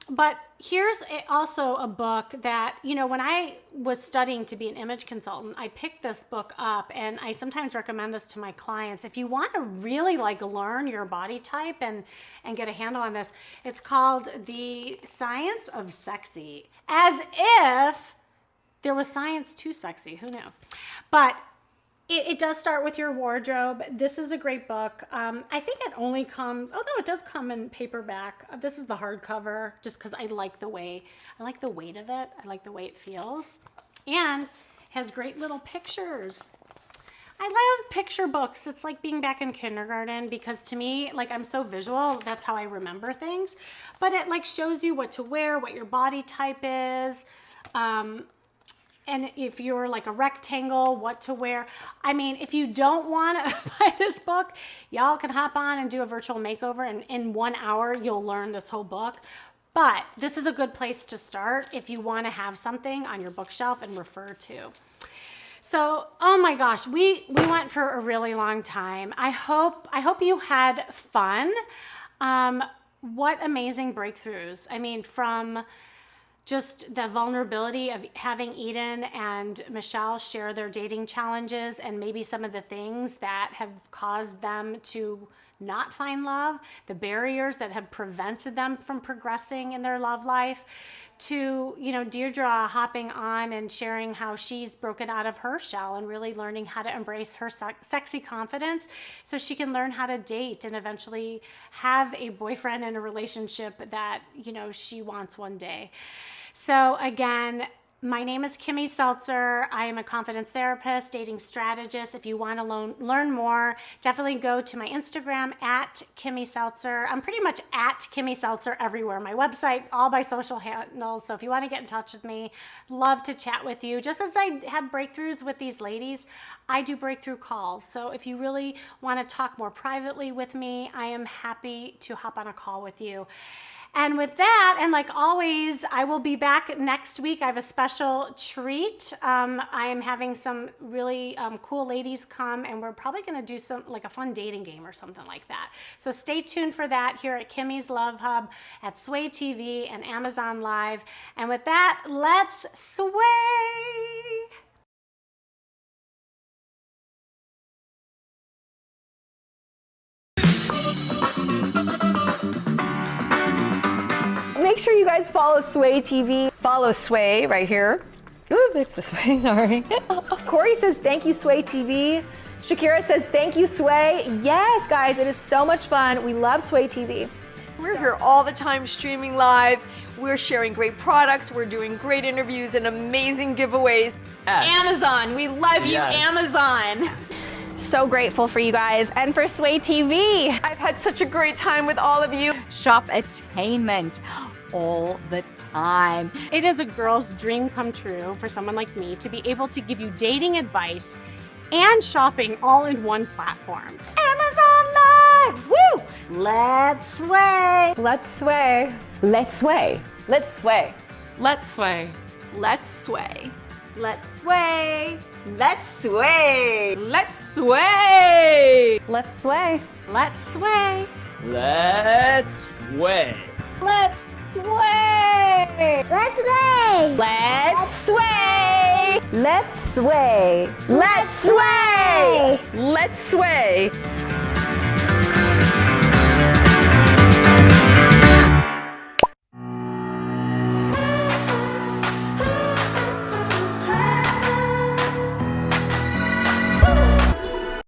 But here's also a book that, you know, when I was studying to be an image consultant, I picked this book up, and I sometimes recommend this to my clients. If you want to really like learn your body type and get a handle on this, it's called The Science of Sexy. As if there was science to sexy, who knew? But it does start with your wardrobe. This is a great book. I think it only comes, oh no, it does come in paperback. This is the hardcover, just because I like the weight of it. I like the way it feels. And has great little pictures. I love picture books. It's like being back in kindergarten because to me, like I'm so visual, that's how I remember things. But it like shows you what to wear, what your body type is. And if you're like a rectangle, what to wear. I mean, if you don't want to buy this book, y'all can hop on and do a virtual makeover, and in 1 hour, you'll learn this whole book. But this is a good place to start if you want to have something on your bookshelf and refer to. So, oh my gosh, we went for a really long time. I hope you had fun. What amazing breakthroughs. I mean, from just the vulnerability of having Eden and Michelle share their dating challenges and maybe some of the things that have caused them to not find love, the barriers that have prevented them from progressing in their love life, to, you know, Deirdre hopping on and sharing how she's broken out of her shell and really learning how to embrace her sexy confidence so she can learn how to date and eventually have a boyfriend and a relationship that, you know, she wants one day. So again, my name is Kimmy Seltzer. I am a confidence therapist, dating strategist. If you want to learn more, definitely go to my Instagram at Kimmy Seltzer. I'm pretty much at Kimmy Seltzer everywhere. My website, all my social handles. So if you want to get in touch with me, love to chat with you. Just as I have breakthroughs with these ladies, I do breakthrough calls. So if you really want to talk more privately with me, I am happy to hop on a call with you. And with that, and like always, I will be back next week. I have a special treat. I am having some really cool ladies come, and we're probably gonna do some like a fun dating game or something like that. So stay tuned for that here at Kimmy's Love Hub, at Sway TV and Amazon Live. And with that, let's sway. Make sure you guys follow Sway TV. Follow Sway right here. Ooh, it's this way, sorry. Corey says, thank you, Sway TV. Shakira says, thank you, Sway. Yes, guys, it is so much fun. We love Sway TV. We're here all the time streaming live. We're sharing great products. We're doing great interviews and amazing giveaways. Amazon, we love you, Yes. Amazon. So grateful for you guys and for Sway TV. I've had such a great time with all of you. Shop attainment all the time. It is a girl's dream come true for someone like me to be able to give you dating advice and shopping all in one platform. Amazon Live, woo! Let's sway. Let's sway. Let's sway. Let's sway. Let's sway. Let's sway. Let's sway. Let's sway. Let's sway. Let's sway. Let's sway. Let's sway. Let's sway. Let's sway. Let's sway. Let's sway. Let's sway. Let's sway.